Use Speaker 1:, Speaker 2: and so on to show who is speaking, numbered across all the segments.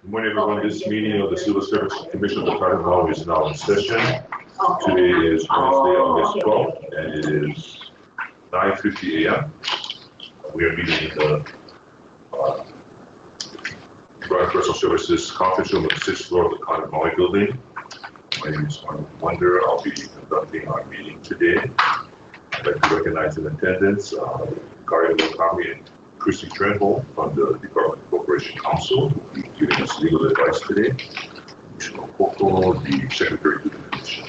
Speaker 1: Good morning, everyone. This meeting of the Civil Service Commission of the County of Maui is now in session. Today is Wednesday, August 12th, and it is 9:50 a.m. We are meeting in the Personal Services Conference Room on the 6th floor of the County of Maui building. My name is Mark Wonder. I'll be conducting our meeting today. I'd like to recognize in attendance Gary Wakami and Christy Trenholm from the Department of Corporation Counsel, who will be giving us legal advice today. Commissioner Koko, the Secretary to the Commission.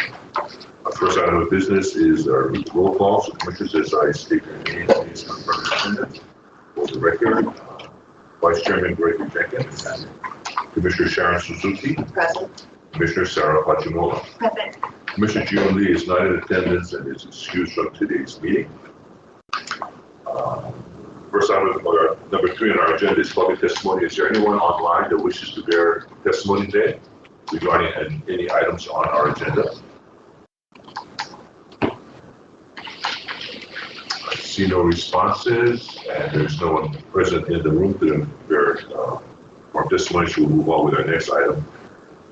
Speaker 1: Our first item of business is our roll call. So, Commissioners, as I state your names, please confirm attendance for the record. Vice Chairman Gregory Jenkins. Commissioner Sharon Suzuki. Present. Commissioner Sarah Hachimola.
Speaker 2: Present.
Speaker 1: Commissioner June Lee is not in attendance and is excused from today's meeting. First item, number 3 on our agenda is public testimony. Is there anyone online that wishes to bear testimony today regarding any items on our agenda? I see no responses, and there's no one present in the room to bear more testimony. So we'll move on with our next item.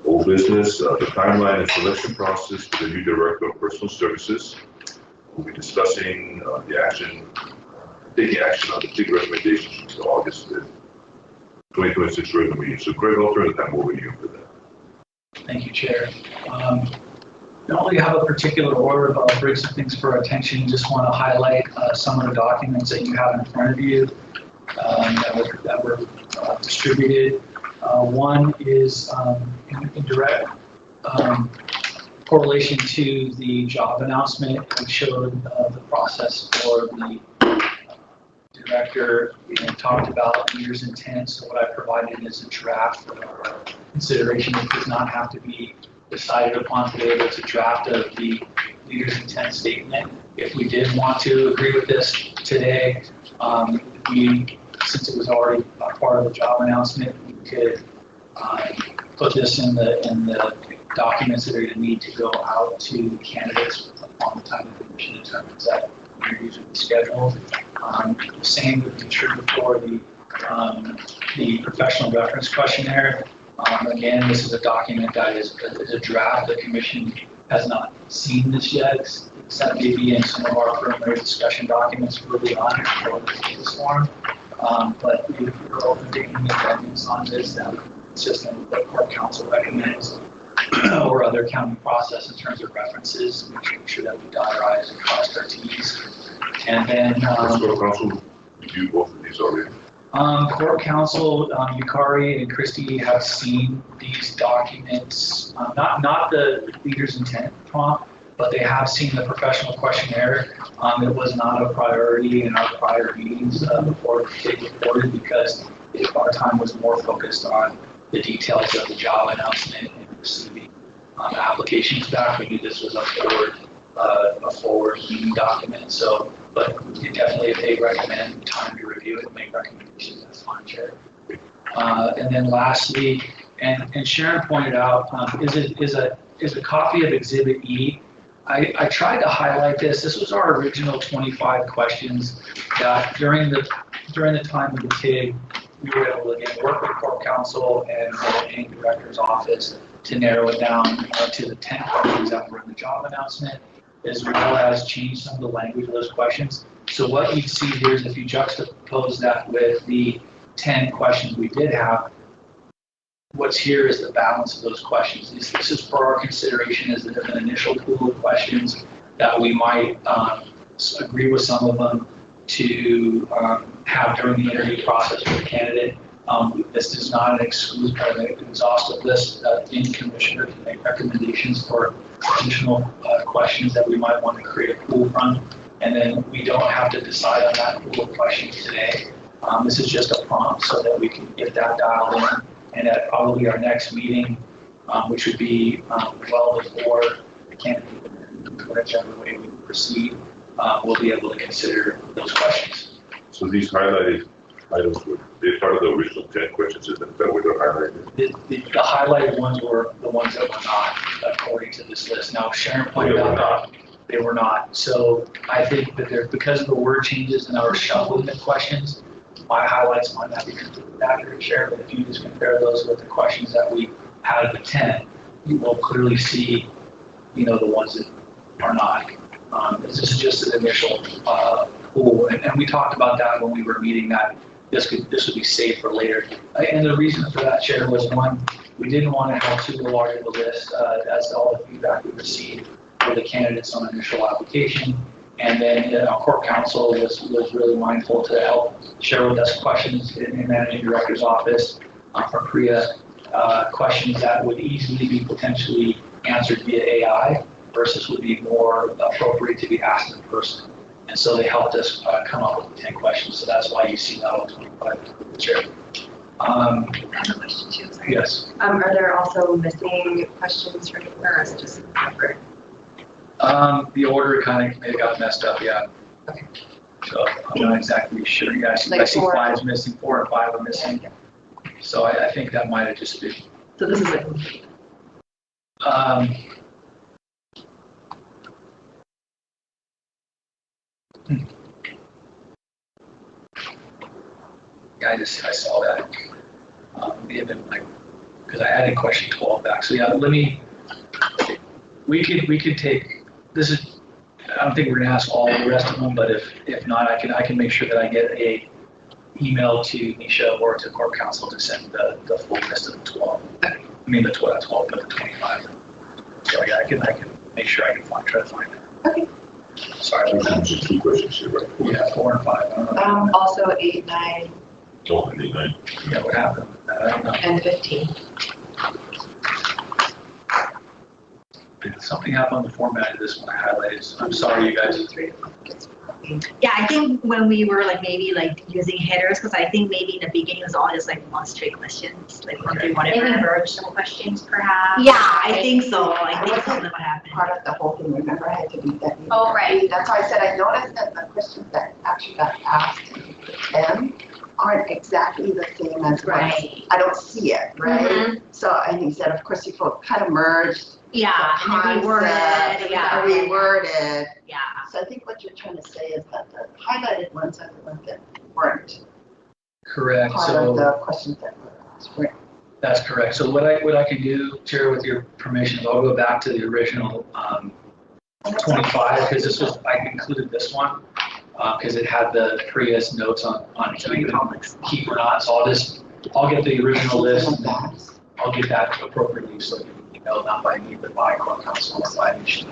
Speaker 1: Old business, the timeline and selection process for the new Director of Personal Services. We'll be discussing taking action on the big recommendations for the August 5th, 2026 regular meeting. So Greg, I'll turn the time over to you for that.
Speaker 3: Thank you, Chair. Don't really have a particular order, but I'll bring some things for our attention. Just want to highlight some of the documents that you have in front of you that were distributed. One is in direct correlation to the job announcement, which showed the process for the director. We talked about leader's intent, so what I provided is a draft for our consideration. It does not have to be decided upon today, but it's a draft of the leader's intent statement. If we did want to agree with this today, since it was already part of the job announcement, we could put this in the documents that are going to need to go out to candidates upon the time the commission determines that interviews will be scheduled. The same would be true for the professional reference questionnaire. Again, this is a document that is a draft. The commission has not seen this yet, except maybe in some of our preliminary discussion documents early on before this form. But if you're open to any amendments on this, that would consistent with what Corp Counsel recommends or other county process in terms of references, make sure that we dot our I's and cross our T's. And then
Speaker 1: Corp Counsel reviewed both of these already.
Speaker 3: Corp Counsel, Yukari and Christy have seen these documents, not the leader's intent prompt, but they have seen the professional questionnaire. It was not a priority in our prior meetings before they reported, because our time was more focused on the details of the job announcement and receiving applications back. We knew this was a forward meeting document. So, but definitely if they recommend time to review it and make recommendations, that's fine, Chair. And then lastly, and Sharon pointed out, is a copy of Exhibit E. I tried to highlight this. This was our original 25 questions that during the time of the TIG, we were able to again work with Corp Counsel and the Director's office to narrow it down to the 10 questions that were in the job announcement, as well as change some of the language of those questions. So what you see here is if you juxtapose that with the 10 questions we did have, what's here is the balance of those questions. This is for our consideration as an initial pool of questions that we might agree with some of them to have during the interview process with the candidate. This is not an exhaustive list. Any commissioner can make recommendations for additional questions that we might want to create a pool from. And then we don't have to decide on that pool of questions today. This is just a prompt so that we can get that dialed in. And at probably our next meeting, which would be well before the candidate, whichever way we proceed, we'll be able to consider those questions.
Speaker 1: So these highlighted items were part of the original 10 questions, is that what they're highlighted?
Speaker 3: The highlighted ones were the ones that were not according to this list. Now, Sharon pointed out that they were not. So I think that because of the word changes and our shuffling of questions, my highlights might not be completely accurate, share, but if you just compare those with the questions that we had of the 10, you will clearly see, the ones that are not. This is just an initial pool, and we talked about that when we were meeting, that this would be safe for later. And the reason for that, Chair, was one, we didn't want to have too large of a list, as all the feedback we received for the candidates on initial application. And then our Corp Counsel was really mindful to help share with us questions in Managing Director's office from PRIA, questions that would easily be potentially answered via AI versus would be more appropriate to be asked in person. And so they helped us come up with 10 questions. So that's why you see that on 25, Chair.
Speaker 2: I have a question too, sorry.
Speaker 3: Yes.
Speaker 2: Are there also missing questions from you, or is it just covered?
Speaker 3: The order kind of may have got messed up, yeah.
Speaker 2: Okay.
Speaker 3: So I'm not exactly sure. Yeah, I see,
Speaker 2: Like
Speaker 3: I see
Speaker 2: 4.
Speaker 3: 5 is missing, 4 and 5 are missing.
Speaker 2: Yeah.
Speaker 3: So I think that might have just been.
Speaker 2: So this is like.
Speaker 3: Yeah, I saw that. May have been like, because I added question 12 back. So yeah, we could take, this is, I don't think we're gonna ask all the rest of them, but if not, I can make sure that I get a email to Nisha or to Corp Counsel to send the full list of the 12. I mean the 12, but the 25. So yeah, I can make sure I can try to find it.
Speaker 2: Okay.
Speaker 3: Sorry about that.
Speaker 1: Just 2 questions here, right?
Speaker 3: Yeah, 4 and 5. I don't know.
Speaker 2: Also 8, 9,
Speaker 1: Oh, I need 9.
Speaker 3: Yeah, what happened? I don't know.
Speaker 2: and 15.
Speaker 3: Did something happen on the format of this one I highlighted? So I'm sorry, you guys.
Speaker 4: Yeah, I think when we were maybe using headers, because I think maybe in the beginning it was all just one straight questions, 1 through whatever.
Speaker 5: Maybe merge some questions perhaps.
Speaker 4: Yeah, I think so. I think something would happen.
Speaker 6: Part of the whole thing, remember, I had to read that.
Speaker 5: Oh, right.
Speaker 6: That's why I said I noticed that the questions that actually got asked in them aren't exactly the same as
Speaker 5: Right.
Speaker 6: I don't see it, right?
Speaker 5: Mhm.
Speaker 6: So, and he said, of course, people kind of merged.
Speaker 4: Yeah, and then reworded, yeah.
Speaker 6: Reworded.
Speaker 4: Yeah.
Speaker 6: So I think what you're trying to say is that the highlighted ones are the ones that weren't
Speaker 3: Correct.
Speaker 6: part
Speaker 3: So
Speaker 6: of the questions that were asked. Right.
Speaker 3: that's correct. So what I can do, Chair, with your permission, is I'll go back to the original 25, because I included this one because it had the previous notes on keep or not. So I'll get the original list and then I'll get that appropriately so you know, not by me, but by Corp Counsel or by Nisha.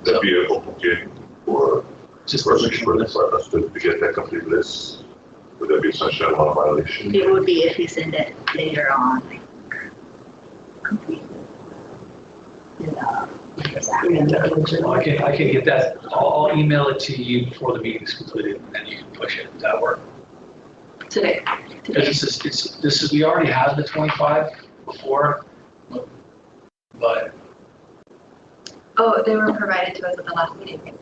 Speaker 1: That'd be okay for
Speaker 3: Just
Speaker 1: persons for us to get that complete list. Would that be such a law violation?
Speaker 4: It would be if you send it later on, complete.
Speaker 3: I can get that. I'll email it to you before the meeting is concluded, and then you can push it. Does that work?
Speaker 4: Today.
Speaker 3: Because this is we already have the 25 before, but
Speaker 2: Oh, they were provided to us at the last meeting.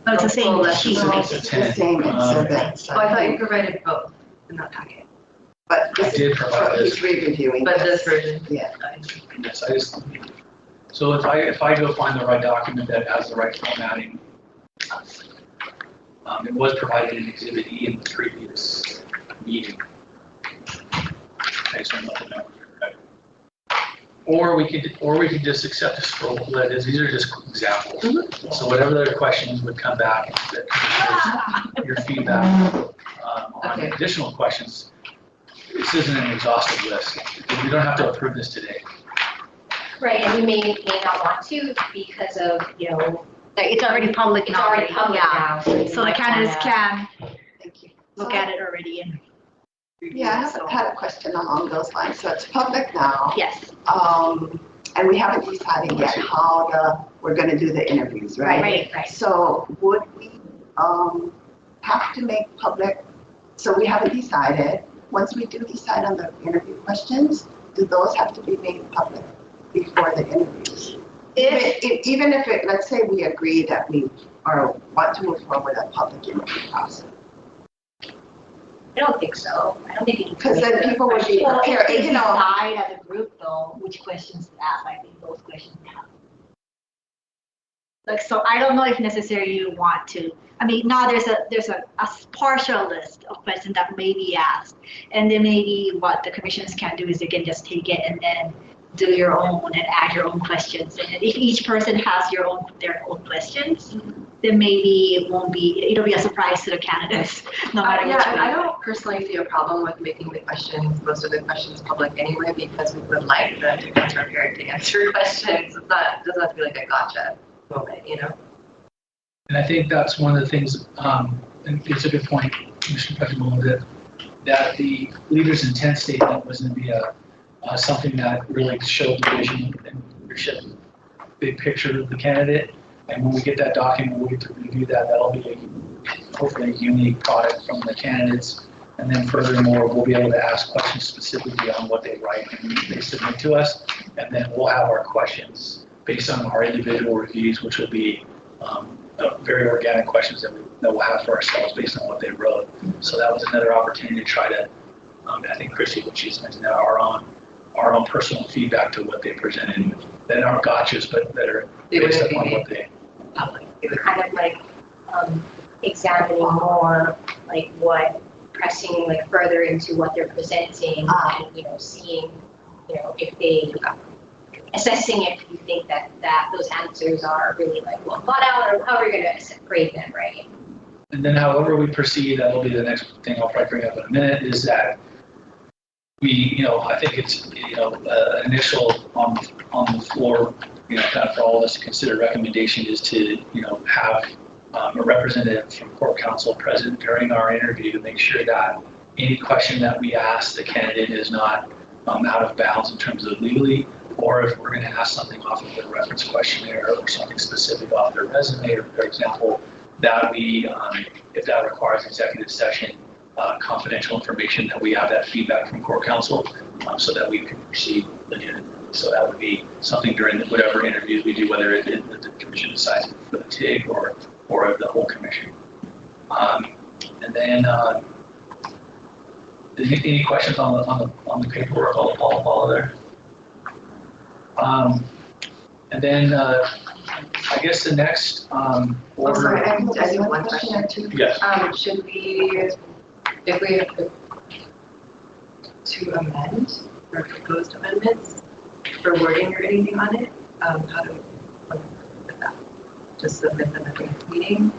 Speaker 4: But it's the same
Speaker 2: Oh, that's
Speaker 4: sheet.
Speaker 2: the
Speaker 3: it's a
Speaker 6: It's
Speaker 3: 10.
Speaker 6: the same exhibit. So
Speaker 2: Oh, I thought you provided both in that packet,
Speaker 6: But
Speaker 3: I
Speaker 6: this
Speaker 3: did
Speaker 6: is,
Speaker 3: provide
Speaker 6: so
Speaker 3: this.
Speaker 6: he's re-reviewing
Speaker 2: but
Speaker 6: this.
Speaker 2: this version.
Speaker 6: Yeah.
Speaker 3: Yes, so if I go find the right document that has the right formatting, it was provided in Exhibit E in the previous meeting. I just don't know if that was correct. Or we could just accept this for what it is. These are just examples. So whatever their questions would come back, that commissioners, your feedback on
Speaker 2: Okay.
Speaker 3: additional questions. This isn't an exhaustive list. We don't have to approve this today.
Speaker 5: Right, and we may not want to because of,
Speaker 4: It's already public
Speaker 5: it's already public
Speaker 4: Yeah.
Speaker 5: now.
Speaker 4: So the candidates can
Speaker 6: Thank you.
Speaker 4: look at it already and review
Speaker 6: Yeah, I
Speaker 4: it, so.
Speaker 6: had a question along those lines. So it's public now.
Speaker 4: Yes,
Speaker 6: And we haven't decided yet how we're gonna do the interviews, right?
Speaker 5: Right.
Speaker 6: So would we, have to make public, so we haven't decided, once we do decide on the interview questions, do those have to be made public before the interviews? Even if it, let's say we agree that we want to move forward a public interview process.
Speaker 5: I don't think so. I don't think you.
Speaker 6: Because then people would be
Speaker 4: well,
Speaker 6: prepared,
Speaker 4: if they
Speaker 6: you know.
Speaker 4: decide as a group though, which questions to ask, I think those questions have. Like, so I don't know if necessarily you want to. I mean, now there's a partial list of questions that may be asked, and then maybe what the commissions can do is they can just take it and then do your own and add your own questions. And if each person has their own questions, then maybe it'll be a surprise to the candidates, no matter which
Speaker 2: Yeah, and I
Speaker 4: way.
Speaker 2: don't personally see a problem with making the questions, most of the questions public anyway, because we would like them to be prepared to answer questions. It's not, doesn't have to be like a gotcha moment, you know?
Speaker 3: And I think that's one of the things, and it's a good point, Commissioner President, that the leader's intent statement was going to be something that really showed the vision and leadership, big picture of the candidate. And when we get that document, we'll get to review that. That'll be hopefully a unique product from the candidates. And then furthermore, we'll be able to ask questions specifically on what they write and they submit to us. And then we'll have our questions based on our individual reviews, which will be very organic questions that we'll have for ourselves based on what they wrote. So that was another opportunity to try to, I think Christy, what she's mentioned, our own personal feedback to what they presented that aren't gotchas, but that are based upon what they.
Speaker 5: It was kind of like examining more like what pressing like further into what they're presenting and seeing if they assessing if you think that those answers are really like well thought out or how are you going to grade them, right?
Speaker 3: And then however we proceed, that'll be the next thing I'll probably bring up in a minute, is that we, I think it's, an initial on the floor, kind of for all of us to consider recommendation is to, have a representative from Corp Counsel present during our interview to make sure that any question that we ask the candidate is not out of bounds in terms of legally, or if we're going to ask something off of their reference questionnaire or something specific off their resume, or for example, that we, if that requires executive session, confidential information, that we have that feedback from Corp Counsel so that we can proceed legitimately. So that would be something during whatever interviews we do, whether the commission decides for the TIG or the whole commission. And then any questions on the paperwork? All there. And then I guess the next order.
Speaker 2: Sorry, I do one question.
Speaker 3: Yes.
Speaker 2: Should we, if we have to amend or proposed amendments for wording or anything on it, how do we with that? Just submit them at the next meeting?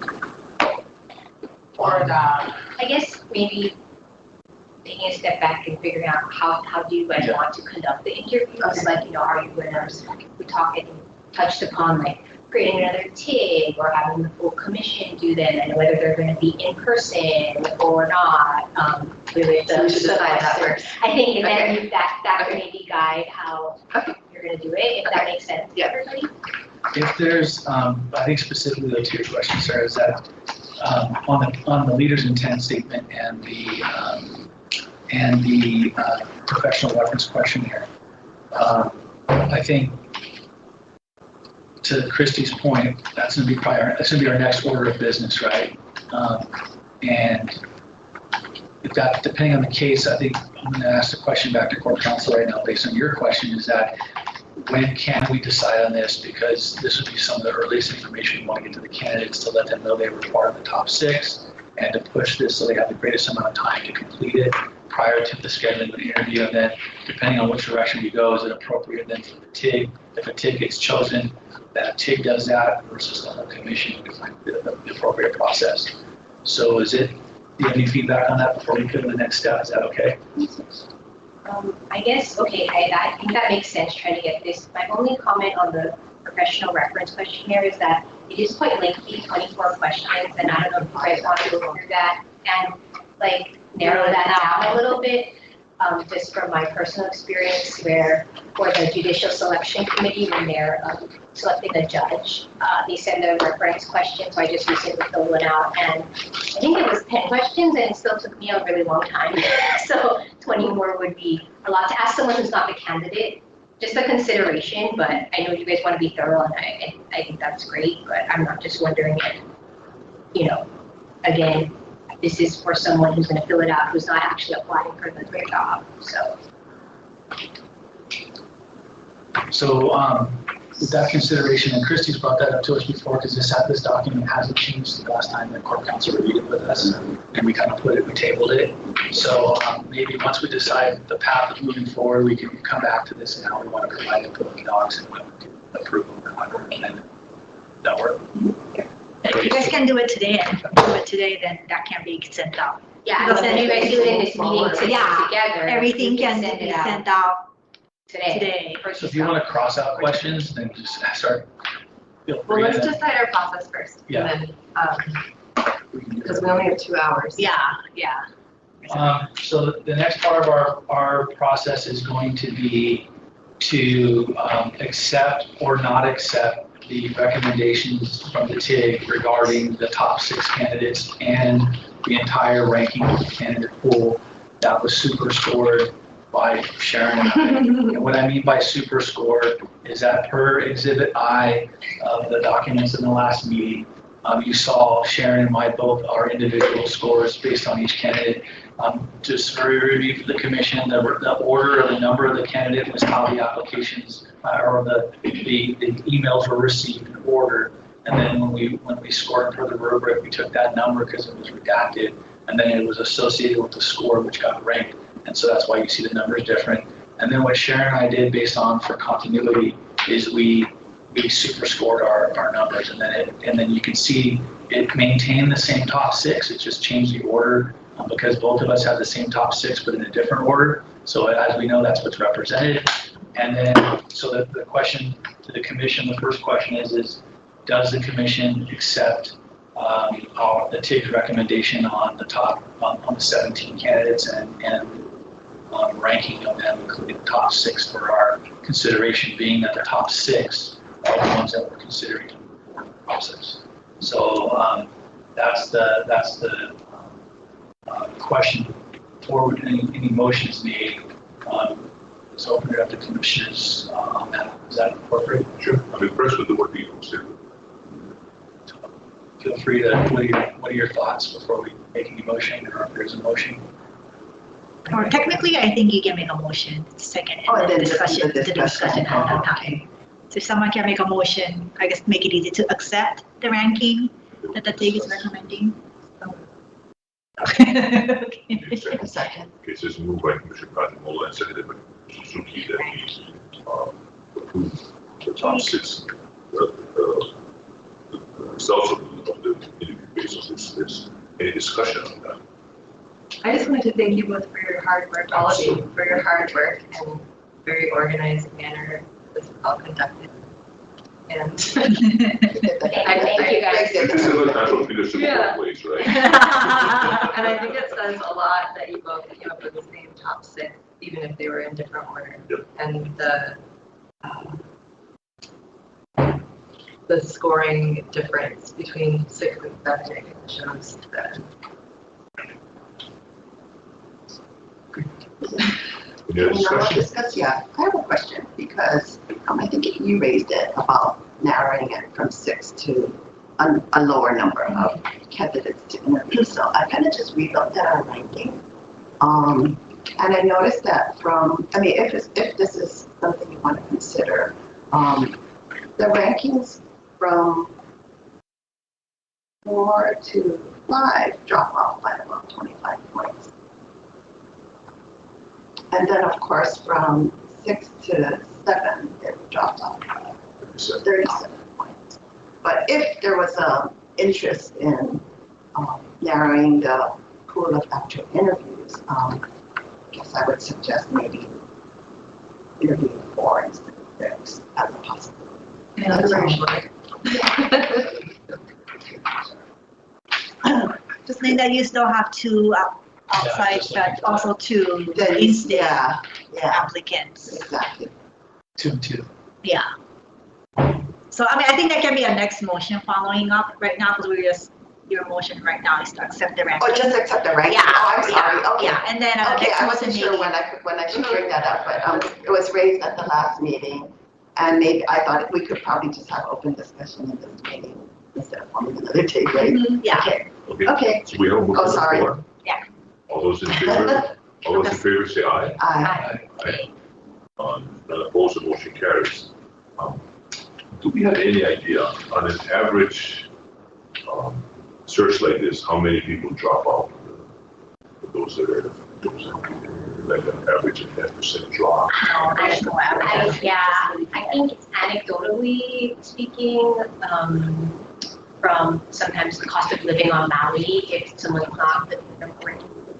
Speaker 2: Or
Speaker 5: I guess maybe taking a step back and figuring out how do you guys want to conduct the interviews?
Speaker 2: Okay.
Speaker 5: Like, are you going to, we touched upon like creating another TIG or having the full commission do them and whether they're going to be in person or not. With
Speaker 2: So we should decide that first.
Speaker 5: I think and then
Speaker 2: Okay.
Speaker 5: that
Speaker 2: Okay.
Speaker 5: can maybe guide how
Speaker 2: Okay.
Speaker 5: you're going to do it, if that makes sense to
Speaker 2: Yeah.
Speaker 5: everybody.
Speaker 3: If there's, I think specifically to your question, Sarah, is that on the leader's intent statement and the professional reference questionnaire, I think to Christie's point, that's going to be our next order of business, right? And if that, depending on the case, I think I'm going to ask the question back to Corp Counsel right now based on your question, is that when can we decide on this? Because this would be some of the earliest information we want to get to the candidates to let them know they were part of the top 6 and to push this so they have the greatest amount of time to complete it prior to the scheduling of the interview. And then depending on which direction we go, is it appropriate then for the TIG? If a TIG gets chosen, that TIG does that versus the whole commission to find the appropriate process. So do you have any feedback on that before we go to the next step? Is that okay?
Speaker 5: I guess, okay, I think that makes sense, trying to get this. My only comment on the professional reference questionnaire is that it is quite lengthy, 24 questions, and I don't know if you guys want to go through that and like narrow that down a little bit. Just from my personal experience where for the Judicial Selection Committee, when they're selecting a judge, they send a reference question, so I just recently filled one out, and I think it was 10 questions, and it still took me a really long time. So 20 more would be a lot to ask someone who's not the candidate. Just a consideration, but I know you guys want to be thorough, and I think that's great, but I'm not just wondering if, again, this is for someone who's going to fill it out who's not actually applying for the job. So
Speaker 3: with that consideration, and Christie's brought that up to us before, because this document hasn't changed the last time that Corp Counsel reviewed it with us, and we kind of we tabled it. So maybe once we decide the path of moving forward, we can come back to this and how we want to provide the public docs and when we can approve them or not. And that work?
Speaker 4: If you guys can do it today, and if you do it today, then that can be sent out.
Speaker 5: Yeah, because then you guys do it in this meeting
Speaker 4: Yeah,
Speaker 5: together.
Speaker 4: Everything
Speaker 5: we
Speaker 4: can
Speaker 5: send
Speaker 4: be
Speaker 5: it out
Speaker 4: sent out
Speaker 5: today.
Speaker 4: today.
Speaker 3: So if you want to cross out questions, then just start. Feel
Speaker 2: Well,
Speaker 3: free.
Speaker 2: let's
Speaker 3: to-
Speaker 2: decide our process first.
Speaker 3: Yeah.
Speaker 2: And then,
Speaker 3: we can do
Speaker 2: because
Speaker 3: that.
Speaker 2: we only have 2 hours.
Speaker 4: Yeah, yeah.
Speaker 3: So the next part of our process is going to be to accept or not accept the recommendations from the TIG regarding the top 6 candidates and the entire ranking of the candidate pool that was super scored by Sharon and I. And what I mean by super scored is that per Exhibit I of the documents in the last meeting, you saw Sharon and I both our individual scores based on each candidate. Just for review for the commission, the order of the number of the candidate was how the applications or the emails were received in order. And then when we scored per the rubric, we took that number because it was redacted, and then it was associated with the score which got ranked. And so that's why you see the numbers different. And then what Sharon and I did based on for continuity is we super scored our numbers, and then you can see it maintained the same top 6. It just changed the order because both of us had the same top 6 but in a different order. So as we know, that's what's represented. And then so the question to the commission, the first question is does the commission accept the TIG's recommendation on the top on the 17 candidates and ranking of them, including the top 6 for our consideration, being that the top 6 are the ones that we're considering in the process. So that's the question before any motions made. So open it up to commissioners on that. Is that appropriate?
Speaker 1: Sure. I'm impressed with the work you consider.
Speaker 3: Feel free to, what are your thoughts before we make any motion, or if there's a motion?
Speaker 4: Or technically, I think you can make a motion second and then the discussion at that time. So if someone can make a motion, I guess make it easy to accept the ranking that the TIG is recommending. Okay.
Speaker 6: A second.
Speaker 1: Okay, so it's moved by Commissioner Kajimola and seconded by Commissioner Suzuki that we approve the top 6 results of the interview based on this list. Any discussion on that?
Speaker 2: I just wanted to thank you both for your hard work, all of you, for your hard work and very organized manner this is all conducted. And
Speaker 5: Thank you guys.
Speaker 1: This is a natural leadership
Speaker 2: Yeah.
Speaker 1: workplace, right?
Speaker 2: and I think it says a lot that you both came up with the same top 6, even if they were in different order.
Speaker 1: Yep.
Speaker 2: And the scoring difference between 6 and 7 I think shows that.
Speaker 1: Any other discussion?
Speaker 6: Yeah, I have a question because I think you raised it about narrowing it from 6 to a lower number of candidates to interview. So I kind of just relooked at our ranking. And I noticed that if this is something you want to consider, the rankings from 4 to 5 drop off by about 25 points. And then, of course, from 6 to 7, it dropped off by 37 points. But if there was an interest in narrowing the pool of actual interviews, I guess I would suggest maybe interviewing 4 instead of 6 as a possibility.
Speaker 2: Yeah, that's very smart.
Speaker 4: Just mean that you still have 2 outside, but also 2 in-state
Speaker 6: Yeah,
Speaker 4: applicants.
Speaker 6: exactly.
Speaker 3: 2 and 2.
Speaker 4: Yeah. So, I think that can be a next motion following up right now, because your motion right now is to accept the ranking.
Speaker 6: Oh, just accept the ranking?
Speaker 4: Yeah.
Speaker 6: Oh, I'm sorry, okay.
Speaker 4: Yeah, and then
Speaker 6: Okay,
Speaker 4: next
Speaker 6: I wasn't
Speaker 4: motion
Speaker 6: sure
Speaker 4: maybe.
Speaker 6: when I should bring that up, but it was raised at the last meeting, and maybe I thought we could probably just have open discussion in this meeting instead of forming another take, right?
Speaker 4: Yeah.
Speaker 6: Okay,
Speaker 1: Okay.
Speaker 6: okay.
Speaker 1: So we have a motion.
Speaker 6: Oh, sorry.
Speaker 1: on the floor.
Speaker 4: Yeah.
Speaker 1: All those in favor? All those in favor say aye.
Speaker 6: Aye.
Speaker 1: None opposed, the motion carries. do we have any idea on an average search like this, how many people drop out? Those that are like an average of 10% drop.
Speaker 5: I think it's anecdotally speaking, from sometimes the cost of living on Maui, if someone's not the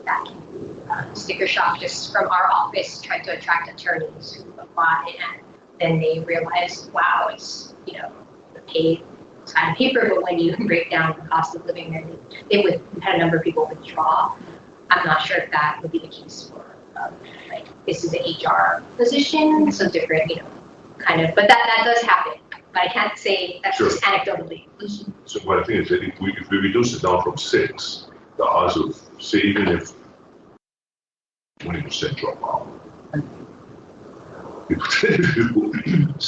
Speaker 5: that can be sticker shock just from our office trying to attract attorneys who apply, and then they realize, wow, it's, you know, the pay on paper, but when you break down the cost of living, then they had a number of people withdraw. I'm not sure if that would be the case for, like, this is an HR position, so different, you know, kind of, but that does happen. But I can't say that's
Speaker 1: Sure.
Speaker 5: just anecdotally.
Speaker 1: So what I think is that if we reduce it down from 6, the odds of, say, even if 20% drop out.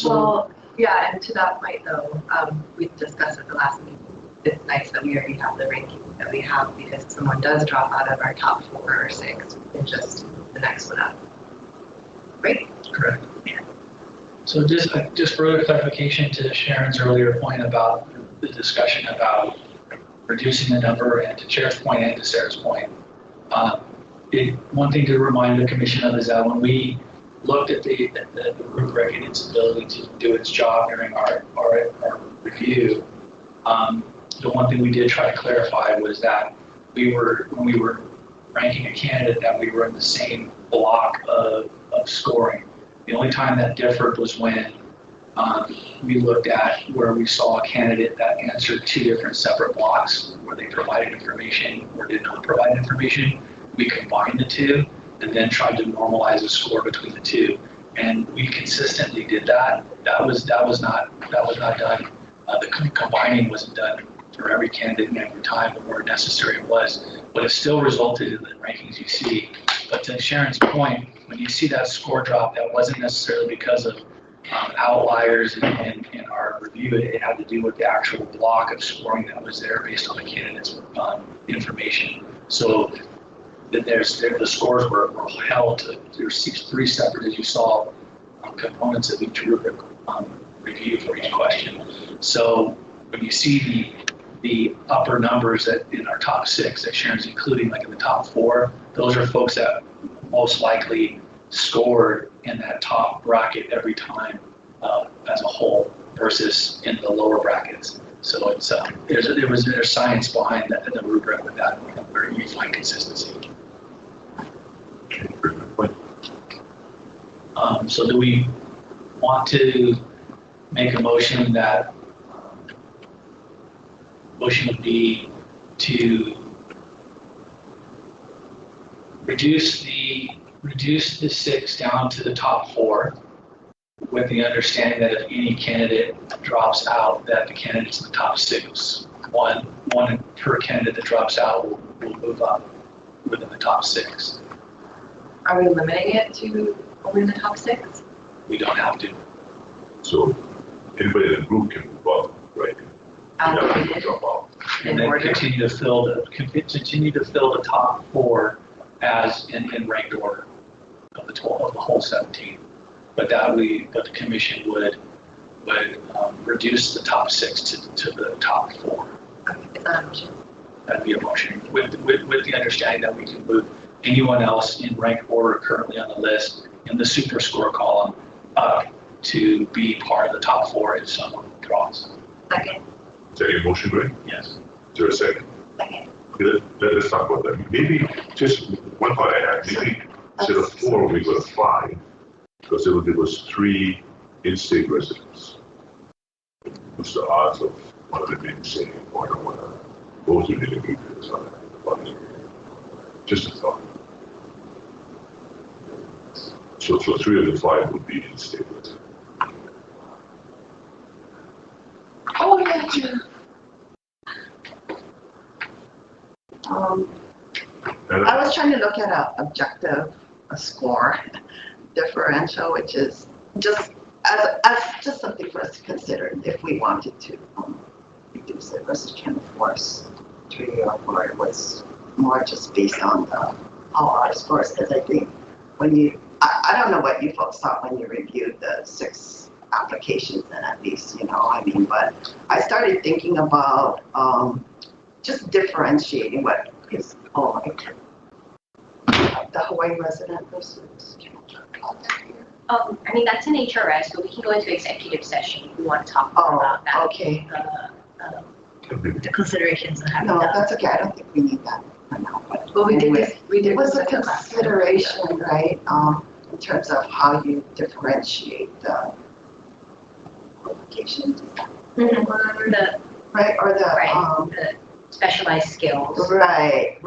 Speaker 2: Well, yeah, and to that point though, we discussed at the last meeting, it's nice that we already have the ranking that we have, because if someone does drop out of our top 4 or 6, we can just move the next one up. Right?
Speaker 3: Correct. So just further clarification to Sharon's earlier point about the discussion about reducing the number, and to Chair's point and to Sarah's point. One thing to remind the commission of is that when we looked at the rubric and its ability to do its job during our review, the one thing we did try to clarify was that when we were ranking a candidate, that we were in the same block of scoring. The only time that differed was when we looked at where we saw a candidate that answered 2 different separate blocks where they provided information or did not provide information. We combined the 2 and then tried to normalize a score between the 2. And we consistently did that. That was not done. The combining wasn't done for every candidate and every time, but where necessary it was. But it still resulted in the rankings you see. But to Sharon's point, when you see that score drop, that wasn't necessarily because of outliers in our review. It had to do with the actual block of scoring that was there based on the candidate's information. So the scores were held to, there's 3 separate, as you saw, components of each rubric review for each question. So when you see the upper numbers that in our top 6 that Sharon's including, like in the top 4, those are folks that most likely scored in that top bracket every time as a whole versus in the lower brackets. So it's there's science behind that in the rubric with that, where you find consistency. So do we want to make a motion that motion would be to reduce the 6 down to the top 4, with the understanding that if any candidate drops out, that the candidates in the top 6, one per candidate that drops out will move up within the top 6.
Speaker 2: Are we limiting it to only the top 6?
Speaker 3: We don't have to.
Speaker 1: So anybody in the group can move up, right?
Speaker 2: Allocated
Speaker 1: Drop out.
Speaker 3: And then continue to fill the top 4 as in ranked order of the whole 17. But the commission would reduce the top 6 to the top 4. That'd be a motion with the understanding that we can move anyone else in ranked order currently on the list in the super score column up to be part of the top 4 if someone drops.
Speaker 2: Second.
Speaker 1: Is that your motion, Greg?
Speaker 3: Yes.
Speaker 1: Is there a second?
Speaker 2: Second.
Speaker 1: Okay, let's talk about that. Maybe just one thought I had, maybe instead of 4, we go to 5, because it would give us 3 in-state residents. What's the odds of one of them being saying, or I don't want to go to the interview or something? Just a thought. So 3 of the 5 would be in-state residents.
Speaker 6: Oh, yeah, true. I was trying to look at a score differential, which is just as just something for us to consider if we wanted to reduce it versus trying to force 3 or 4. It was more just based on how our scores, because I think when I don't know what you folks thought when you reviewed the 6 applications then at least, I mean, but I started thinking about just differentiating what is the Hawaii resident versus, can I talk about that here?
Speaker 5: I mean, that's an HRS, but we can go into executive session if we want to talk more about that.
Speaker 6: Okay.
Speaker 4: The considerations of having
Speaker 6: No,
Speaker 4: that.
Speaker 6: that's okay. I don't think we need that for now. But
Speaker 2: Well, we did
Speaker 6: anyway,
Speaker 2: this, we did
Speaker 6: it was a
Speaker 2: this last time.
Speaker 6: consideration, right? In terms of how you differentiate the qualifications,
Speaker 5: The,
Speaker 6: right? Or the
Speaker 5: right, the specialized skills.
Speaker 6: right.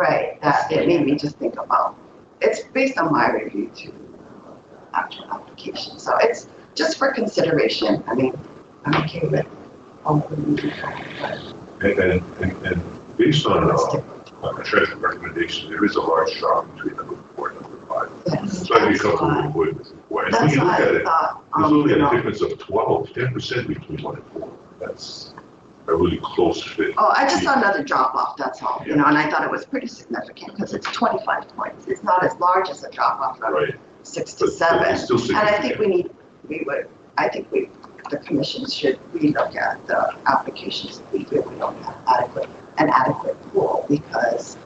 Speaker 6: That it made me just think about. It's based on my review too, actual application. So it's just for consideration. I mean, I'm okay with all of them.
Speaker 1: And based on a treasurer recommendation, there is a large drop between number 4 and number 5.
Speaker 6: Yes,
Speaker 1: So I'd be
Speaker 6: that's
Speaker 1: comfortable
Speaker 6: why.
Speaker 1: with 4. And when
Speaker 6: That's
Speaker 1: you look
Speaker 6: why
Speaker 1: at
Speaker 6: I
Speaker 1: it,
Speaker 6: thought,
Speaker 1: there's only a difference of 10% between 1 and 4. That's a really close fit.
Speaker 6: Oh, I just saw another drop off, that's all, and I thought it was pretty significant because it's 25 points. It's not as large as a drop off from
Speaker 1: Right.
Speaker 6: 6 to
Speaker 1: But
Speaker 6: 7.
Speaker 1: it's still
Speaker 6: And I think
Speaker 1: significant.
Speaker 6: the commission should relook at the applications that we do. We don't have an adequate pool because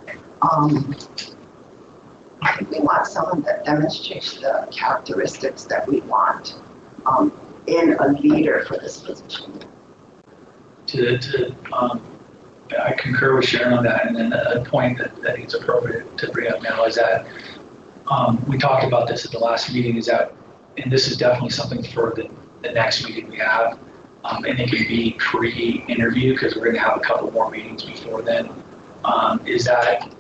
Speaker 6: I think we want someone that demonstrates the characteristics that we want in a leader for this position.
Speaker 3: I concur with Sharon on that, and then a point that I think is appropriate to bring up now is that we talked about this at the last meeting, is that, and this is definitely something for the next meeting we have, and it can be pre-interview because we're going to have a couple more meetings before then, is that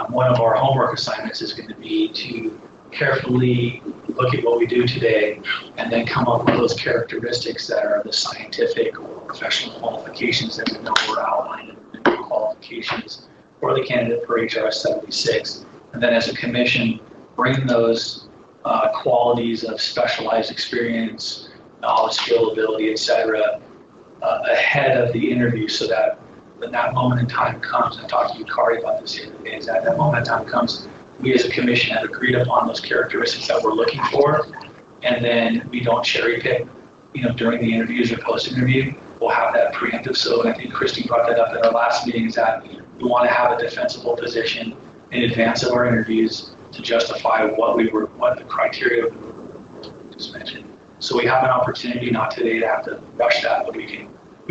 Speaker 3: one of our homework assignments is going to be to carefully look at what we do today and then come up with those characteristics that are the scientific or professional qualifications that we know were outlined in the qualifications for the candidate for HRS 76. And then as a commission, bring those qualities of specialized experience, knowledge, skill, ability, etc., ahead of the interview so that when that moment in time comes, I talked to you, Kari, about this the other day, is that moment in time comes, we as a commission have agreed upon those characteristics that we're looking for, and then we don't cherry pick, during the interviews or post-interview, we'll have that preemptive. So, and I think Christy brought that up at our last meeting, is that we want to have a defensible position in advance of our interviews to justify what the criteria we just mentioned. So we have an opportunity, not today to have to rush that, but we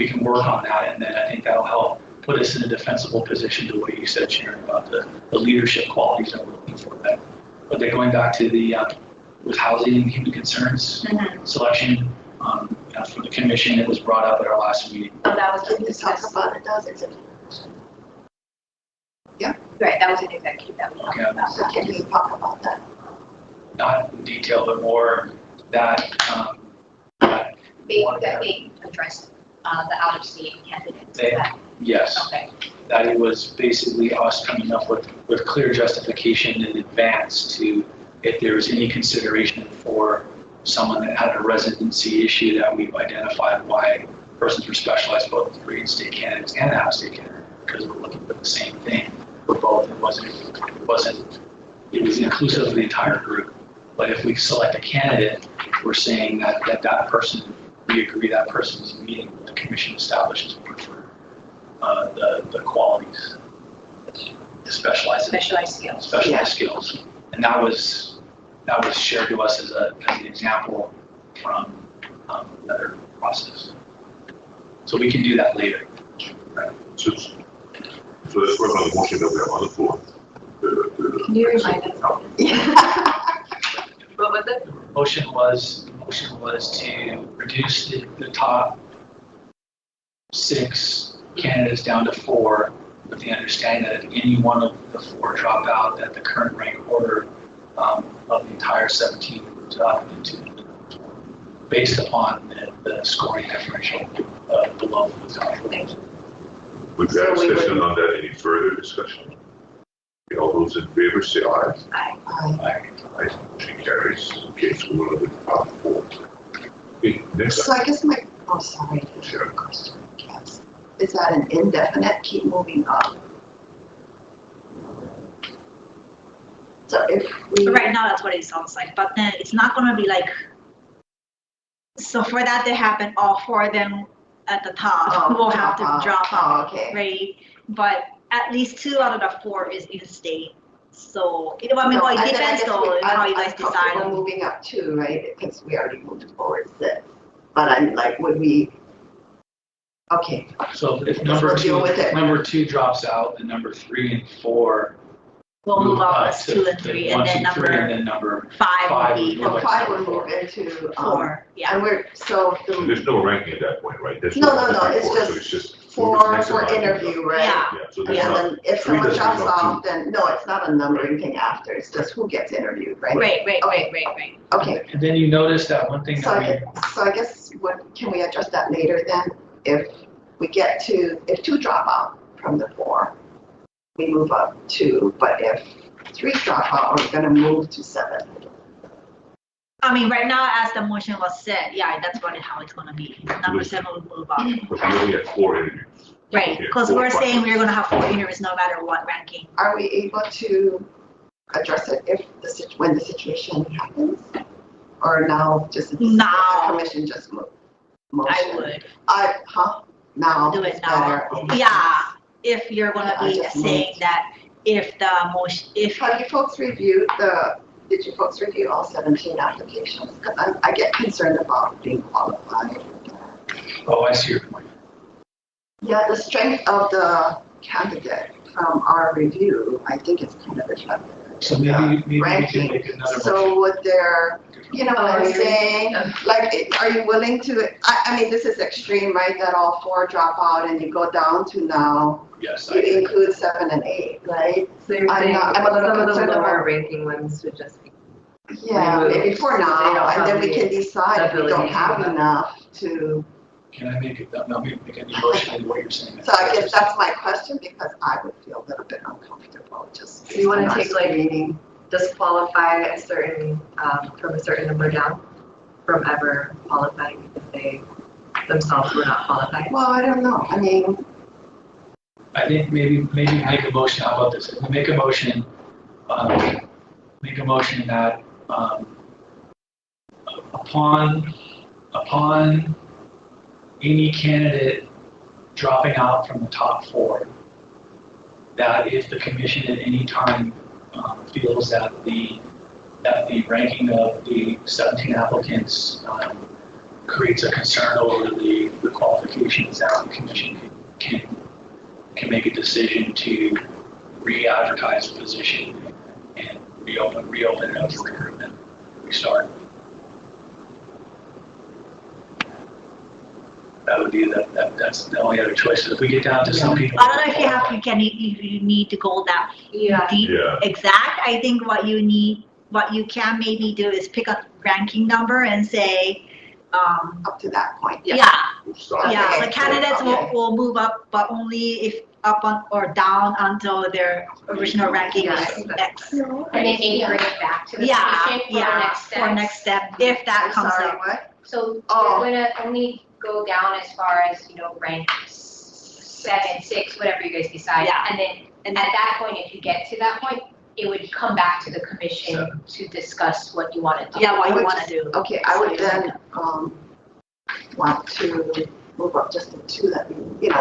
Speaker 3: can work on that, and then I think that'll help put us in a defensible position to what you said, Sharon, about the leadership qualities that we're looking for. But then going back to the with housing and human concerns selection for the commission, it was brought up at our last meeting.
Speaker 5: So that was
Speaker 6: Can you talk about it, does it?
Speaker 5: right. That was an executive that we talked
Speaker 3: Okay.
Speaker 5: about.
Speaker 6: So can you talk about that?
Speaker 3: Not in detail, but more that
Speaker 5: They addressed the out-of-state candidates.
Speaker 3: They- yes.
Speaker 5: Okay.
Speaker 3: That it was basically us coming up with clear justification in advance to, if there was any consideration for someone that had a residency issue, that we've identified why persons were specialized both for in-state candidates and out-of-state candidates, because we're looking for the same thing for both. It was inclusive of the entire group. But if we select a candidate, we're saying that person, we agree that person is meeting what the commission establishes for the qualities, the specialized
Speaker 5: skills.
Speaker 3: skills. And that was shared to us as an example from another process. So we can do that later. Right?
Speaker 1: So let's work on the motion that we have on the floor.
Speaker 2: Can you remind us?
Speaker 6: Yeah.
Speaker 2: What was it?
Speaker 3: The motion was to reduce the top 6 candidates down to 4, with the understanding that if any one of the 4 drop out, that the current rank order of the entire 17 moves up into based upon the scoring differential below the top.
Speaker 1: We've got
Speaker 6: So we
Speaker 1: discussion on that. Any further discussion? Okay, all those in favor say aye. Aye. Motion carries. Okay, so we're on the top 4. Okay, next
Speaker 6: So I guess sorry,
Speaker 1: Sure.
Speaker 6: question, Cass. Is that an indefinite, keep moving up? So if we.
Speaker 4: So right now, that's what it sounds like, but then it's not gonna be like So for that to happen, all four of them at the top will have to drop out,
Speaker 6: okay.
Speaker 4: right? But at least 2 out of the 4 is in state. So, you know, I mean,
Speaker 6: No,
Speaker 4: well,
Speaker 6: and
Speaker 4: it
Speaker 6: then I
Speaker 4: depends
Speaker 6: guess
Speaker 4: though, how you guys
Speaker 6: I'm comfortable
Speaker 4: decide.
Speaker 6: moving up 2, right, because we already moved forward 6. But I'm like, would we, okay,
Speaker 3: So if
Speaker 6: We'll deal with it.
Speaker 3: number 2 drops out, then number 3 and 4
Speaker 4: We'll move up as
Speaker 3: to
Speaker 4: 2 and 3, and
Speaker 3: 1,
Speaker 4: then
Speaker 3: 2, 3, and
Speaker 4: number
Speaker 3: then number
Speaker 4: 5
Speaker 3: 5
Speaker 4: will be
Speaker 3: would move
Speaker 6: so
Speaker 3: up
Speaker 6: 5
Speaker 3: to
Speaker 6: will
Speaker 3: number
Speaker 6: move into,
Speaker 4: 4, yeah.
Speaker 6: and we're, so
Speaker 1: So
Speaker 6: the
Speaker 1: there's no ranking at that point, right? There's
Speaker 6: No,
Speaker 1: one,
Speaker 6: no,
Speaker 1: two,
Speaker 6: it's
Speaker 1: three, four, so
Speaker 6: just
Speaker 1: it's just
Speaker 6: for
Speaker 1: next amount.
Speaker 6: interview, right?
Speaker 4: Yeah.
Speaker 1: Yeah, so there's
Speaker 6: And
Speaker 1: not,
Speaker 6: then if
Speaker 1: three
Speaker 6: someone
Speaker 1: doesn't
Speaker 6: drops
Speaker 1: count
Speaker 6: off, then, no, it's not a numbering thing after, it's just who gets interviewed, right?
Speaker 4: Right.
Speaker 6: Okay,
Speaker 3: And then you notice that one thing
Speaker 6: so
Speaker 3: that
Speaker 6: I guess, what, can we address that later then? If we get to, if 2 drop out from the 4, we move up 2, but if 3 drop out, we're gonna move to 7.
Speaker 4: I mean, right now, as the motion was set, yeah, that's what how it's gonna be. Number 7 will move up.
Speaker 1: but we only have 4 interviews.
Speaker 4: Right,
Speaker 1: Okay,
Speaker 4: because
Speaker 1: 4
Speaker 4: we're saying
Speaker 1: questions.
Speaker 4: we're gonna have 4 interviews no matter what ranking.
Speaker 6: Are we able to address it if when the situation happens? Or now, just
Speaker 4: Now.
Speaker 6: the commission just motion?
Speaker 4: I would
Speaker 6: Now,
Speaker 4: do it
Speaker 6: it's
Speaker 4: now.
Speaker 6: better. Okay.
Speaker 4: Yeah, if you're gonna
Speaker 6: I
Speaker 4: be
Speaker 6: just
Speaker 4: saying
Speaker 6: moved.
Speaker 4: that if the motion, if,
Speaker 6: Have you folks reviewed did you folks review all 17 applications? Because I get concerned about being qualified.
Speaker 3: oh, I see your point.
Speaker 6: Yeah, the strength of the candidate from our review, I think it's kind of reflected.
Speaker 3: So maybe we
Speaker 6: ranking.
Speaker 3: can make another motion.
Speaker 6: So would there, you know what I'm saying? Like, are you willing to, I mean, this is extreme, right? That all 4 drop out and you go down to now,
Speaker 3: Yes,
Speaker 6: you include 7 and 8, right?
Speaker 2: So you're
Speaker 6: I'm
Speaker 2: saying
Speaker 6: not- I'm a little
Speaker 2: some of the
Speaker 6: concerned
Speaker 2: lower
Speaker 6: about-
Speaker 2: ranking ones should just be.
Speaker 6: Yeah,
Speaker 2: Removed,
Speaker 6: maybe for
Speaker 2: so they
Speaker 6: now,
Speaker 2: don't
Speaker 6: and then
Speaker 2: have
Speaker 6: we can
Speaker 2: the
Speaker 6: decide if we don't
Speaker 2: ability to
Speaker 6: have
Speaker 2: do that.
Speaker 6: enough to,
Speaker 3: Can I make it, no, make a new motion in what you're saying?
Speaker 6: so I guess that's my question, because I would feel a little bit uncomfortable just.
Speaker 2: So you wanna
Speaker 6: based on our
Speaker 2: take, like,
Speaker 6: screening.
Speaker 2: Disqualify a certain, from a certain number down from ever qualifying because they themselves were not qualified.
Speaker 6: Well, I don't know, I mean,
Speaker 3: I think maybe make a motion, how about this? If we make a motion that, upon any candidate dropping out from the top 4, that if the commission at any time feels that the ranking of the 17 applicants creates a concern over the qualifications, that the commission can make a decision to re-advertise the position and reopen it up for recruitment. Restart. That would be that's the only other choice. If we get down to some people.
Speaker 4: I don't know if you need to go that deep
Speaker 1: Yeah.
Speaker 4: exact. I think what you can maybe do is pick a ranking number and say,
Speaker 6: up to that point.
Speaker 4: yeah,
Speaker 1: Start.
Speaker 4: yeah,
Speaker 6: Okay.
Speaker 4: the candidates
Speaker 6: Okay.
Speaker 4: will move up, but only if up on, or down until their original ranking
Speaker 2: Yeah, I
Speaker 4: is
Speaker 2: think that's-
Speaker 4: X.
Speaker 5: And then maybe bring it back to the
Speaker 4: Yeah,
Speaker 5: commission for the
Speaker 4: yeah,
Speaker 5: next step.
Speaker 4: for next step, if that
Speaker 6: I'm
Speaker 4: comes
Speaker 6: sorry,
Speaker 4: up.
Speaker 6: what?
Speaker 5: So
Speaker 6: Oh.
Speaker 5: you're gonna only go down as far as, rank 7, 6, whatever you guys decide.
Speaker 4: Yeah.
Speaker 5: And at that point, if you get to that point, it would come back to the commission to discuss what you want to do.
Speaker 4: Yeah, what you
Speaker 6: Which-
Speaker 4: wanna do.
Speaker 6: Okay, I would then, want to move up just to 2 that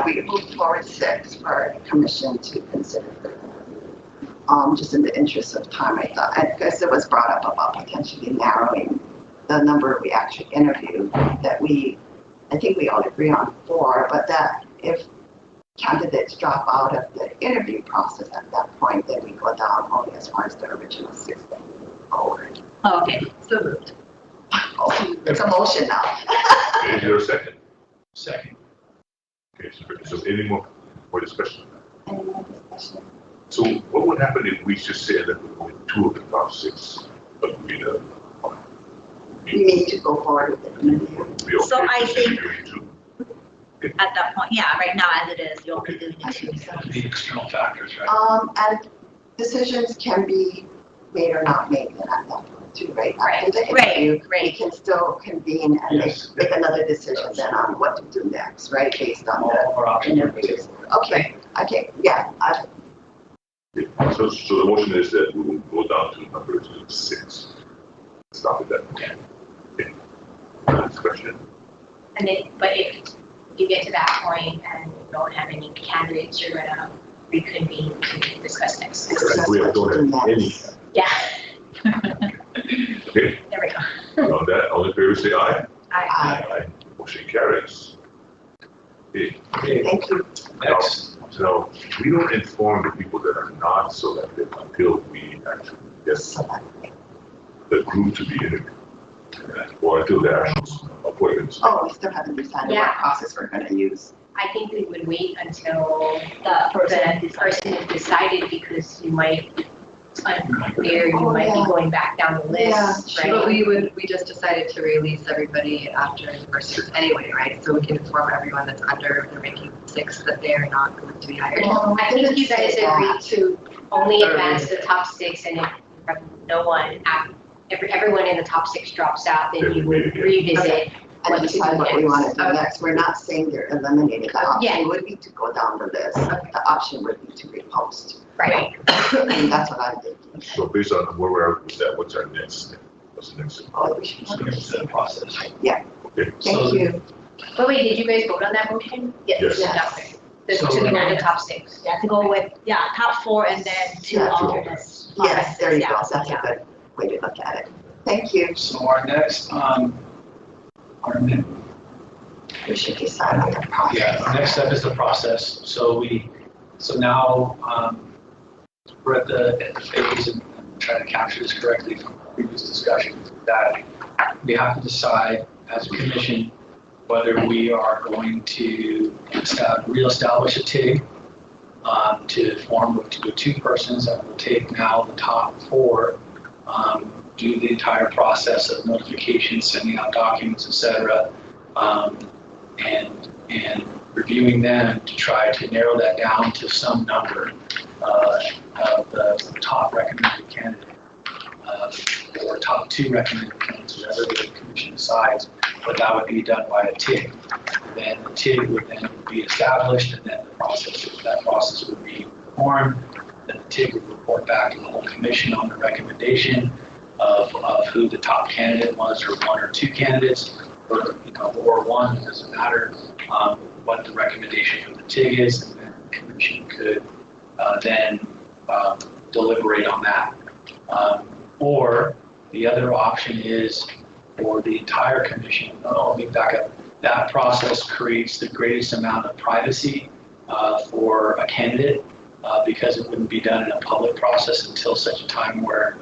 Speaker 6: we moved forward 6 for commission to consider. Just in the interest of time, I thought, and because it was brought up about potentially narrowing the number we actually interviewed, that I think we all agree on 4, but that if candidates drop out of the interview process at that point, then we go down only as far as the original 6 that we moved forward.
Speaker 4: Oh, okay.
Speaker 2: So moved.
Speaker 6: Oh, it's a motion now.
Speaker 1: Okay, is there a second?
Speaker 3: Second.
Speaker 1: Okay, so any more discussion?
Speaker 6: Any more discussion?
Speaker 1: So what would happen if we just say that we're going 2 of the top 6 agree to?
Speaker 6: You need to go forward with the interview.
Speaker 1: be okay
Speaker 4: So I
Speaker 1: to
Speaker 4: think-
Speaker 1: doing 2?
Speaker 4: At that point, yeah, right now as it is, you'll be doing
Speaker 6: I
Speaker 4: it too.
Speaker 6: think so.
Speaker 3: The external factors, right?
Speaker 6: And decisions can be made or not made then at that point too, right? After the
Speaker 4: Right,
Speaker 6: interview, we
Speaker 4: right.
Speaker 6: can still convene and
Speaker 3: Yes.
Speaker 6: make another decision then on what to do next, right? Based on
Speaker 3: All
Speaker 6: the
Speaker 3: of our options are
Speaker 6: interviews. Okay, yeah,
Speaker 1: So the motion is that we will go down to number 6. Stop at that.
Speaker 3: Okay.
Speaker 1: Okay. Discussion?
Speaker 5: And then, but if you get to that point and you don't have any candidates, you're gonna reconvene to discuss next.
Speaker 1: Correct. We don't have any.
Speaker 5: Yeah.
Speaker 1: Okay,
Speaker 5: There we go.
Speaker 1: on that, all in favor say aye.
Speaker 2: I,
Speaker 1: Motion carries. Okay,
Speaker 6: Thank you.
Speaker 3: Next,
Speaker 1: so we don't inform the people that are not selected until we actually get the group to be interviewed. Or until the actual appointments.
Speaker 6: Oh, we still haven't decided
Speaker 5: Yeah.
Speaker 6: what process we're gonna use.
Speaker 5: I think we would wait until
Speaker 4: The
Speaker 5: the person is decided because you might, it's unclear, you
Speaker 6: Oh,
Speaker 5: might
Speaker 6: yeah.
Speaker 5: be going back down the list,
Speaker 6: Yeah,
Speaker 2: but
Speaker 5: right?
Speaker 2: we just decided to release everybody after the first 6 anyway, right? So we can inform everyone that's under the ranking 6 that they are not going to be hired.
Speaker 5: Well, I think you guys
Speaker 6: Say that.
Speaker 5: agreed to only advance the top 6 and if you have no one, everyone in the top 6 drops out, then you would revisit.
Speaker 6: And
Speaker 5: What to
Speaker 6: decide
Speaker 5: do
Speaker 6: what we
Speaker 5: next.
Speaker 6: want to do next. We're not saying they're eliminated. The
Speaker 5: Yeah.
Speaker 6: option would be to go down the list. The option would be to repost.
Speaker 5: Right.
Speaker 6: And that's what I'm thinking.
Speaker 1: So based on where we're at with that, what's our next step? What's the next step?
Speaker 6: Oh, we should.
Speaker 3: the process.
Speaker 1: Okay,
Speaker 6: Thank you.
Speaker 5: But wait, did you guys vote on that motion?
Speaker 1: Yes.
Speaker 6: Yes.
Speaker 5: To go to the top 6.
Speaker 4: Yeah, to go with, top 4 and then 2
Speaker 6: Yeah.
Speaker 4: alternates.
Speaker 6: Yes, there you go.
Speaker 4: Yeah.
Speaker 6: That's a good way to look at it. Thank you.
Speaker 3: So our next,
Speaker 6: We should decide on the process.
Speaker 3: our next step is the process. So now, we're at the phase, and I'm trying to capture this correctly from previous discussions, that we have to decide as a commission whether we are going to reestablish a TIG to form with 2 persons that will take now the top 4, do the entire process of notification, sending out documents, et cetera, and reviewing them to try to narrow that down to some number of the top recommended candidate, or top 2 recommended candidates, whatever the commission decides, but that would be done by a TIG. Then the TIG would then be established, and then that process would be formed. Then the TIG would report back to the whole commission on the recommendation of who the top candidate was, or 1 or 2 candidates, or 1, it doesn't matter what the recommendation from the TIG is, and then the commission could then deliberate on that. Or the other option is for the entire commission, let me back up, that process creates the greatest amount of privacy for a candidate because it wouldn't be done in a public process until such a time where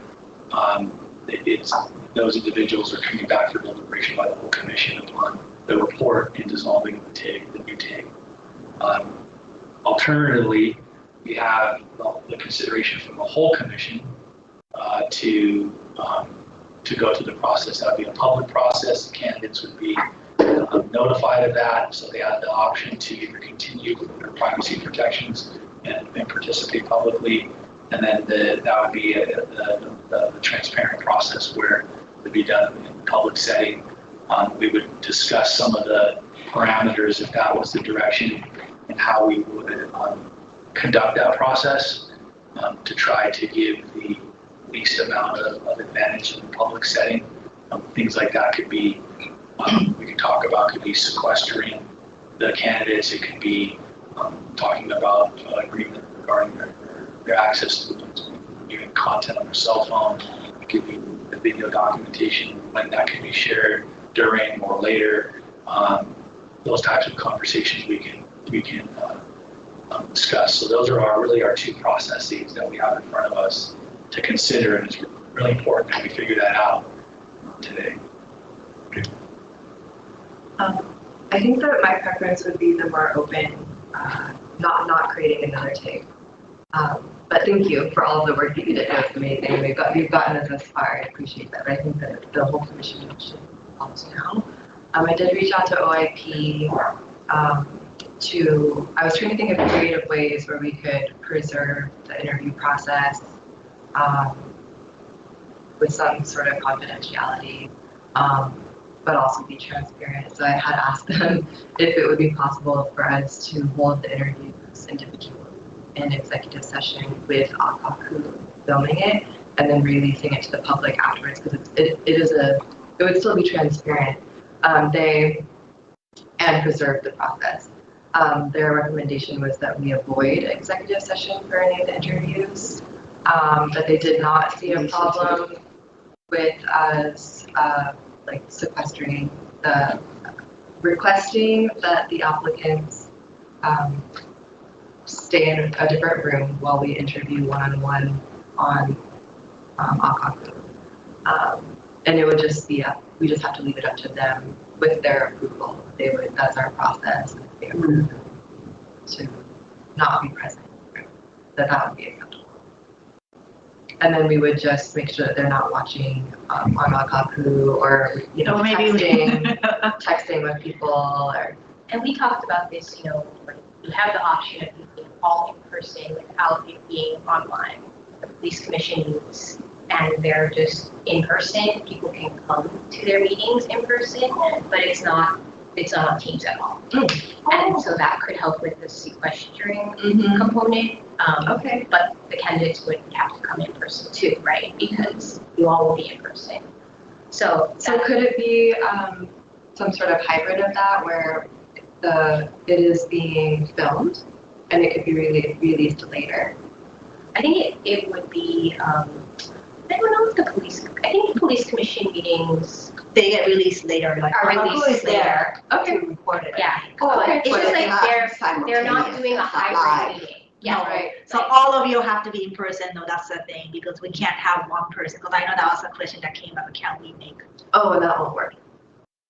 Speaker 3: those individuals are coming back for deliberation by the whole commission upon the report and dissolving the TIG, the new TIG. Alternatively, we have the consideration from the whole commission to go to the process. That would be a public process. The candidates would be notified of that, so they have the option to either continue with their privacy protections and participate publicly. And then that would be the transparent process where it would be done in a public setting. We would discuss some of the parameters if that was the direction and how we would conduct that process to try to give the least amount of advantage in the public setting. Things like that could be, we could talk about, could be sequestering the candidates. It could be talking about agreement regarding their access to viewing content on their cell phone. It could be the video documentation, when that can be shared, during or later. Those types of conversations we can discuss. So those are really our 2 processes that we have in front of us to consider, and it's really important that we figure that out today.
Speaker 2: I think that my preference would be the more open, not creating another TIG. But thank you for all of the work that you did. It was amazing. We've gotten us this far. I appreciate that. But I think that the whole commission should also know. I did reach out to OIP I was trying to think of creative ways where we could preserve the interview process with some sort of confidentiality, but also be transparent. So I had asked them if it would be possible for us to hold the interviews individually in executive session with Akakū filming it and then releasing it to the public afterwards, because it would still be transparent. and preserve the process. Their recommendation was that we avoid executive session for any of the interviews, but they did not see a problem with us like sequestering the requesting that the applicants stay in a different room while we interview one-on-one on Akakū. And it would just be we just have to leave it up to them with their approval. They would, that's our process. If they approve to not be present, that would be acceptable. And then we would just make sure that they're not watching on Akakū or, you know,
Speaker 4: maybe
Speaker 2: texting with people or.
Speaker 5: And we talked about this, you know, like you have the option of being all in person without it being online. The police commission meets and they're just in person. People can come to their meetings in person, but it's not on Teams at all. And so that could help with the sequestering component.
Speaker 2: Okay.
Speaker 5: But the candidates would have to come in person too, right? Because you all will be in person. So
Speaker 2: could it be some sort of hybrid of that where it is being filmed and it could be released later?
Speaker 5: I think it would be, I don't know if I think the police commission meetings
Speaker 4: they get released later, like
Speaker 5: are released later.
Speaker 2: Okay.
Speaker 4: to report it.
Speaker 5: Yeah.
Speaker 6: Oh, okay.
Speaker 5: It's just like they're not
Speaker 6: simultaneous,
Speaker 5: doing a
Speaker 6: it's not
Speaker 5: hybrid
Speaker 6: live.
Speaker 5: meeting. Yeah.
Speaker 4: No,
Speaker 2: Right.
Speaker 4: So all of you have to be in person, though, that's the thing, because we can't have one person, because I know that was a question that came up, can we make?
Speaker 2: Oh, and that won't work.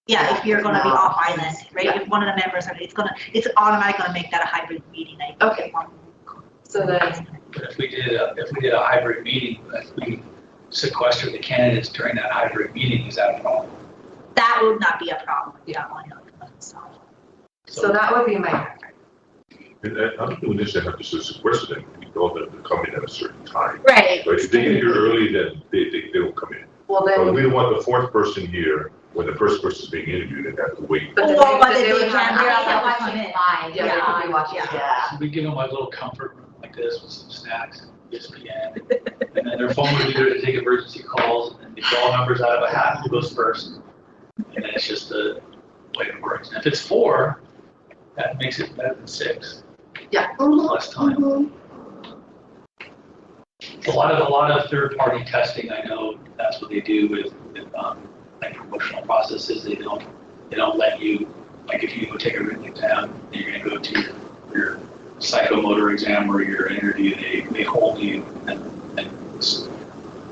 Speaker 4: Yeah, if you're gonna be
Speaker 6: No.
Speaker 4: off island, right,
Speaker 2: Yeah.
Speaker 4: if one of the members, it's automatically gonna make that a hybrid meeting, like.
Speaker 2: Okay. So then,
Speaker 3: But if we did a hybrid meeting, if we sequester the candidates during that hybrid meeting, is that a problem?
Speaker 4: That would not be a problem, that one, so.
Speaker 2: so that would be my.
Speaker 1: And I don't think we necessarily have to sequester them. We know them to come in at a certain time.
Speaker 4: Right.
Speaker 1: But if they get here early, then they don't come in.
Speaker 2: Well,
Speaker 1: But
Speaker 2: then.
Speaker 1: we don't want the fourth person here when the first person is being interviewed and have to wait.
Speaker 2: But then
Speaker 4: Well, but
Speaker 2: they
Speaker 4: they
Speaker 2: would
Speaker 4: can't
Speaker 2: have-
Speaker 4: hear
Speaker 5: I
Speaker 4: us
Speaker 5: think
Speaker 4: have to
Speaker 5: watching
Speaker 4: come in.
Speaker 5: live.
Speaker 2: Yeah, they could be watching.
Speaker 6: Yeah.
Speaker 3: So we give them a little comfort room like this with some snacks, ESPN, and then their phone would be there to take emergency calls, and they draw numbers out of a hat, who goes first. And then it's just the way it works. And if it's 4, that makes it better than 6.
Speaker 2: Yeah.
Speaker 3: Less time. A lot of third-party testing, I know that's what they do with like promotional processes. They don't let you, like if you go take a written exam, and you're gonna go to your psychomotor exam or your interview, they hold you and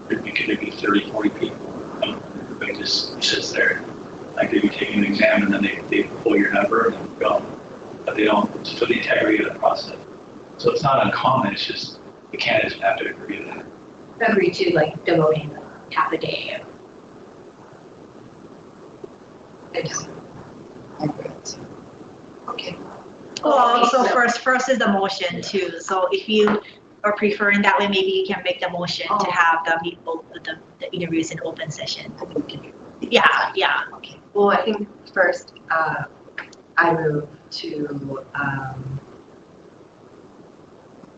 Speaker 3: it could be 30, 40 people. Everybody just sits there. Like they'd be taking an exam and then they pull your number and then go. But they don't, it's for the integrity of the process. So it's not uncommon, it's just the candidates have to agree to that.
Speaker 5: Agree to like devoting half a day.
Speaker 2: Okay.
Speaker 4: Well, so
Speaker 5: so-
Speaker 4: first is the motion too, so if you are preferring that way, maybe you can make the motion to have the people, the interviews in open session. Yeah.
Speaker 2: Okay. Well, I think first, I move to,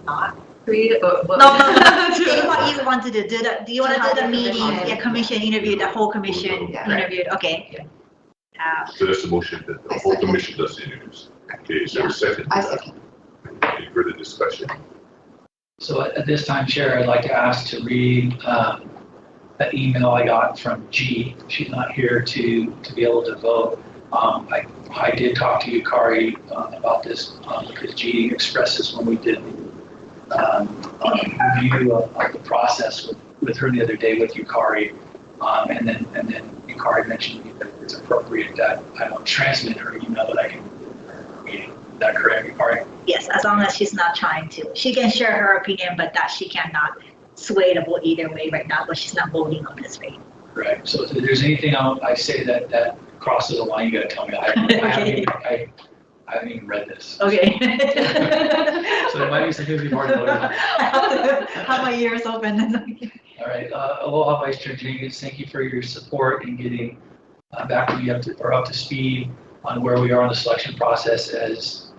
Speaker 2: not read, but.
Speaker 4: No, say what you want to do, do you want to do the meeting, commission interview, the whole commission
Speaker 2: Yeah, right.
Speaker 4: interviewed, okay.
Speaker 1: So that's the motion that the whole commission does interviews. Okay, is there a second?
Speaker 6: I second.
Speaker 1: Any further discussion?
Speaker 3: So at this time, Chair, I'd like to ask to read that email I got from G. She's not here to be able to vote. I did talk to Yukari about this because G expressed this when we did review of the process with her the other day with Yukari. And then Yukari mentioned to me that it's appropriate that I don't transmit her email, that I can read. Is that correct, Yukari?
Speaker 4: Yes, as long as she's not trying to. She can share her opinion, but that she cannot sway the vote either way right now, but she's not voting on this way.
Speaker 3: Right. So if there's anything I say that crosses the line, you gotta tell me. I haven't even read this.
Speaker 4: Okay.
Speaker 3: So there might be some things we've already voted on.
Speaker 4: Have my ears open.
Speaker 3: All right. Aloha, Vice Chair Jenkins. Thank you for your support in getting back to me up to speed on where we are in the selection process. As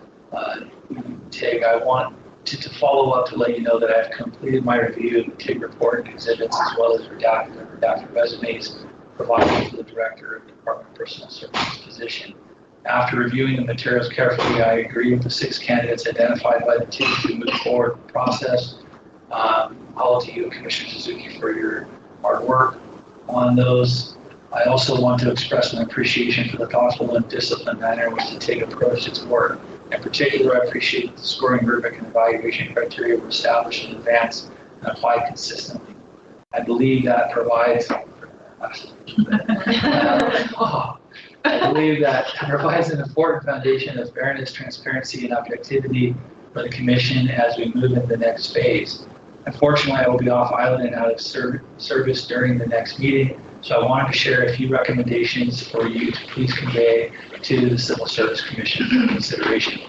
Speaker 3: TIG, I want to follow up to let you know that I've completed my review of the TIG report and exhibits, as well as redacted resumes provided to the Director of the Department of Personal Services position. After reviewing the materials carefully, I agree with the 6 candidates identified by the team to move forward with the process. All to you, Commissioner Suzuki, for your hard work on those. I also want to express my appreciation for the thoughtful and disciplined manner in which the TIG approached its work. In particular, I appreciate the scoring rubric and evaluation criteria were established in advance and applied consistently. I believe that provides an important foundation of fairness, transparency, and objectivity for the Commission as we move into the next phase. Unfortunately, I will be off island and out of service during the next meeting, so I wanted to share a few recommendations for you to please convey to the Civil Service Commission for consideration.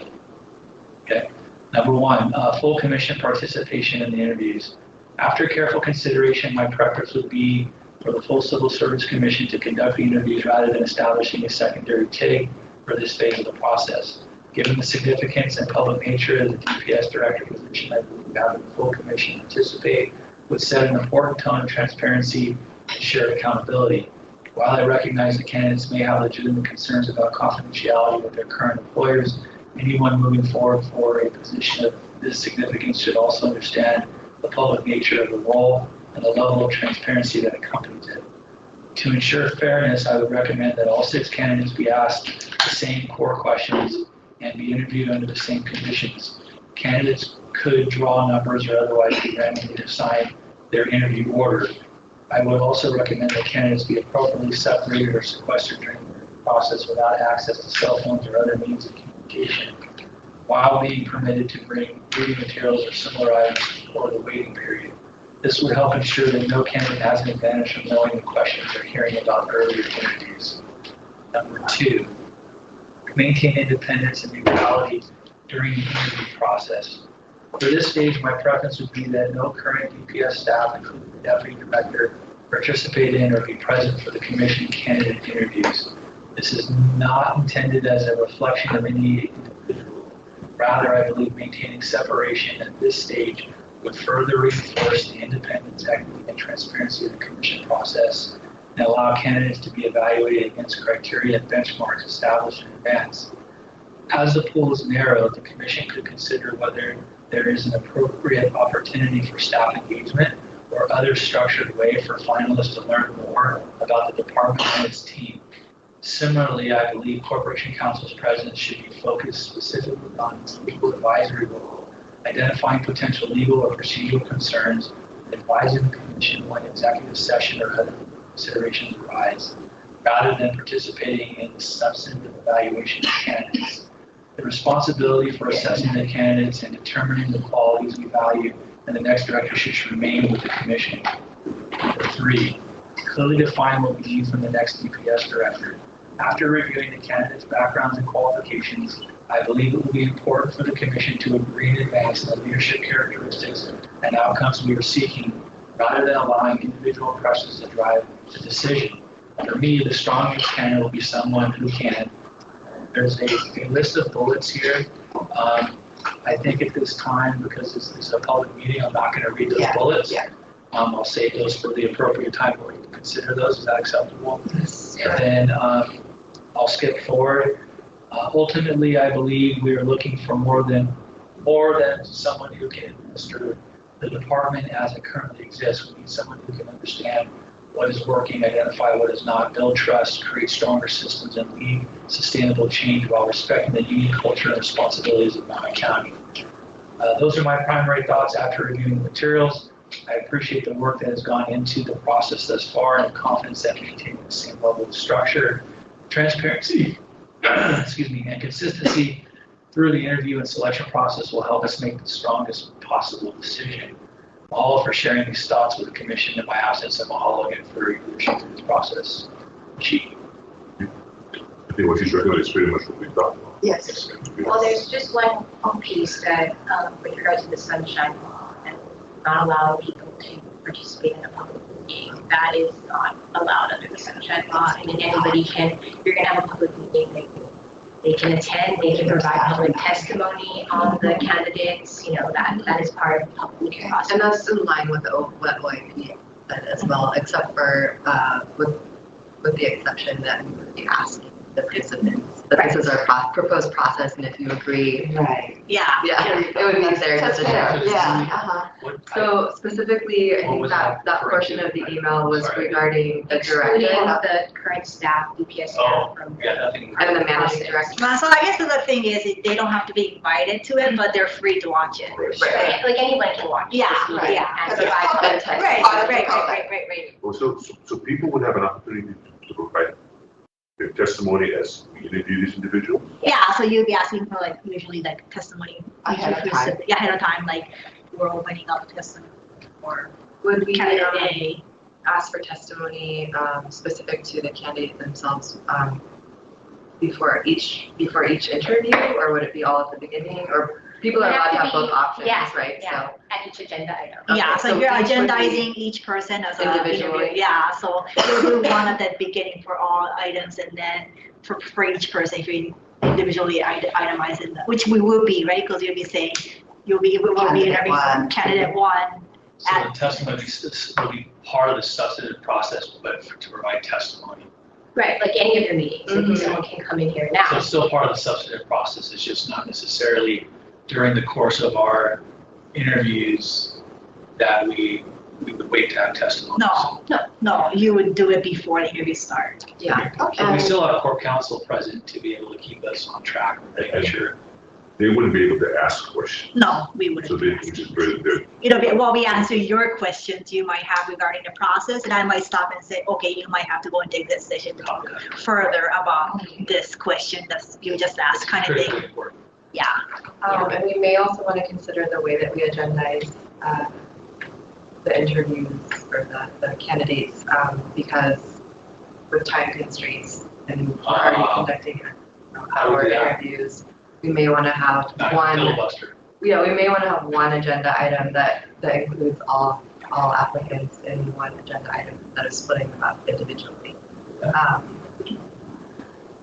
Speaker 3: Okay. Number 1, full Commission participation in the interviews. After careful consideration, my preference would be for the full Civil Service Commission to conduct the interviews rather than establishing a secondary TIG for this phase of the process. Given the significance and public nature of the DPS director position, I believe having the full Commission participate would set an important tone of transparency and shared accountability. While I recognize that candidates may have legitimate concerns about confidentiality with their current employers, anyone moving forward for a position of this significance should also understand the public nature of the role and the level of transparency that accompanies it. To ensure fairness, I would recommend that all 6 candidates be asked the same core questions and be interviewed under the same conditions. Candidates could draw numbers or otherwise be randomly assigned their interview order. I would also recommend that candidates be appropriately separated or sequestered during the process without access to cell phones or other means of communication, while being permitted to bring reading materials or similar items for the waiting period. This would help ensure that no candidate has an advantage from knowing the questions or hearing about earlier interviews. Number 2, maintain independence and neutrality during the interview process. For this stage, my preference would be that no current DPS staff, including the Deputy Director, participate in or be present for the Commission candidate interviews. This is not intended as a reflection of any individual. Rather, I believe maintaining separation at this stage would further reinforce the independence, equity, and transparency of the Commission process and allow candidates to be evaluated against criteria and benchmarks established in advance. As the pool is narrow, the Commission could consider whether there is an appropriate opportunity for staff engagement or other structured way for finalists to learn more about the department and its team. Similarly, I believe Corporation Counsel's presence should be focused specifically on its legal advisory role, identifying potential legal or procedural concerns, and advising the Commission when executive session or other considerations arise, rather than participating in the substantive evaluation of candidates. The responsibility for assessing the candidates and determining the qualities we value and the next director should remain with the Commission. Number 3, clearly define what we need from the next DPS director. After reviewing the candidates' backgrounds and qualifications, I believe it will be important for the Commission to agree in advance on the leadership characteristics and outcomes we are seeking, rather than allowing individual impressions to drive the decision. For me, the strongest candidate will be someone who can. There's a list of bullets here. I think at this time, because this is a public meeting, I'm not going to read those bullets.
Speaker 6: Yeah.
Speaker 3: I'll save those for the appropriate time where we can consider those. Is that acceptable?
Speaker 2: Yes.
Speaker 3: And then I'll skip forward. Ultimately, I believe we are looking for more than someone who can administer the department as it currently exists. We need someone who can understand what is working, identify what is not, build trust, create stronger systems, and lead sustainable change while respecting the unique culture and responsibilities of Maui County. Those are my primary thoughts after reviewing the materials. I appreciate the work that has gone into the process thus far and confidence that maintaining the same level of structure, transparency, and consistency through the interview and selection process will help us make the strongest possible decision. All for sharing these thoughts with the Commission in my absence, and mahalo again for your leadership through this process. Chief.
Speaker 1: I think what she's recommending is pretty much what we thought.
Speaker 6: Yes.
Speaker 5: Well, there's just one piece that, with regards to the sunshine law and not allowing people to participate in a public meeting. That is not allowed under the sunshine law. I mean, anybody can, you're going to have a public meeting, they can attend, they can provide public testimony on the candidates, you know, that is part of the public meeting process.
Speaker 7: And that's in line with the OIP as well, except for with the exception that we would be asking the participants. But this is our proposed process, and if you agree,
Speaker 6: Right.
Speaker 4: Yeah.
Speaker 7: yeah, it would be there
Speaker 6: That's
Speaker 7: to
Speaker 6: fair,
Speaker 7: check.
Speaker 6: yeah,
Speaker 3: What type-
Speaker 7: So specifically, I
Speaker 3: What
Speaker 7: think
Speaker 3: was
Speaker 7: that
Speaker 3: that
Speaker 7: portion of the email was
Speaker 3: Sorry.
Speaker 7: regarding the
Speaker 5: Excluding
Speaker 7: director
Speaker 5: the current staff, DPS
Speaker 3: Oh,
Speaker 5: staff from
Speaker 3: yeah,
Speaker 5: the.
Speaker 3: nothing.
Speaker 7: and the managing director.
Speaker 4: So I guess the thing is, they don't have to be invited to it, but they're free to watch it.
Speaker 7: Right.
Speaker 5: Like anyone can watch.
Speaker 4: Yeah,
Speaker 5: this meeting
Speaker 4: yeah.
Speaker 5: And
Speaker 6: Because it's
Speaker 5: provide
Speaker 6: public.
Speaker 5: context.
Speaker 4: Right,
Speaker 6: Part of the
Speaker 4: right,
Speaker 6: public.
Speaker 4: right.
Speaker 1: Well, so people would have an opportunity to provide their testimony as we interview these individuals?
Speaker 4: Yeah, so you'll be asking for like, usually like testimony.
Speaker 6: Ahead of time.
Speaker 4: Yeah, ahead of time, like, we're opening up testimony or
Speaker 7: Would we
Speaker 4: candidate A.
Speaker 7: ask for testimony specific to the candidate themselves before each interview, or would it be all at the beginning? Or people are allowed to have both options,
Speaker 5: Yeah,
Speaker 7: right?
Speaker 5: yeah.
Speaker 7: So
Speaker 5: At each agenda item.
Speaker 4: Yeah,
Speaker 7: Okay,
Speaker 4: so
Speaker 7: so
Speaker 4: you're
Speaker 7: each would be
Speaker 4: agendizing each person as a
Speaker 7: individually.
Speaker 4: interview. Yeah, so you'll do one at the beginning for all items, and then for each person, if you individually itemizing them, which we will be, right? Because we'll be
Speaker 6: Candidate
Speaker 4: interviewing
Speaker 6: one.
Speaker 4: candidate one.
Speaker 3: So the testimony will be part of the substantive process, but to provide testimony.
Speaker 5: Right, like any of your meetings,
Speaker 7: Mhm.
Speaker 5: someone can come in here
Speaker 3: So
Speaker 5: now.
Speaker 3: it's still part of the substantive process, it's just not necessarily during the course of our interviews that we would wait to have testimony.
Speaker 4: No, you would do it before the interview starts.
Speaker 7: yeah.
Speaker 3: So we still have core counsel present to be able to keep us on track, making sure.
Speaker 1: They wouldn't be able to ask questions.
Speaker 4: No, we
Speaker 1: So
Speaker 4: wouldn't.
Speaker 1: they, which is very,
Speaker 4: It'll be, well, we answer your questions you might have regarding the process, and I might stop and say, okay, you might have to go and take this session to talk further about this question that you just asked, kind of
Speaker 3: Critically
Speaker 4: thing.
Speaker 3: important.
Speaker 4: Yeah.
Speaker 7: And we may also want to consider the way that we agendize the interviews or the candidates, because with time constraints and we're already conducting
Speaker 3: How would
Speaker 7: our
Speaker 3: we do that?
Speaker 7: interviews, we may want to have
Speaker 3: Not
Speaker 7: one,
Speaker 3: filibuster.
Speaker 7: we may want to have one agenda item that includes all applicants in one agenda item instead of splitting them up individually.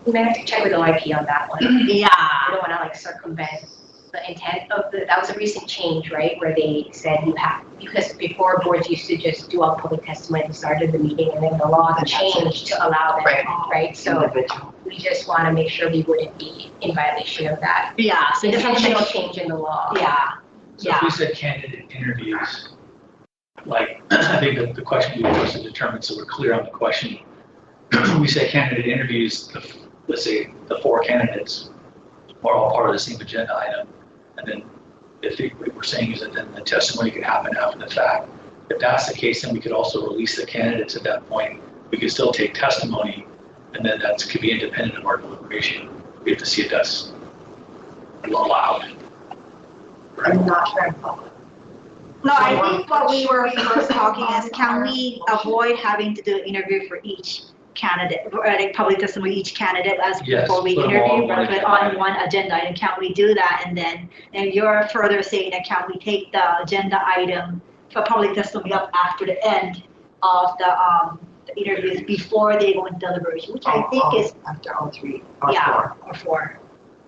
Speaker 5: We may have to check with OIP on that one.
Speaker 4: Yeah.
Speaker 5: I don't want to like circumvent the intent of that was a recent change, right? Where they said you have, because before boards used to just do all public testimony at the start of the meeting, and then the law changed to allow them, right? So
Speaker 6: Individual.
Speaker 5: we just want to make sure we wouldn't be in violation of that.
Speaker 4: Yeah, so just have to
Speaker 5: Intentional
Speaker 4: make,
Speaker 5: change in the law.
Speaker 4: yeah,
Speaker 3: So if we said candidate interviews, like, I think that the question we was to determine, so we're clear on the question. We say candidate interviews, let's say the 4 candidates are all part of the same agenda item. And then what we're saying is that then the testimony could happen after the fact. If that's the case, then we could also release the candidates at that point. We could still take testimony, and then that could be independent of our deliberation. We have to see if that's allowed.
Speaker 6: I'm not sure I'm following.
Speaker 4: no, I think what we were first talking is, can we avoid having to do an interview for each candidate, or like public testimony, each candidate as
Speaker 3: Yes,
Speaker 4: before we
Speaker 3: put them all
Speaker 4: interview,
Speaker 3: on one
Speaker 4: but
Speaker 3: agenda
Speaker 4: on
Speaker 3: item.
Speaker 4: one agenda item, can we do that? And you're further saying that can we take the agenda item for public testimony up after the end of the interviews before they go into deliberation, which I think is,
Speaker 6: After all 3 or
Speaker 4: yeah,
Speaker 6: 4.
Speaker 4: or 4,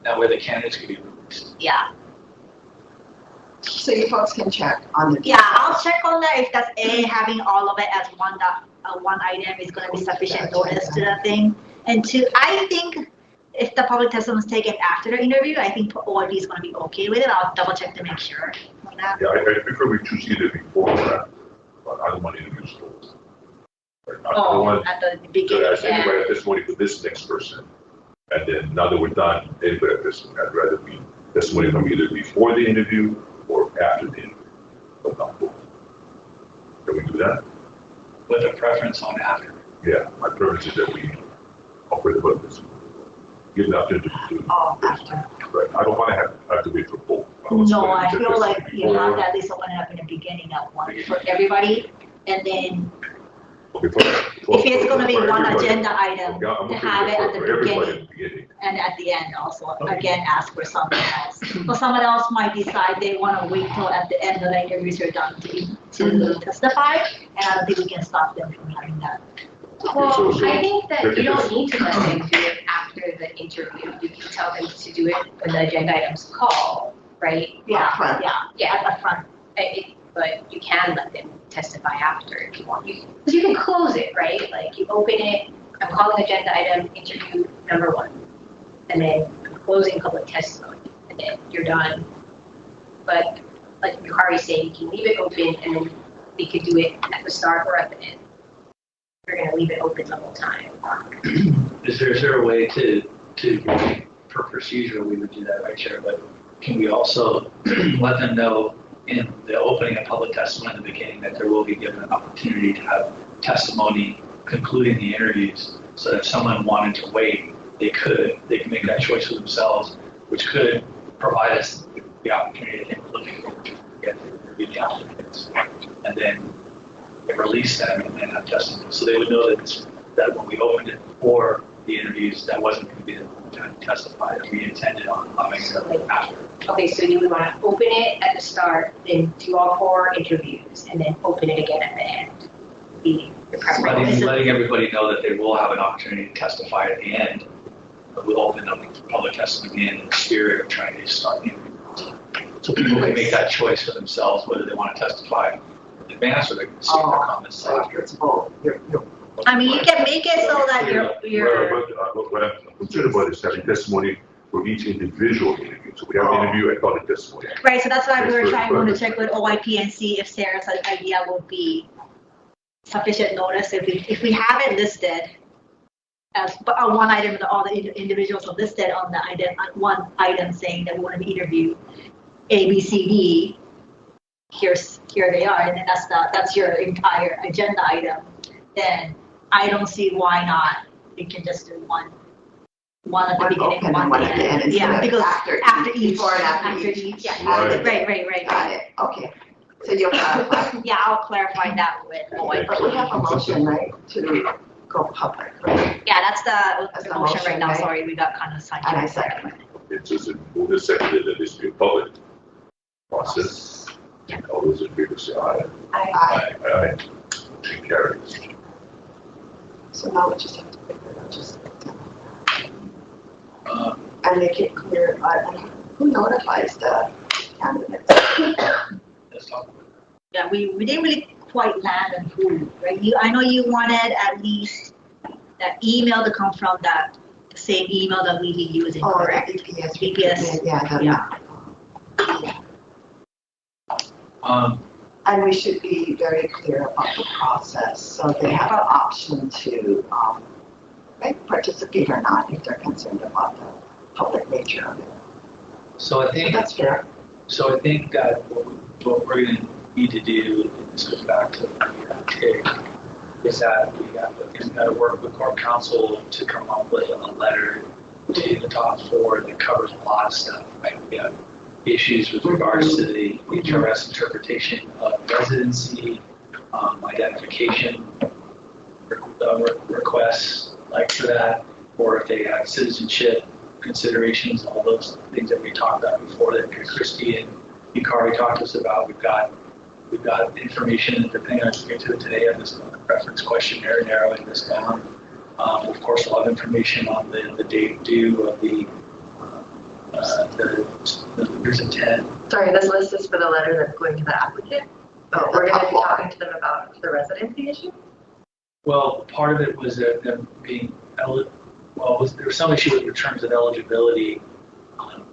Speaker 3: That way the candidates could be released.
Speaker 4: yeah.
Speaker 6: So you folks can check on the.
Speaker 4: Yeah, I'll check on that if that's having all of it as one item is gonna be sufficient notice to the thing. And 2, I think if the public testimony is taken after the interview, I think OIP is gonna be okay with it. I'll double check to make sure on that.
Speaker 1: yeah, I prefer we choose either before or after, but I don't want interviews full. I don't want
Speaker 4: At the
Speaker 1: to
Speaker 4: beginning,
Speaker 1: ask
Speaker 4: yeah.
Speaker 1: anybody at testimony for this next person. And then now that we're done, anybody at testimony, I'd rather be testimony from either before the interview or after the interview, but not both. Can we do that?
Speaker 3: With a preference on after.
Speaker 1: Yeah, my preference is that we offer the purpose. Give the opportunity to.
Speaker 6: After.
Speaker 1: Right, I don't want to have to wait for both. don't want
Speaker 4: No,
Speaker 1: somebody
Speaker 4: I
Speaker 1: to
Speaker 4: feel
Speaker 1: just
Speaker 4: like you have
Speaker 1: before-
Speaker 4: to at least open it up in the beginning of one for everybody. And then if it's gonna be one agenda item,
Speaker 1: Yeah, I'm
Speaker 4: to
Speaker 1: okay
Speaker 4: have
Speaker 1: with
Speaker 4: it at
Speaker 1: for
Speaker 4: the
Speaker 1: everybody
Speaker 4: beginning.
Speaker 1: at the beginning.
Speaker 4: and at the end also, again, ask for someone else. But someone else might decide they want to wait till at the end of the interviews are done to testify, and I don't think we can stop them from having that.
Speaker 5: Well,
Speaker 1: so-
Speaker 5: I think that you don't
Speaker 1: Yes.
Speaker 5: need to let them do it after the interview. You can tell them to do it when the agenda items call, right?
Speaker 4: Yeah,
Speaker 6: Upfront.
Speaker 4: yeah,
Speaker 5: Yeah,
Speaker 4: at the front.
Speaker 5: but you can let them testify after if you want. Because you can close it, right? Like you open it, I'm calling agenda item, interview number one. And then closing public testimony, and then you're done. But like Yukari's saying, you can leave it open, and then we could do it at the start or at the end. We're gonna leave it open the whole time.
Speaker 3: Is there a way to, for procedure, we would do that, right, Chair? But can we also let them know in the opening of public testimony in the beginning that there will be given an opportunity to have testimony concluding the interviews, so that if someone wanted to wait, they can make that choice for themselves, which could provide us the opportunity to looking forward to get to review the applicants, and then release them and then have testimony. So they would know that when we opened it before the interviews, that wasn't going to be the time to testify, that we intended on having it after.
Speaker 5: Okay, so you would want to open it at the start, then do all 4 interviews, and then open it again at the end. The preference.
Speaker 3: Letting everybody know that they will have an opportunity to testify at the end, but we'll open up public testimony in the spirit of trying to start the interviews. So people can make that choice for themselves, whether they want to testify in advance or they can see their comments
Speaker 6: So
Speaker 3: after.
Speaker 6: it's both.
Speaker 4: I mean, you can make it so that you're.
Speaker 1: What I'm concerned about is having testimony for each individual interview. So we have an interview, I call it testimony.
Speaker 4: Right, so that's why we were trying to check with OIP and see if Sarah's idea would be sufficient notice. If we have it listed as one item, all the individuals are listed on the item, one item saying that we want to interview A, B, C, D. Here they are, and then that's your entire agenda item. Then I don't see why not. We can just do one at the beginning, one at the end. Yeah, because after each.
Speaker 6: Before and after each.
Speaker 4: Yeah,
Speaker 1: Right.
Speaker 6: Got it, okay. So you'll clarify.
Speaker 4: Yeah, I'll clarify that with OIP.
Speaker 6: But we have a motion, right, to go public, right?
Speaker 4: Yeah, that's the
Speaker 6: the
Speaker 4: motion right now.
Speaker 6: motion, right?
Speaker 4: Sorry, we got kind of sidetracked.
Speaker 6: And I second it.
Speaker 1: It's just moved and seconded that this be a public process.
Speaker 4: Yeah.
Speaker 1: All those in favor say aye.
Speaker 6: Aye.
Speaker 1: Aye. Motion carries.
Speaker 6: So now we just have to figure it out, just.
Speaker 3: Uh,
Speaker 6: And make it clear, who notifies the candidates?
Speaker 3: Let's talk about
Speaker 4: Yeah, we didn't really quite land on who, right? I know you wanted at least that email to come from the same email that we've been using,
Speaker 6: Oh, the
Speaker 4: correct?
Speaker 6: DPS.
Speaker 4: DPS.
Speaker 6: Yeah. And we should be very clear about the process, so they have the option to participate or not if they're concerned about the public nature of it.
Speaker 3: So I think
Speaker 6: That's fair.
Speaker 3: that what we're going to need to do, and this goes back to the TIG, is that we got to work with Corp Council to come up with a letter to the top 4 that covers a lot of stuff. Right? We have issues with regards to the HRS interpretation of residency, identification requests like for that, or if they have citizenship considerations, all those things that we talked about before that Christy and Yukari talked to us about. We've got information, depending on if we get to it today, on this reference questionnaire, narrowing this down. Of course, we'll have information on the date due of the letters of intent.
Speaker 7: Sorry, this list is for the letter that's going to the applicant? Oh, we're going to be talking to them about the residency issue?
Speaker 3: Well, part of it was that them being there was some issue with the terms of eligibility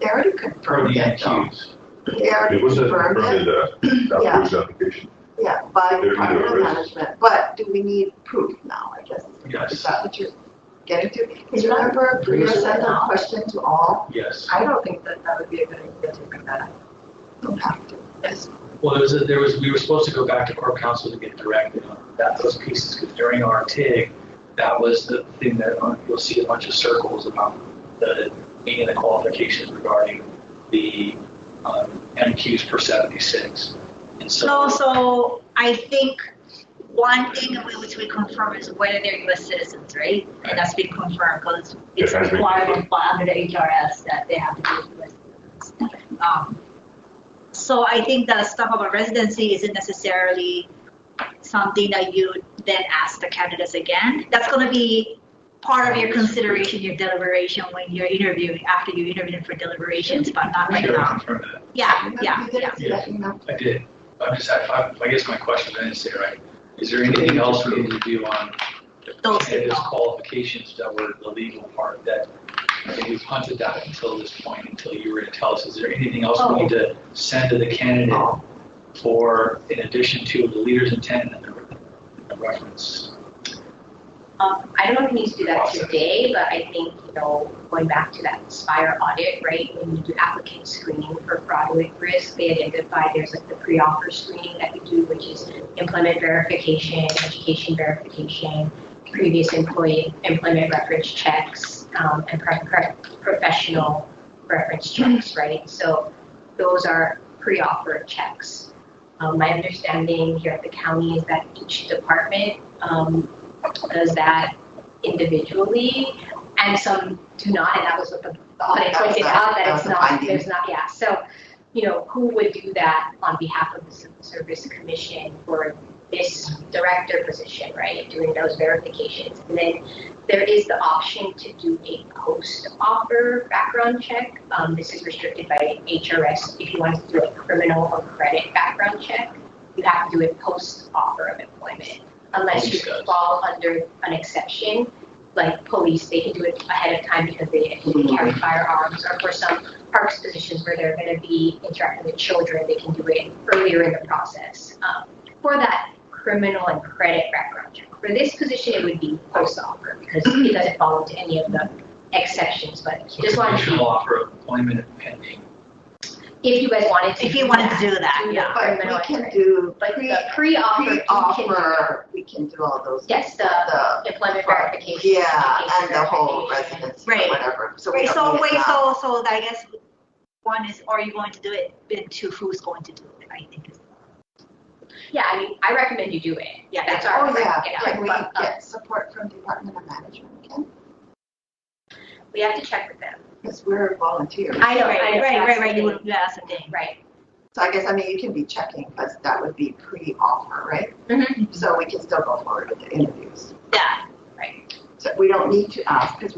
Speaker 6: They already
Speaker 3: for
Speaker 6: confirmed
Speaker 3: the
Speaker 6: it, though.
Speaker 3: NQs.
Speaker 6: They already
Speaker 1: It wasn't
Speaker 6: confirmed
Speaker 1: confirmed
Speaker 6: it.
Speaker 1: in the
Speaker 6: Yeah.
Speaker 1: application application.
Speaker 6: Yeah, by
Speaker 1: They're
Speaker 6: Department of
Speaker 1: either
Speaker 6: Management, but do we need proof now, I guess?
Speaker 3: Yes.
Speaker 6: Is that what you're getting to? Because remember, you sent a question to all,
Speaker 3: Yes.
Speaker 7: I don't think that would be a good idea to bring that up.
Speaker 6: don't have to. Yes.
Speaker 3: Well, we were supposed to go back to Corp Council to get directed on those pieces, because during our TIG, that was the thing that you'll see a bunch of circles about the meeting the qualifications regarding the MQs per 76. And
Speaker 4: So I think one thing which we confirm is whether they're U.S. citizens, right? And that's been confirmed because it's
Speaker 1: It has been
Speaker 4: required
Speaker 1: confirmed.
Speaker 4: under the HRS that they have to be U.S. citizens. So I think the stuff about residency isn't necessarily something that you then ask the candidates again. That's going to be part of your consideration, your deliberation when you're interviewing, after you interview for deliberations, but not right
Speaker 3: Sure,
Speaker 4: now.
Speaker 3: confirm that.
Speaker 4: Yeah.
Speaker 6: You didn't see that email?
Speaker 3: I did. I guess my question, I didn't say it right. Is there anything else we need to do on
Speaker 4: Those
Speaker 3: candidates'
Speaker 4: things.
Speaker 3: qualifications that were the legal part that I think we punted that until this point, until you were to tell us, is there anything else we need to send to the candidate for, in addition to the leader's intent and the reference?
Speaker 5: I don't know if we need to do that today, but I think, going back to that Spire audit, right? When you do applicant screening for fraudulent risk, they identify there's like the pre-offer screening that we do, which is employment verification, education verification, previous employment reference checks, and professional reference checks, right? So those are pre-offer checks. My understanding here at the county is that each department does that individually, and some do not, and that was what the audit pointed out, that it's not, there's not, yeah. So, who would do that on behalf of the Civil Service Commission for this director position, right? Doing those verifications. And then there is the option to do a post-offer background check. This is restricted by HRS. If you want to do a criminal or credit background check, you have to do it post-offer of employment. Unless you fall under an exception, like police, they can do it ahead of time because they carry firearms, or for some parks positions where they're going to be interacting with children, they can do it earlier in the process. For that criminal and credit background check. For this position, it would be post-offer because it doesn't fall into any of the exceptions, but
Speaker 3: So
Speaker 5: just wanted to
Speaker 3: offer of employment pending.
Speaker 5: if you guys wanted to.
Speaker 4: If you wanted to do that, yeah.
Speaker 6: But we can do
Speaker 5: But the pre-offer,
Speaker 6: we can do all those.
Speaker 5: yes, the employment verification.
Speaker 6: Yeah, and the whole residency,
Speaker 4: Right.
Speaker 6: whatever. So we
Speaker 4: Wait,
Speaker 6: don't
Speaker 4: so
Speaker 6: need
Speaker 4: wait,
Speaker 6: that.
Speaker 4: so I guess one is, are you going to do it? Then two, who's going to do it? I think is.
Speaker 5: Yeah, I mean, I recommend you do it.
Speaker 4: Yeah,
Speaker 5: That's
Speaker 4: yeah.
Speaker 5: our.
Speaker 6: Oh, yeah,
Speaker 5: yeah,
Speaker 6: can we
Speaker 5: but,
Speaker 6: get support from Department of Management again?
Speaker 5: we have to check with them.
Speaker 6: Because we're volunteers.
Speaker 5: I know,
Speaker 4: Right,
Speaker 5: I know.
Speaker 4: right,
Speaker 5: that's
Speaker 4: right.
Speaker 5: the
Speaker 4: You
Speaker 5: thing.
Speaker 4: would, that's the thing.
Speaker 5: Right.
Speaker 6: So I guess, you can be checking, because that would be pre-offer, right?
Speaker 5: Mhm.
Speaker 6: So we can still go forward with the interviews.
Speaker 4: Yeah.
Speaker 6: So we don't need to ask, because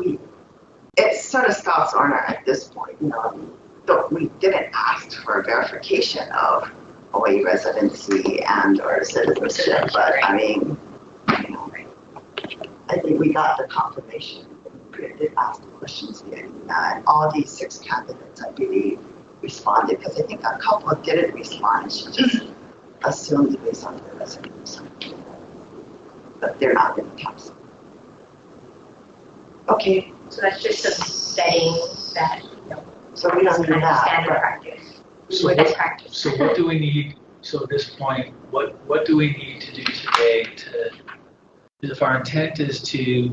Speaker 6: it's sort of Scott's honor at this point, we didn't ask for verification of OA residency and or citizenship, but I think we got the confirmation. We did ask the questions via email, and all these 6 candidates, I believe, responded, because I think a couple didn't respond. She just assumed based on their resumes. But they're not in the capsule. Okay,
Speaker 5: So that's just a setting that,
Speaker 6: so we don't need that.
Speaker 5: standard
Speaker 6: But
Speaker 5: practice.
Speaker 3: So
Speaker 5: Best practice.
Speaker 3: So what do we need, so at this point, what do we need to do today if our intent is to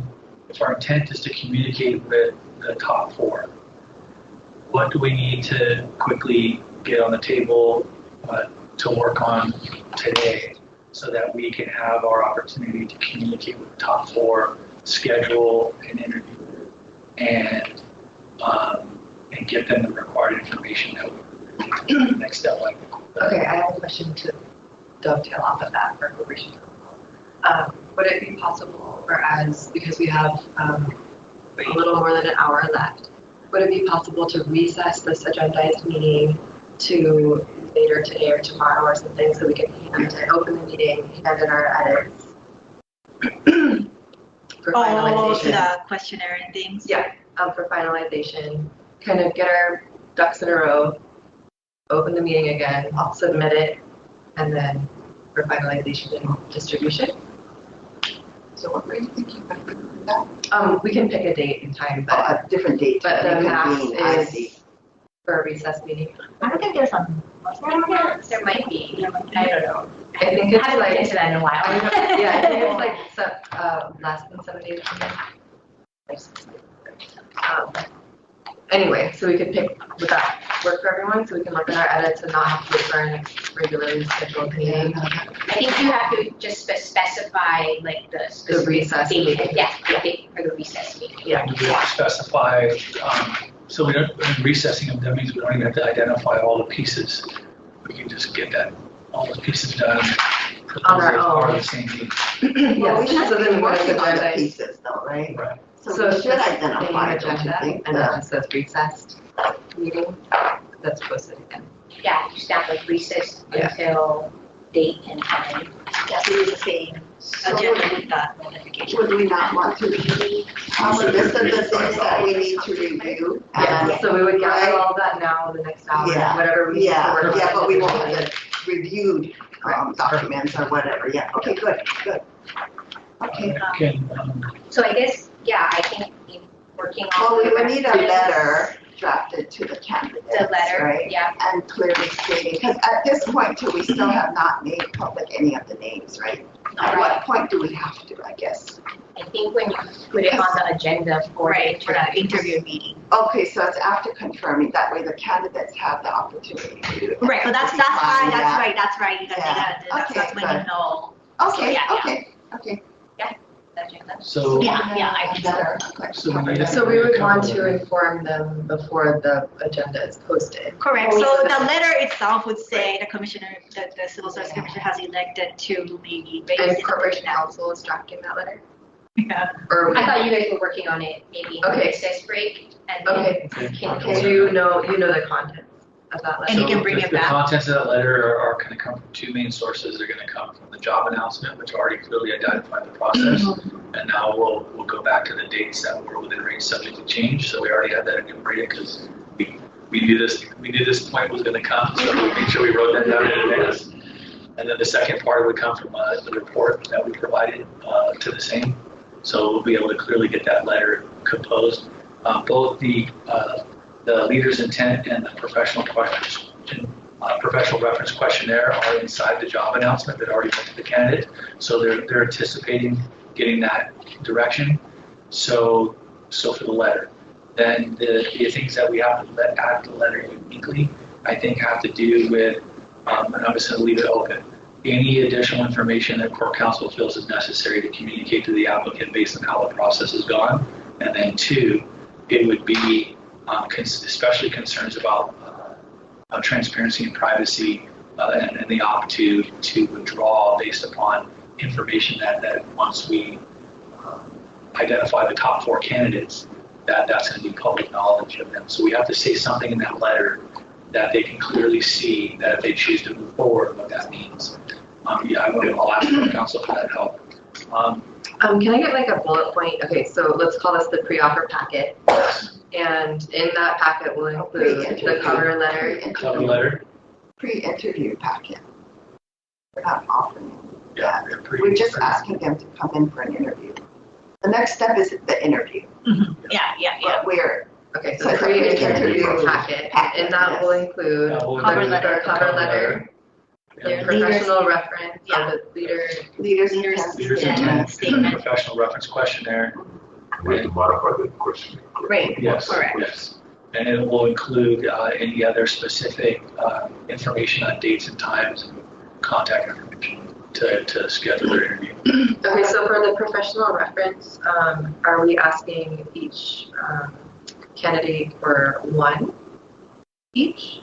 Speaker 3: communicate with the top 4, what do we need to quickly get on the table to work on today so that we can have our opportunity to communicate with the top 4, schedule an interview, and get them the required information that we need the next step like.
Speaker 7: Okay, I have a question to dovetail off of that for probation. Would it be possible for us, because we have a little more than an hour left, would it be possible to recess this agendized meeting to later today or tomorrow or something so we can open the meeting, hand in our edits for
Speaker 4: To
Speaker 7: finalization?
Speaker 4: the questionnaire and things.
Speaker 7: Yeah, for finalization, kind of get our ducks in a row, open the meeting again, I'll submit it, and then for finalization and distribution.
Speaker 6: So what were you thinking about doing that?
Speaker 7: We can pick a date and time, but
Speaker 6: A different date.
Speaker 7: But the max
Speaker 6: reconvene, I see.
Speaker 7: is for a recess meeting.
Speaker 4: I don't think there's some.
Speaker 5: There might be, I don't know.
Speaker 7: I think
Speaker 5: I
Speaker 7: it's
Speaker 5: haven't looked
Speaker 7: like,
Speaker 5: into that in a while.
Speaker 7: yeah, I think it's like less than 7 days. Anyway, so we could pick, would that work for everyone? So we can look at our edits and not have to wait for our next regularly scheduled meeting?
Speaker 5: I think you have to just specify like the specific
Speaker 7: recess
Speaker 5: date.
Speaker 7: meeting.
Speaker 5: Yeah, the date for the recess meeting.
Speaker 7: Yeah.
Speaker 3: Do we have to specify, so we don't, in recessing them, that means we don't even have to identify all the pieces. We can just get all the pieces done.
Speaker 7: On our
Speaker 3: Part
Speaker 7: own.
Speaker 3: of the same meeting.
Speaker 6: Well, we
Speaker 7: Yes,
Speaker 6: should
Speaker 7: so then
Speaker 6: be
Speaker 7: we want to
Speaker 6: working on the
Speaker 7: agendize.
Speaker 6: pieces though, right?
Speaker 3: Right.
Speaker 6: So we should
Speaker 7: just
Speaker 6: identify,
Speaker 7: name
Speaker 6: don't you
Speaker 7: agenda,
Speaker 6: think?
Speaker 7: and then it says recessed meeting, that's posted again.
Speaker 5: Yeah, you stamp like recess
Speaker 7: Yeah.
Speaker 5: until date and time.
Speaker 4: That's really the same.
Speaker 6: So
Speaker 4: agenda with the notification.
Speaker 6: would we not want to have a list of the things that we need to review?
Speaker 7: Yeah, so we would gather
Speaker 6: Right?
Speaker 7: all that now in the next hour,
Speaker 6: Yeah,
Speaker 7: whatever we need to
Speaker 6: Yeah,
Speaker 7: work on.
Speaker 6: yeah, but we won't have the reviewed documents or whatever, yeah, okay, good. Okay,
Speaker 5: So I guess, yeah, I think in working on.
Speaker 6: well, we would need a
Speaker 5: references,
Speaker 6: letter drafted to the candidates,
Speaker 5: The letter,
Speaker 6: right?
Speaker 5: yeah.
Speaker 6: And clearly stating, because at this point too, we still have not made public any of the names, right? At what point do we have to, I guess?
Speaker 5: I think when you put it on the agenda for.
Speaker 4: Right, for the interview meeting.
Speaker 6: Okay, so it's after confirming, that way the candidates have the opportunity to do it.
Speaker 4: Right, so that's
Speaker 6: Fine,
Speaker 4: fine,
Speaker 6: yeah.
Speaker 4: that's right, you guys
Speaker 6: Yeah.
Speaker 4: gotta do that,
Speaker 6: Okay,
Speaker 4: that's when you
Speaker 6: good.
Speaker 4: know.
Speaker 6: Okay,
Speaker 4: Yeah.
Speaker 6: okay.
Speaker 5: Agenda.
Speaker 3: So,
Speaker 4: Yeah, I think so.
Speaker 6: Better.
Speaker 3: So we need to-
Speaker 7: So we would want to inform them before the agenda is posted.
Speaker 4: Correct,
Speaker 5: Well,
Speaker 4: so
Speaker 5: we-
Speaker 4: the letter itself would say the commissioner, the Civil Service Commission has elected to maybe raise
Speaker 7: And
Speaker 4: it.
Speaker 7: Corporation Council is drafting that letter?
Speaker 4: Yeah.
Speaker 7: Or we?
Speaker 5: I thought you guys were working on it, maybe in
Speaker 7: Okay.
Speaker 5: recess break, and then
Speaker 7: Okay,
Speaker 5: can.
Speaker 6: Okay.
Speaker 7: do you know the contents of that letter?
Speaker 4: And you can
Speaker 3: So
Speaker 4: bring it
Speaker 3: the
Speaker 4: back.
Speaker 3: contents of that letter are going to come from two main sources. They're going to come from the job announcement, which already clearly identified the process. And now we'll go back to the dates that were within range subject to change. So we already had that enumerated because we knew this point was going to come. So we made sure we wrote that down in advance. And then the second part would come from the report that we provided to the same. So we'll be able to clearly get that letter composed. Both the leader's intent and the professional reference questionnaire are inside the job announcement that already went to the candidate. So they're anticipating getting that direction. So for the letter, then the things that we have to add to the letter uniquely, I think have to do with, and I'm just going to leave it open, any additional information that Corp Counsel feels is necessary to communicate to the applicant based on how the process has gone. And then two, it would be especially concerns about transparency and privacy and the opt to withdraw based upon information that once we identify the top 4 candidates, that's going to be public knowledge of them. So we have to say something in that letter that they can clearly see that if they choose to move forward, what that means. I'll ask for counsel for that help.
Speaker 7: Can I get like a bullet point? Okay, so let's call this the pre-offer packet. And in that packet will include the cover letter.
Speaker 3: Cover letter.
Speaker 6: Pre-interview packet. We're not offering
Speaker 3: Yeah.
Speaker 6: that. We're just asking them to come in for an interview. The next step is the interview,
Speaker 4: Yeah.
Speaker 6: but we're,
Speaker 7: Okay,
Speaker 6: So
Speaker 7: so
Speaker 6: it's a
Speaker 7: pre-interview
Speaker 6: pre-interview
Speaker 7: packet,
Speaker 6: packet,
Speaker 7: and that will
Speaker 6: yes.
Speaker 7: include
Speaker 4: Cover letter.
Speaker 7: their cover letter, their professional reference,
Speaker 4: Yeah.
Speaker 7: of the leader.
Speaker 6: leaders and
Speaker 4: Leaders.
Speaker 3: Leaders
Speaker 4: Yeah.
Speaker 3: intent,
Speaker 4: Statement.
Speaker 3: professional reference questionnaire.
Speaker 1: We have to modify the question.
Speaker 4: Right.
Speaker 3: Yes,
Speaker 4: Correct.
Speaker 3: yes. And it will include any other specific information on dates and times and contact information to schedule their interview.
Speaker 7: Okay, so for the professional reference, are we asking each candidate for one each?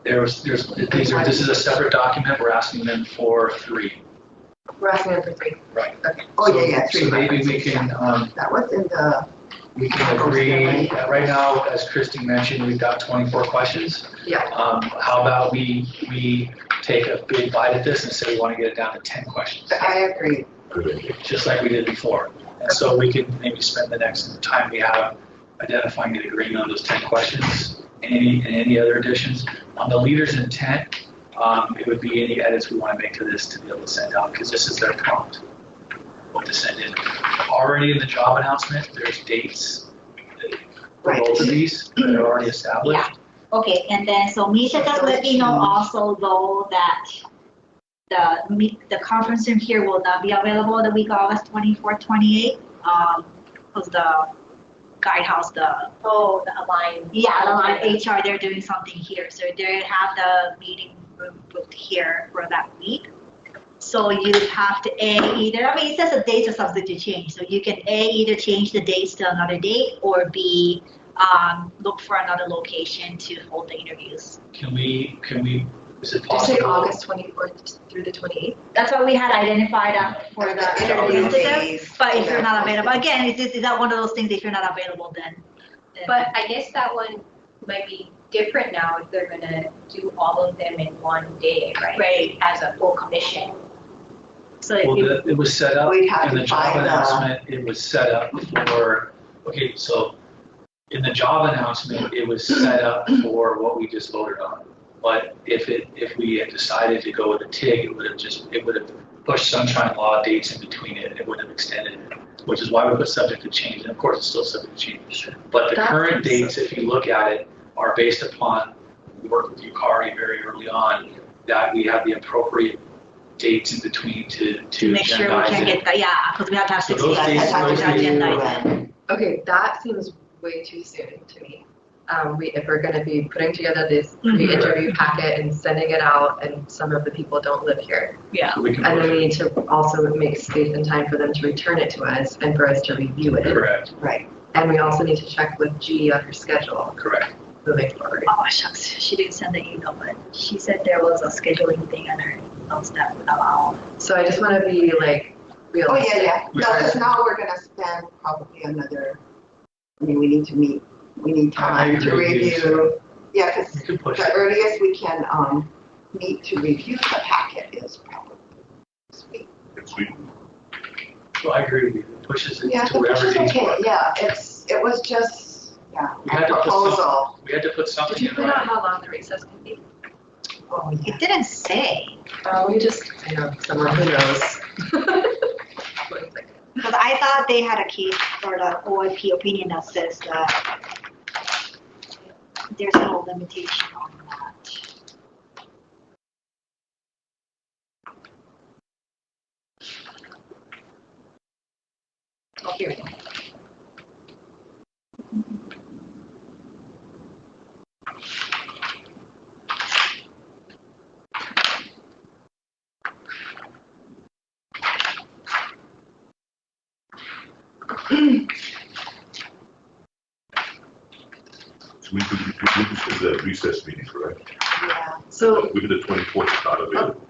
Speaker 3: This is a separate document. We're asking them for 3.
Speaker 7: We're asking them for 3.
Speaker 3: Right.
Speaker 7: Okay.
Speaker 6: Oh, yeah,
Speaker 3: So
Speaker 6: 3
Speaker 3: maybe we
Speaker 6: references,
Speaker 3: can,
Speaker 6: that was in the,
Speaker 3: we can agree, right now, as Christy mentioned, we've got 24 questions.
Speaker 7: Yeah.
Speaker 3: How about we take a big bite at this and say we want to get it down to 10 questions,
Speaker 6: I agree.
Speaker 3: just like we did before. And so we can maybe spend the next time we have identifying and agreeing on those 10 questions and any other additions. On the leader's intent, it would be any edits we want to make to this to be able to send out, because this is their prompt, what to send in. Already in the job announcement, there's dates for
Speaker 6: Right.
Speaker 3: both of these that are already established.
Speaker 4: Okay, and then, so Misha just let me know also though that the conference room here will not be available the week of August 24th, 28th. Because the guidehouse, the
Speaker 5: Align.
Speaker 4: line HR, they're doing something here. So they have the meeting room booked here for that week. So you have to either, it says the dates are subject to change. So you can either change the dates to another date, or B, look for another location to hold the interviews.
Speaker 3: Can we, is it
Speaker 7: Did you say
Speaker 3: possible?
Speaker 7: August 24th through the 28th?
Speaker 4: That's what we had identified for the interviews.
Speaker 6: Interviews.
Speaker 4: But if you're not available, again, is that one of those things, if you're not available, then.
Speaker 5: But I guess that one might be different now if they're gonna do all of them in one day, right?
Speaker 4: Right.
Speaker 5: As a full commission.
Speaker 4: So
Speaker 3: Well, it was set up
Speaker 6: We'd have
Speaker 3: in
Speaker 6: to
Speaker 3: the job
Speaker 6: find the-
Speaker 3: announcement, it was set up for, okay, so in the job announcement, it was set up for what we just voted on. But if we had decided to go with a TIG, it would have pushed sunshine law dates in between it, it would have extended it, which is why we put subject to change, and of course, it's still subject to change. But the current dates, if you look at it, are based upon, we worked with Yukari very early on, that we have the appropriate dates in between to
Speaker 4: make sure we
Speaker 3: agendize
Speaker 4: can
Speaker 3: it.
Speaker 4: get, because we have to have
Speaker 3: So
Speaker 4: 60
Speaker 3: those
Speaker 4: days
Speaker 3: dates-
Speaker 4: to
Speaker 3: those dates-
Speaker 4: agendize it.
Speaker 7: Okay, that seems way too soon to me. If we're gonna be putting together this
Speaker 4: Mhm.
Speaker 7: pre-interview packet and sending it out, and some of the people don't live here.
Speaker 4: Yeah.
Speaker 3: So we can
Speaker 7: And
Speaker 3: push
Speaker 7: then we
Speaker 3: it.
Speaker 7: need to also make space and time for them to return it to us and for us to review it.
Speaker 3: Correct,
Speaker 6: Right.
Speaker 7: And we also need to check with G on her schedule
Speaker 3: correct.
Speaker 7: moving forward.
Speaker 4: Oh, shucks, she didn't send the email, but she said there was a scheduling thing on her emails that would allow.
Speaker 7: So I just wanna be like
Speaker 6: Oh,
Speaker 7: realistic.
Speaker 6: yeah. No, because now we're gonna spend probably another, I mean, we need time to
Speaker 3: agree with you,
Speaker 6: review. Yeah,
Speaker 3: We
Speaker 6: because
Speaker 3: can push
Speaker 6: the
Speaker 3: it.
Speaker 6: earliest we can, meet to review the packet is probably this week.
Speaker 1: Next week.
Speaker 3: So I agree with you, it pushes it
Speaker 6: Yeah,
Speaker 3: to
Speaker 6: which
Speaker 3: whatever
Speaker 6: is
Speaker 3: dates
Speaker 6: okay,
Speaker 3: work.
Speaker 6: yeah, it was just, yeah,
Speaker 3: We
Speaker 6: a
Speaker 3: had to put something,
Speaker 6: proposal.
Speaker 3: we had to put
Speaker 7: Did
Speaker 3: something
Speaker 7: you
Speaker 3: in
Speaker 7: put out
Speaker 3: writing.
Speaker 7: how long the recess can be?
Speaker 6: Oh, yeah.
Speaker 4: It didn't say,
Speaker 7: We just, I know, someone who knows. One second.
Speaker 4: because I thought they had a case or the OIP opinion that says that there's no limitation on that.
Speaker 7: Oh, here we go.
Speaker 1: So we could, this is the recess meeting, correct?
Speaker 6: Yeah,
Speaker 7: So,
Speaker 1: Maybe the 24th is not available.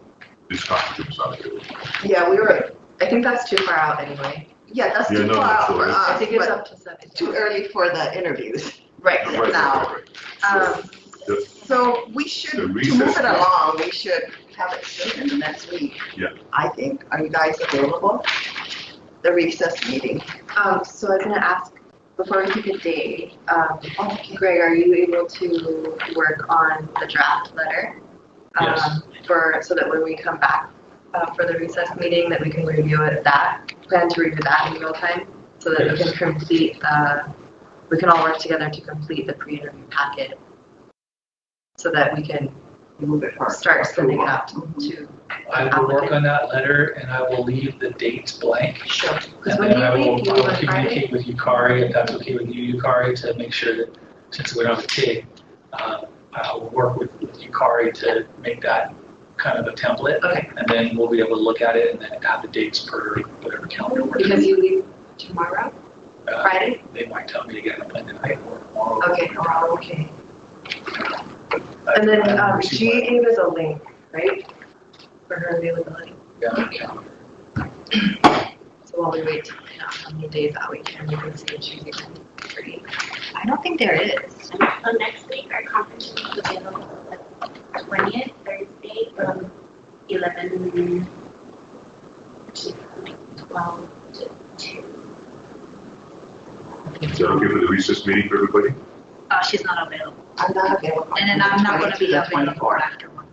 Speaker 1: This conference is not available.
Speaker 6: yeah, we were,
Speaker 7: I think that's too far out anyway.
Speaker 6: yeah, that's
Speaker 1: Yeah,
Speaker 6: too
Speaker 1: no,
Speaker 6: far out
Speaker 1: so
Speaker 6: for
Speaker 1: it's-
Speaker 6: us,
Speaker 7: I think it's
Speaker 6: but
Speaker 7: up to 7.
Speaker 6: too early for the interviews.
Speaker 7: Right,
Speaker 1: Right,
Speaker 6: now.
Speaker 1: right, right.
Speaker 7: Um,
Speaker 1: The-
Speaker 6: So we should,
Speaker 1: The
Speaker 6: to move
Speaker 1: recess
Speaker 6: it
Speaker 1: meeting.
Speaker 6: along, we should have it soon in the next week.
Speaker 1: Yeah.
Speaker 6: I think, are you guys available? The recess meeting.
Speaker 7: So I was gonna ask, before we pick a date,
Speaker 6: Okay.
Speaker 7: Greg, are you able to work on the draft letter?
Speaker 3: Yes.
Speaker 7: So that when we come back, for the recess meeting, that we can review it, plan to review that in real time? So that we can complete, we can all work together to complete the pre-interview packet. So that we can
Speaker 6: Move it forward.
Speaker 7: start sending it out
Speaker 6: Mhm.
Speaker 7: to.
Speaker 3: I will work on that letter and I will leave the dates blank.
Speaker 7: Sure. Because
Speaker 3: And
Speaker 7: when
Speaker 3: then
Speaker 7: do
Speaker 3: I
Speaker 7: you
Speaker 3: will,
Speaker 7: leave? You
Speaker 3: I
Speaker 7: leave
Speaker 3: will
Speaker 7: on Friday?
Speaker 3: communicate with Yukari, if that's okay with you, Yukari, to make sure that, since we don't have a TIG, I will work with Yukari to make that kind of a template.
Speaker 7: Okay,
Speaker 3: And then we'll be able to look at it and then add the dates per whatever calendar works.
Speaker 7: because you leave tomorrow,
Speaker 3: Uh,
Speaker 7: Friday?
Speaker 3: They might tell me to get an appointment tonight or tomorrow.
Speaker 7: Okay, okay. And then,
Speaker 3: I haven't received
Speaker 7: she
Speaker 3: my-
Speaker 7: gave us a link, right? For her availability.
Speaker 3: Yeah, my calendar.
Speaker 7: So while we wait to find out how many days out we can see if she's even free.
Speaker 4: I don't think there is.
Speaker 5: So next week, our conference will be available the 20th, Thursday, from 11 to 12 to 2.
Speaker 1: Is that okay for the recess meeting for everybody?
Speaker 4: She's not available.
Speaker 6: I'm not available.
Speaker 4: And then I'm not gonna be
Speaker 6: 20 to the
Speaker 4: available
Speaker 6: 24.
Speaker 4: after one.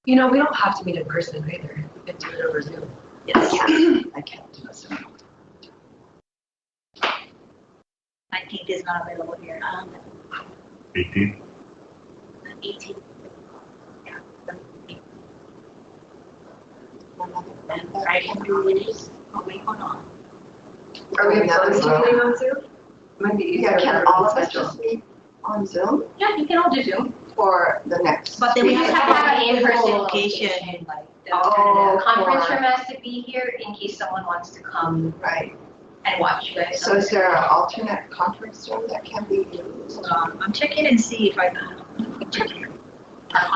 Speaker 7: You know, we don't have to meet in person either. We can do it over Zoom.
Speaker 4: Yes,
Speaker 6: I can't do this.
Speaker 4: 19th is not available here.
Speaker 1: 18?
Speaker 5: 18. Yeah. And Friday holidays.
Speaker 4: Oh, wait, hold on.
Speaker 7: Are we
Speaker 6: Another
Speaker 7: opposed to
Speaker 6: Zoom?
Speaker 7: meeting on Zoom? Might be easier.
Speaker 6: Yeah, can
Speaker 7: for
Speaker 6: all of us
Speaker 7: schedule.
Speaker 6: just meet on Zoom
Speaker 5: Yeah, you can all do Zoom.
Speaker 6: for the next?
Speaker 4: But then we have to
Speaker 5: have
Speaker 4: have
Speaker 5: an
Speaker 4: an
Speaker 5: in-person
Speaker 4: in-person location, like.
Speaker 6: Oh,
Speaker 5: The conference
Speaker 6: for-
Speaker 5: room has to be here in case someone wants to come
Speaker 6: Right,
Speaker 5: and watch you guys.
Speaker 6: so is there an alternate conference room that can be used?
Speaker 4: Hold on, I'm checking and see if I can.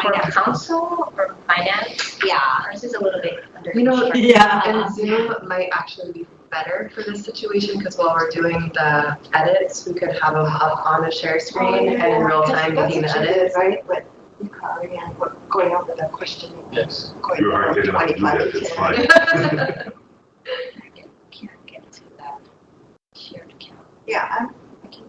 Speaker 5: For council or finance,
Speaker 4: Yeah.
Speaker 5: ours is a little bit under.
Speaker 7: You know,
Speaker 5: construction.
Speaker 4: Yeah.
Speaker 7: And Zoom might actually be better for this situation because while we're doing the edits, we could have them up on a share screen and in real time
Speaker 6: That's
Speaker 7: making the
Speaker 6: what you did,
Speaker 7: edits.
Speaker 6: right, with Yukari, and we're going over the questioning.
Speaker 3: Yes.
Speaker 6: Going
Speaker 1: You're hard
Speaker 6: over
Speaker 1: to do
Speaker 6: 25
Speaker 1: that,
Speaker 6: to
Speaker 1: it's
Speaker 6: 10.
Speaker 1: fine.
Speaker 4: Can't get to that shared account.
Speaker 6: Yeah, I can.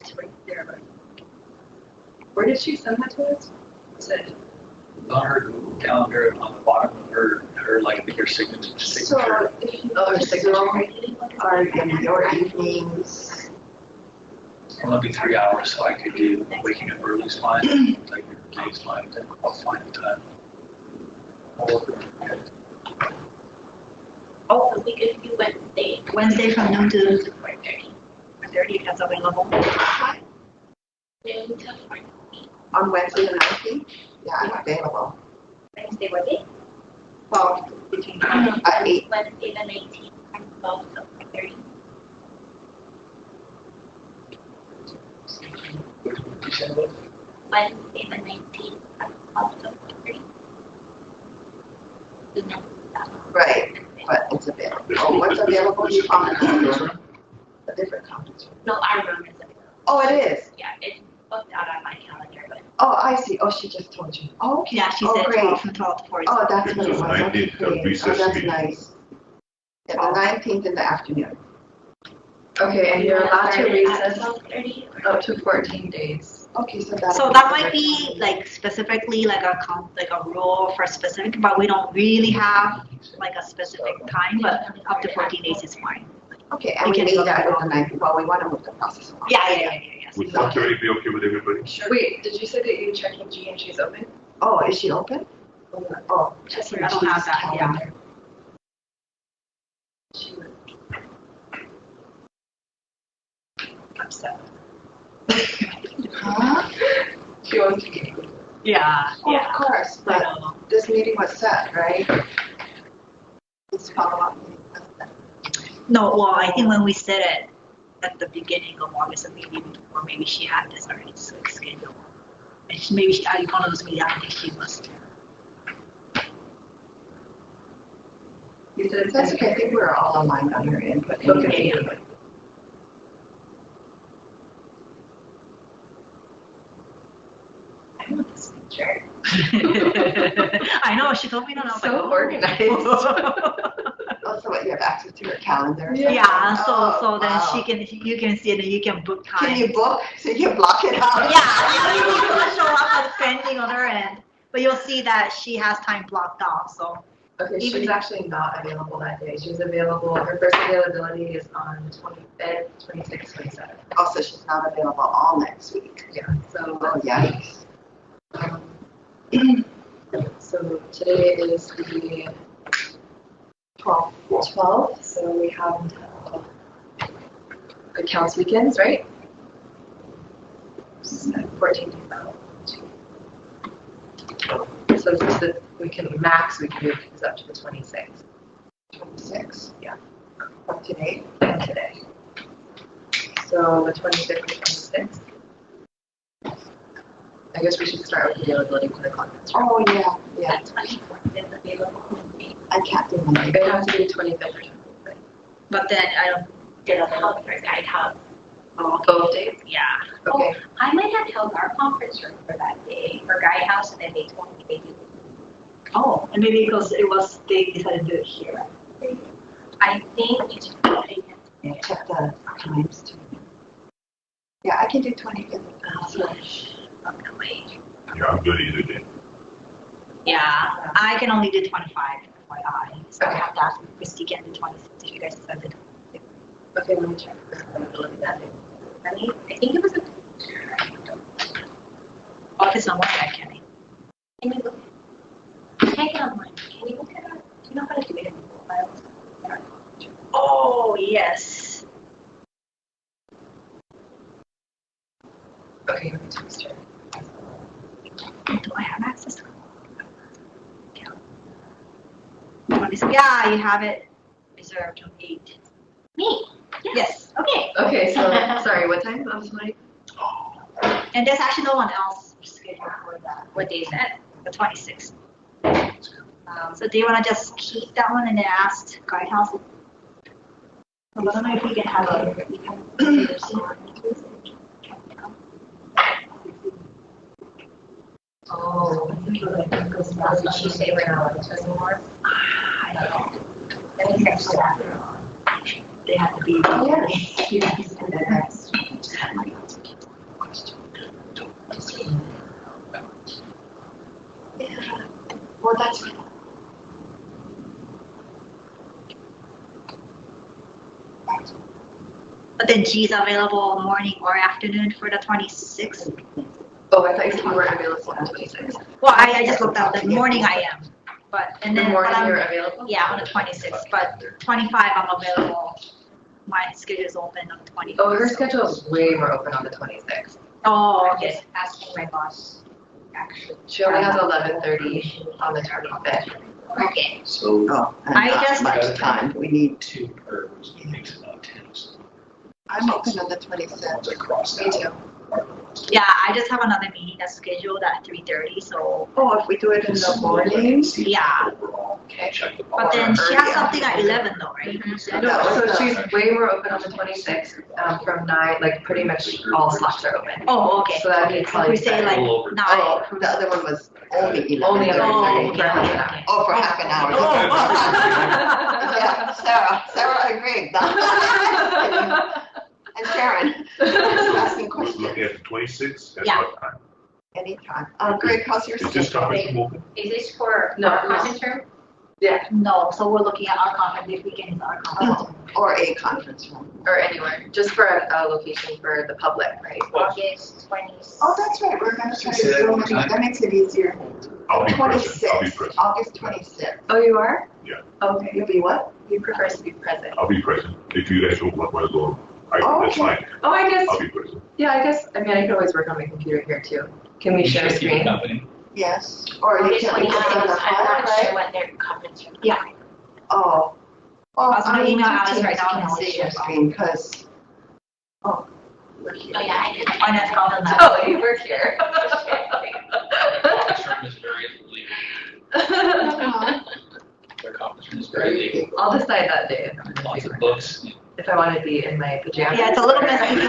Speaker 2: It's right there, but where did she send that to us? Said
Speaker 3: On her Google calendar, on the bottom of her like your signature.
Speaker 6: So if you
Speaker 2: Oh, her
Speaker 6: just
Speaker 2: signature.
Speaker 6: are in your evenings,
Speaker 3: Well, it'll be 3 hours, so I could do waking up early is fine, like your day's fine, then I'll find the time.
Speaker 5: Oh, we could do Wednesday.
Speaker 4: Wednesday from noon to
Speaker 5: 4:30.
Speaker 4: 4:30 if that's available.
Speaker 5: Noon to 4:30.
Speaker 6: on Wednesday the 19th, yeah, I'm available.
Speaker 5: Wednesday, what day?
Speaker 4: Well, between
Speaker 6: At 8.
Speaker 5: Wednesday the 19th from 12 to 4:30. Wednesday the 19th from 12 to 4:30.
Speaker 6: Right, but it's available. Oh, what's available? You found a different conference room.
Speaker 5: No, our room is available.
Speaker 6: Oh, it is?
Speaker 5: Yeah, it's booked out on my calendar, but
Speaker 6: Oh, I see. Oh, she just told you. Oh, okay.
Speaker 4: Yeah, she
Speaker 6: Oh,
Speaker 4: said
Speaker 6: great.
Speaker 4: 12 from 12 to 4.
Speaker 6: Oh, that's what it was.
Speaker 1: It's
Speaker 6: Okay,
Speaker 1: 19th,
Speaker 6: great.
Speaker 1: recess
Speaker 6: Oh, that's
Speaker 1: meeting.
Speaker 6: nice. Yeah, the 19th in the afternoon.
Speaker 2: okay, and you're allowed to recess
Speaker 5: 12:30.
Speaker 2: up to 14 days.
Speaker 6: Okay, so that.
Speaker 4: So that might be like specifically like a rule for specific, but we don't really have like a specific time, but up to 14 days is fine.
Speaker 6: Okay, and
Speaker 4: We
Speaker 6: we
Speaker 4: can
Speaker 6: need
Speaker 4: look
Speaker 6: that
Speaker 4: at
Speaker 6: with the 19th. Well, we want to move the process along.
Speaker 4: Yeah.
Speaker 1: Would 1:30 be okay with everybody?
Speaker 2: Wait, did you say that you checking G and she's open?
Speaker 6: Oh, is she open? Oh,
Speaker 4: Just, I don't have that, yeah.
Speaker 6: calendar.
Speaker 2: She was upset.
Speaker 6: Huh?
Speaker 2: She wants to get.
Speaker 4: Yeah,
Speaker 6: Oh, of course,
Speaker 4: I
Speaker 6: but
Speaker 4: know.
Speaker 6: this meeting was set, right? This follow-up meeting was set.
Speaker 4: No, well, I think when we said it at the beginning of August, or maybe she had this already scheduled. And maybe I one of those meetings, I think she was.
Speaker 2: You said
Speaker 6: That's okay, I think we're all aligned on her input.
Speaker 2: Okay.
Speaker 5: I want this picture.
Speaker 4: I know, she told me that, I was like,
Speaker 2: So
Speaker 4: oh.
Speaker 2: organized.
Speaker 6: Oh, so what, you have access to her calendar? or
Speaker 2: Yeah.
Speaker 6: something?
Speaker 4: Yeah, so
Speaker 6: Oh,
Speaker 4: then
Speaker 6: wow.
Speaker 4: you can see it and you can book time.
Speaker 6: Can you book, so you can block it out?
Speaker 4: Yeah, you can show up as pending on her end, but you'll see that she has time blocked out, so.
Speaker 2: Okay,
Speaker 4: Even
Speaker 2: she's
Speaker 4: if-
Speaker 2: actually not available that day. She's available, her first availability is on the 25th, 26th, 27th.
Speaker 6: Also, she's not available all next week.
Speaker 2: Yeah, so,
Speaker 6: Oh, yikes.
Speaker 2: so today is the 12th. 12th, so we have until good counts weekends, right? 14 days out. So just that we can move is up to the 26th.
Speaker 6: 26.
Speaker 2: Yeah.
Speaker 6: From today.
Speaker 2: And today. So the 25th and 26th. I guess we should start with availability for the conference room.
Speaker 6: Oh, yeah, yeah.
Speaker 5: That 24th is available.
Speaker 6: I can't do Monday.
Speaker 2: It has to be 25th or 26th.
Speaker 4: But then I don't get a
Speaker 5: Help for guidehouse.
Speaker 2: Both days?
Speaker 4: Yeah.
Speaker 2: Okay.
Speaker 5: I might have held our conference room for that day for guidehouse, and then they told me they do.
Speaker 4: Oh, and maybe because they decided to do it here.
Speaker 5: I think we should put it in.
Speaker 6: Yeah, check the times too. Yeah, I can do 25th.
Speaker 1: Yeah, I'm good either day.
Speaker 4: Yeah, I can only do 25, FYI. So I have to ask if Christy can do 26 if you guys decided.
Speaker 2: Okay, let me check the availability that day.
Speaker 5: I think it was a.
Speaker 4: Oh, if it's not working, I can't.
Speaker 5: Can you look? Take it online. Can you look at it? Do you know how to do it in Google Files?
Speaker 4: Oh, yes.
Speaker 2: Okay, let me check this.
Speaker 4: Do I have access to 26. Yeah, you have it reserved on 8.
Speaker 5: Me?
Speaker 4: Yes.
Speaker 5: Okay.
Speaker 7: Okay, so, sorry, what time? I'm sorry.
Speaker 4: And there's actually no one else scheduled for that.
Speaker 5: What day is that?
Speaker 4: The 26th. So do you want to just keep that one and then ask guidehouse? I don't know if we can have
Speaker 5: Oh, did she say we're not allowed to anymore?
Speaker 4: I don't know. Let me text that. They have to be.
Speaker 6: Yes. And then that's- Yeah. Well, that's fine.
Speaker 4: But then G's available morning or afternoon for the 26th.
Speaker 7: Oh, I thought you weren't available on the 26th.
Speaker 4: Well, I just looked up the morning I am, but and
Speaker 7: The
Speaker 4: then
Speaker 7: morning
Speaker 4: but I'm-
Speaker 7: you're available?
Speaker 4: Yeah, on the 26th, but 25 I'm available. My schedule's open on the 25th.
Speaker 7: Oh, her schedule is way more open on the 26th.
Speaker 4: Oh,
Speaker 5: I'm
Speaker 4: okay.
Speaker 5: just asking my boss, actually.
Speaker 7: She only has 11:30 on the 25th.
Speaker 5: Okay.
Speaker 3: So
Speaker 6: Oh, and
Speaker 4: I
Speaker 6: not
Speaker 4: just-
Speaker 6: much time. We need,
Speaker 3: 2 per makes about 10. So
Speaker 6: I'm open on the
Speaker 3: once
Speaker 6: 26th.
Speaker 3: I cross
Speaker 7: Me
Speaker 3: that.
Speaker 7: too.
Speaker 4: Yeah, I just have another meeting that's scheduled at 3:30, so.
Speaker 6: Oh, if we do it in the morning?
Speaker 4: Yeah.
Speaker 3: Overall,
Speaker 7: Okay.
Speaker 3: check the
Speaker 4: But then she has
Speaker 6: early
Speaker 4: something at 11 though, right?
Speaker 7: No, so she's way more open on the 26th, from 9, like pretty much all slots are open.
Speaker 4: Oh, okay.
Speaker 7: So that'd be
Speaker 4: If
Speaker 7: probably
Speaker 4: we say like
Speaker 3: All over.
Speaker 4: 9.
Speaker 6: Oh, the other one was only 11.
Speaker 7: Only
Speaker 4: Oh,
Speaker 7: 11:30
Speaker 4: okay.
Speaker 7: for half an hour.
Speaker 6: Oh, for half an hour.
Speaker 4: Oh.
Speaker 6: Yeah, Sarah agreed. And Sharon, asking
Speaker 1: We're
Speaker 6: questions
Speaker 1: looking at the 26th at
Speaker 4: Yeah.
Speaker 1: what time?
Speaker 6: anytime. Greg, how's your
Speaker 1: Is this
Speaker 6: schedule?
Speaker 1: conference room open?
Speaker 5: Is this for
Speaker 7: No.
Speaker 5: our conference room?
Speaker 4: No, so we're looking at our conference, this weekend is our conference.
Speaker 6: Or a conference room?
Speaker 7: Or anywhere, just for a location for the public, right?
Speaker 5: August 20th.
Speaker 6: Oh, that's right, we're gonna try to
Speaker 3: Say that
Speaker 6: zoom
Speaker 3: one
Speaker 6: it,
Speaker 3: more time.
Speaker 6: that makes it easier.
Speaker 1: I'll be present. I'll be
Speaker 6: 26th,
Speaker 1: present.
Speaker 6: August 26th.
Speaker 7: Oh, you are?
Speaker 1: Yeah.
Speaker 7: Okay,
Speaker 6: You'll be what?
Speaker 7: he prefers to be present.
Speaker 1: I'll be present. If you guys don't want to go, that's
Speaker 6: Okay.
Speaker 1: fine.
Speaker 7: Oh, I guess,
Speaker 1: I'll be present.
Speaker 7: yeah, I mean, I could always work on my computer here too. Can we share a
Speaker 3: Just keep
Speaker 7: screen?
Speaker 3: company.
Speaker 6: Yes, or you
Speaker 5: August
Speaker 6: can.
Speaker 5: 29th, I'm not
Speaker 6: right?
Speaker 5: sure what their conference room.
Speaker 4: Yeah.
Speaker 6: Oh. Well,
Speaker 4: I'll send an email out
Speaker 6: Teams
Speaker 4: right now
Speaker 6: can
Speaker 4: and
Speaker 6: always
Speaker 4: see
Speaker 6: share
Speaker 4: if-
Speaker 6: screen, because, oh, look here.
Speaker 5: Oh, yeah, I did.
Speaker 4: Finance conference.
Speaker 7: Oh, you work here.
Speaker 3: Conference room is very legal.
Speaker 6: Uh-huh.
Speaker 3: Their conference room is very legal.
Speaker 7: I'll decide that day
Speaker 3: Lots of books.
Speaker 7: if I want to be in my pajamas.
Speaker 4: Yeah, it's a little messy. It's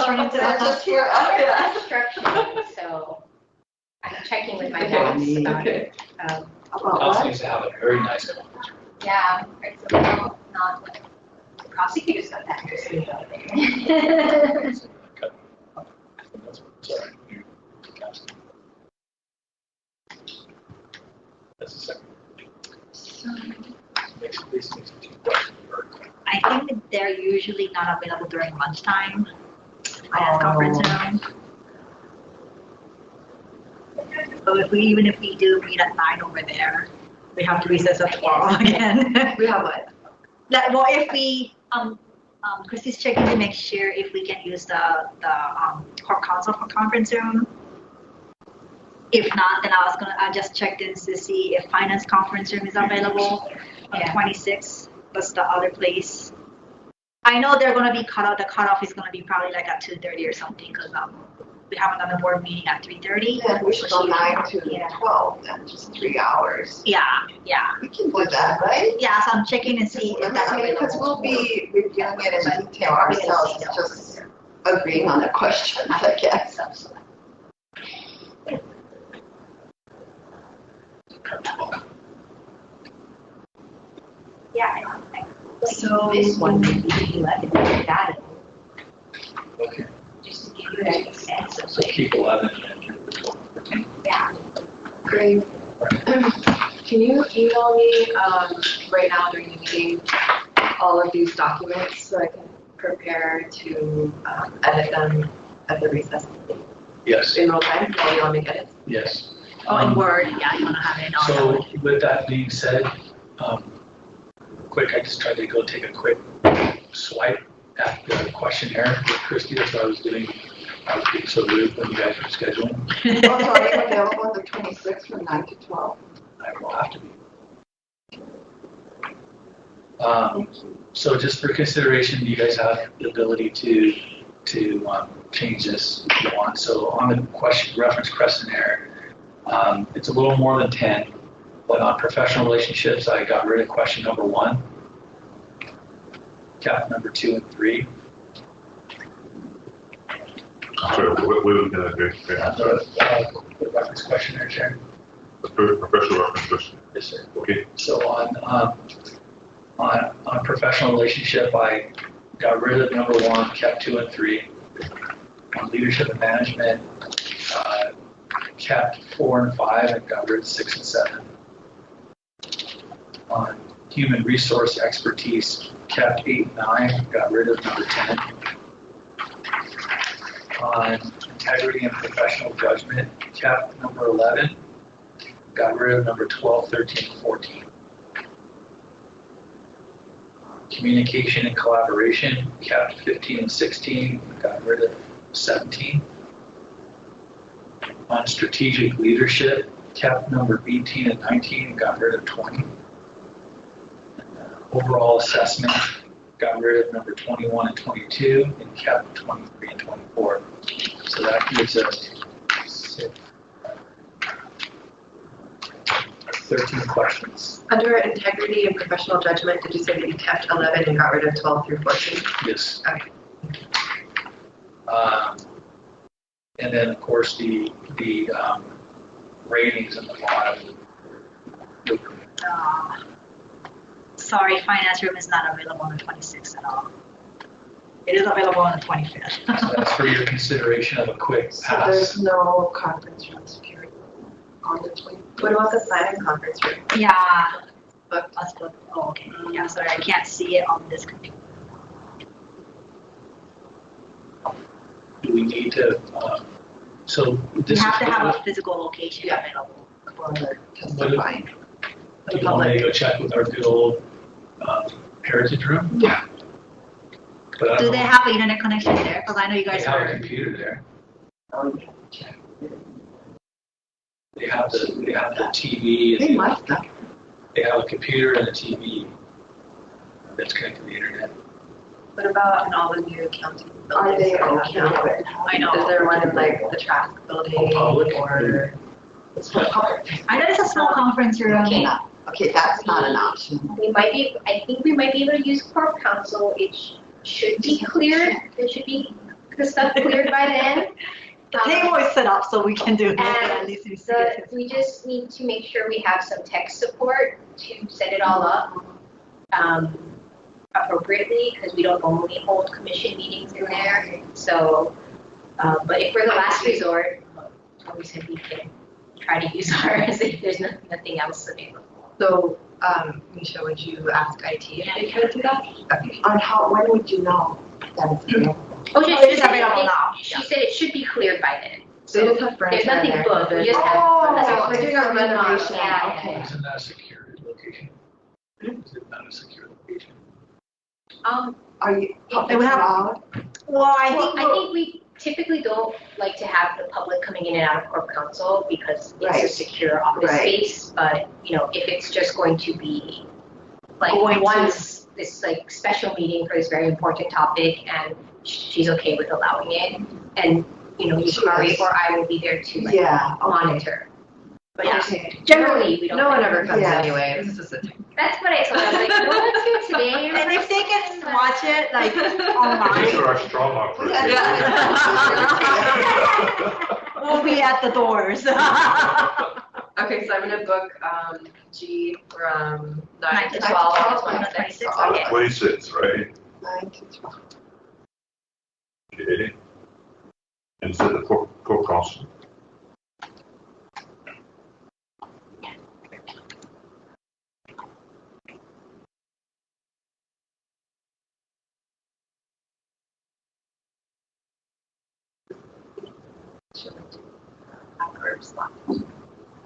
Speaker 4: turning into
Speaker 6: They're
Speaker 4: a-
Speaker 6: just here, oh, yeah.
Speaker 5: Construction, so I'm checking with my
Speaker 7: Okay.
Speaker 5: boss about it.
Speaker 7: Okay.
Speaker 6: About
Speaker 3: Council
Speaker 6: what?
Speaker 3: needs to have a very nice conference room.
Speaker 5: Yeah, it's not what the prosecutors got that.
Speaker 3: That's sorry. That's the second. Makes it basically 2 questions per.
Speaker 4: I think that they're usually not available during lunchtime. Finance conference room. So even if we do meet at 9 over there, we have to recess at 12 again.
Speaker 7: We have what?
Speaker 4: Well, if we, Christy's checking to make sure if we can use the court counsel for conference room. If not, then I just checked in to see if finance conference room is available on the 26th. That's the other place. I know they're gonna be cut off. The cutoff is gonna be probably like at 2:30 or something because we have another board meeting at 3:30.
Speaker 6: Then we should go 9 to
Speaker 4: Yeah.
Speaker 6: 12, then, just 3 hours.
Speaker 4: Yeah.
Speaker 6: We can do that, right?
Speaker 4: Yeah, so I'm checking and see if that's available.
Speaker 6: Because we'll be reviewing it in detail ourselves, it's just agreeing on the questions, I guess.
Speaker 4: Yeah.
Speaker 7: So
Speaker 5: This one would be 11, got it,
Speaker 3: Okay,
Speaker 5: just to give you an sense of.
Speaker 3: so keep 11 and do the 12.
Speaker 5: Yeah.
Speaker 7: Great. Can you email me, right now during the meeting, all of these documents so I can prepare to, edit them at the recess
Speaker 3: Yes,
Speaker 7: in real time while you all make edits?
Speaker 3: yes.
Speaker 4: Oh, in Word, yeah, you wanna have it on.
Speaker 3: So with that being said, I just tried to go take a quick swipe at the questionnaire with Christie. That's what I was doing. I was being so rude when you guys were scheduling.
Speaker 6: Also, are you available on the 26th from 9 to 12?
Speaker 3: I will have to be. So just for consideration, you guys have the ability to change this if you want. So on the reference questionnaire, it's a little more than 10, but on professional relationships, I got rid of question number 1, kept number 2 and 3.
Speaker 1: Sorry, what are we gonna do?
Speaker 3: The reference questionnaire, Chair.
Speaker 1: The professional reference question.
Speaker 3: Yes, sir.
Speaker 1: Okay.
Speaker 3: So on professional relationship, I got rid of number 1, kept 2 and 3. On leadership and management, kept 4 and 5 and got rid of 6 and 7. On human resource expertise, kept 8 and 9, got rid of number 10. On integrity and professional judgment, kept number 11, got rid of number 12, 13, and 14. Communication and collaboration, kept 15 and 16, got rid of 17. On strategic leadership, kept number 18 and 19, got rid of 20. Overall assessment, got rid of number 21 and 22, and kept 23 and 24. So that gives us 13 questions.
Speaker 7: Under integrity and professional judgment, did you say that you kept 11 and got rid of 12 through 14?
Speaker 3: Yes.
Speaker 7: Okay.
Speaker 3: And then, of course, the ratings in the bottom.
Speaker 4: Sorry, finance room is not available on the 26th at all. It is available on the 25th.
Speaker 3: So that's for your consideration of a quick
Speaker 6: So
Speaker 3: pass.
Speaker 6: there's no conference room security on the 20th.
Speaker 7: What about the planning conference room?
Speaker 4: Yeah.
Speaker 7: But
Speaker 4: That's what, oh, okay. Yeah, sorry, I can't see it on this computer.
Speaker 3: Do we need to, so
Speaker 4: You
Speaker 3: this is.
Speaker 4: have to have a physical location available.
Speaker 6: For the testifying.
Speaker 3: Do you want me to go check with our good old heritage room?
Speaker 6: Yeah.
Speaker 3: But I
Speaker 4: Do
Speaker 3: don't
Speaker 4: they
Speaker 3: know.
Speaker 4: have an internet connection there? Because I know you
Speaker 3: They
Speaker 4: guys
Speaker 3: have a
Speaker 4: are.
Speaker 3: computer there.
Speaker 6: Oh, yeah. Check.
Speaker 3: They have the TV.
Speaker 6: They
Speaker 3: and
Speaker 6: must have.
Speaker 3: They have a computer and a TV that's connected to the internet.
Speaker 7: what about in all the new county buildings?
Speaker 6: Are they
Speaker 7: that we
Speaker 6: okay
Speaker 7: have now?
Speaker 6: with it?
Speaker 4: I know.
Speaker 7: Is there one in like the track building
Speaker 3: Public?
Speaker 7: or?
Speaker 6: It's for public.
Speaker 4: I know it's a small conference room.
Speaker 5: Okay.
Speaker 6: Okay, that's not an option.
Speaker 5: I think we might be able to use corp council. It should be cleared. It should be the stuff cleared by then.
Speaker 4: The table is set up so we can do it.
Speaker 5: And
Speaker 4: At least we see it.
Speaker 5: We just need to make sure we have some tech support to set it all up appropriately, because we don't normally hold commission meetings in there. So, but if we're the last resort, we said we can try to use ours if there's nothing else available.
Speaker 7: So, Misha, would you ask IT if they could do that? Okay.
Speaker 6: On how, when would you know that it's available?
Speaker 5: Oh,
Speaker 4: it is available now.
Speaker 5: She said it should be cleared by then.
Speaker 7: So you just have
Speaker 5: There's
Speaker 7: furniture in
Speaker 5: nothing
Speaker 7: there.
Speaker 5: booked, we just have.
Speaker 6: Oh,
Speaker 5: that's
Speaker 6: we're doing a renovation,
Speaker 5: Yeah, yeah,
Speaker 6: okay.
Speaker 5: yeah.
Speaker 3: Isn't that a secure location? Is it not a secure location?
Speaker 6: Are you
Speaker 4: They
Speaker 6: public
Speaker 4: would have-
Speaker 6: allowed?
Speaker 4: Well, I
Speaker 5: Well,
Speaker 4: think.
Speaker 5: I think we typically don't like to have the public coming in and out of corp council because it's a
Speaker 6: Right.
Speaker 5: secure office
Speaker 6: Right.
Speaker 5: space. But, if it's just going to be like
Speaker 4: Going to-
Speaker 5: once this like special meeting for this very important topic and she's okay with allowing it. And, Yukari
Speaker 6: Yes.
Speaker 5: or I will be there to like
Speaker 6: Yeah, okay.
Speaker 5: monitor. But just
Speaker 6: Okay.
Speaker 5: generally, we don't.
Speaker 7: No one ever comes
Speaker 6: Yes.
Speaker 7: anyway. This is just a.
Speaker 5: That's what I told them. Like, well, let's do it today.
Speaker 4: And if they can watch it, like,
Speaker 1: These
Speaker 4: online,
Speaker 1: are our strong offers.
Speaker 4: we'll be at the doors.
Speaker 7: Okay, so I'm gonna book G from 9
Speaker 4: 9
Speaker 7: to
Speaker 4: to
Speaker 7: 12
Speaker 4: 12
Speaker 7: on
Speaker 4: on
Speaker 7: the
Speaker 4: the
Speaker 7: 26th.
Speaker 4: 26th, okay.
Speaker 1: 26, right?
Speaker 6: 9 to 12.
Speaker 1: Okay. And so the core council.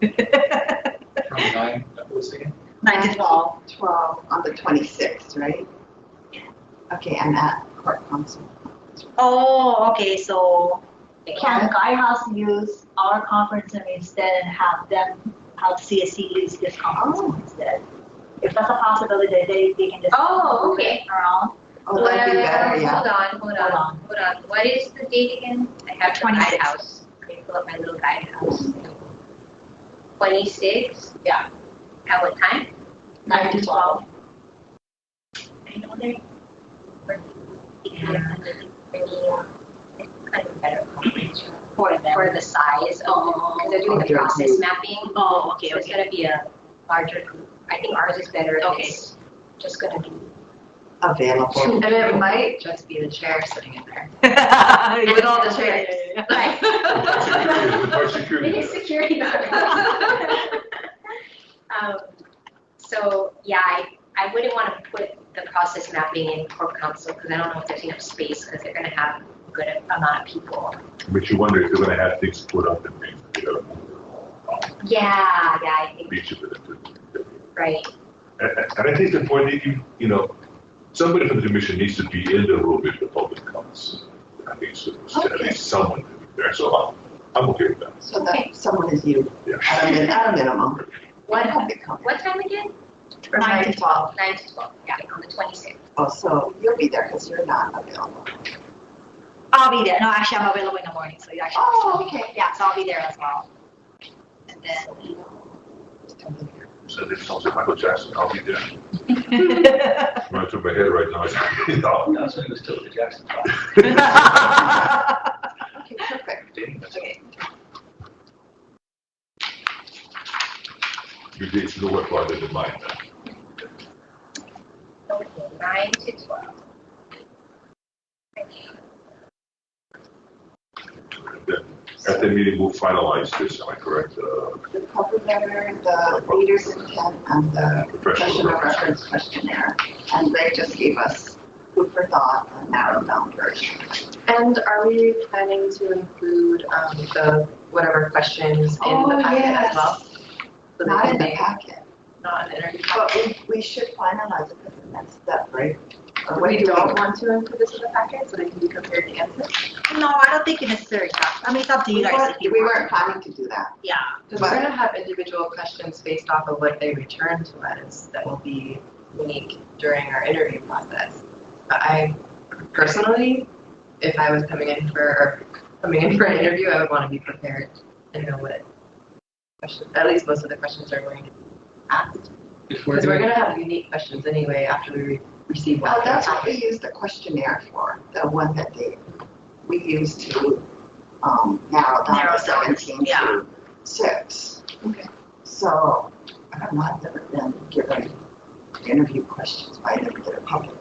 Speaker 3: From 9, what was it again?
Speaker 4: 9 to 12.
Speaker 6: 12 on the 26th, right? Okay, I'm at court council.
Speaker 4: Oh, okay, so can Guidehouse use our conference room instead and have CSC use this conference room instead? If that's a possibility, they can just
Speaker 5: Oh,
Speaker 4: move
Speaker 5: okay.
Speaker 4: it around.
Speaker 6: Oh, that'd be better, yeah.
Speaker 5: Hold on. What is the date again? I have the
Speaker 4: 26.
Speaker 5: guidehouse. Let me pull up my little guidehouse. 26?
Speaker 4: Yeah.
Speaker 5: At what time?
Speaker 4: 9 to 12.
Speaker 5: I know they're it's kind of a better coverage
Speaker 4: For them.
Speaker 5: for the size of, because they're doing the
Speaker 6: Okay.
Speaker 5: process mapping.
Speaker 4: Oh, okay,
Speaker 5: So it's
Speaker 4: okay.
Speaker 5: gonna be a larger group. I think ours is better if
Speaker 4: Okay.
Speaker 5: it's just gonna be.
Speaker 6: Available.
Speaker 7: And it might just be the chair sitting in there.
Speaker 4: With
Speaker 7: With all the chairs.
Speaker 5: Right.
Speaker 1: With our security.
Speaker 5: It is security guard. So, yeah, I wouldn't want to put the process mapping in Corp Council because I don't know if there's enough space because they're going to have a good amount of people.
Speaker 1: But you wonder if they're gonna have things put up and things, you know,
Speaker 5: Yeah, I think,
Speaker 1: each of it.
Speaker 5: right.
Speaker 1: And I think the point that you know, somebody from the commission needs to be in the room if the public comes. I think so, at
Speaker 6: Okay.
Speaker 1: least someone to be there, so I'm okay with that.
Speaker 6: So that someone is you,
Speaker 1: Yeah.
Speaker 6: at a minimum.
Speaker 5: What
Speaker 6: Public comment.
Speaker 5: What time again?
Speaker 7: From 9 to 12.
Speaker 5: 9 to 12, yeah, on the 26th.
Speaker 6: Oh, so you'll be there because you're not available.
Speaker 4: I'll be there. No, actually, I'm available in the morning, so you actually.
Speaker 6: Oh, okay.
Speaker 4: Yeah, so I'll be there as well. And then.
Speaker 1: So if someone said Michael Jackson, I'll be there. Right through my head right now. No.
Speaker 3: That's when he was still at the Jackson 5.
Speaker 6: Okay, perfect.
Speaker 4: Okay.
Speaker 1: Your date's nowhere farther than mine.
Speaker 5: Okay, 9 to 12.
Speaker 1: Then at the meeting, we'll finalize this, am I correct?
Speaker 6: The cover letter, the leader's intent, and the professional reference questionnaire. And they just gave us food for thought, a narrowed down version.
Speaker 7: And are we planning to include the whatever questions in the packet as well? So they
Speaker 6: Not
Speaker 7: can
Speaker 6: in the
Speaker 7: be
Speaker 6: packet,
Speaker 7: not an interview.
Speaker 6: but we should finalize it as the next step, right? Or what
Speaker 7: We
Speaker 6: do
Speaker 7: don't want to include this in the packet so they can be compared to answers.
Speaker 4: No, I don't think you necessarily have. I mean, it's up to you guys if you
Speaker 6: We
Speaker 4: want.
Speaker 6: weren't planning to do that.
Speaker 4: Yeah.
Speaker 7: Because we're going to have individual questions based off of what they return to us that will be unique during our interview process. But I personally, if I was coming in for an interview, I would want to be prepared and know what questions, at least most of the questions are going to be asked.
Speaker 3: If we're
Speaker 7: Because we're
Speaker 3: doing,
Speaker 7: going to have unique questions anyway after we receive one.
Speaker 6: Oh, that's what we use the questionnaire for, the one that we use to narrow down
Speaker 4: Narrow
Speaker 6: the
Speaker 4: down,
Speaker 6: 17
Speaker 4: yeah.
Speaker 6: to 6.
Speaker 7: Okay.
Speaker 6: So I've not never been given interview questions. I didn't get a public.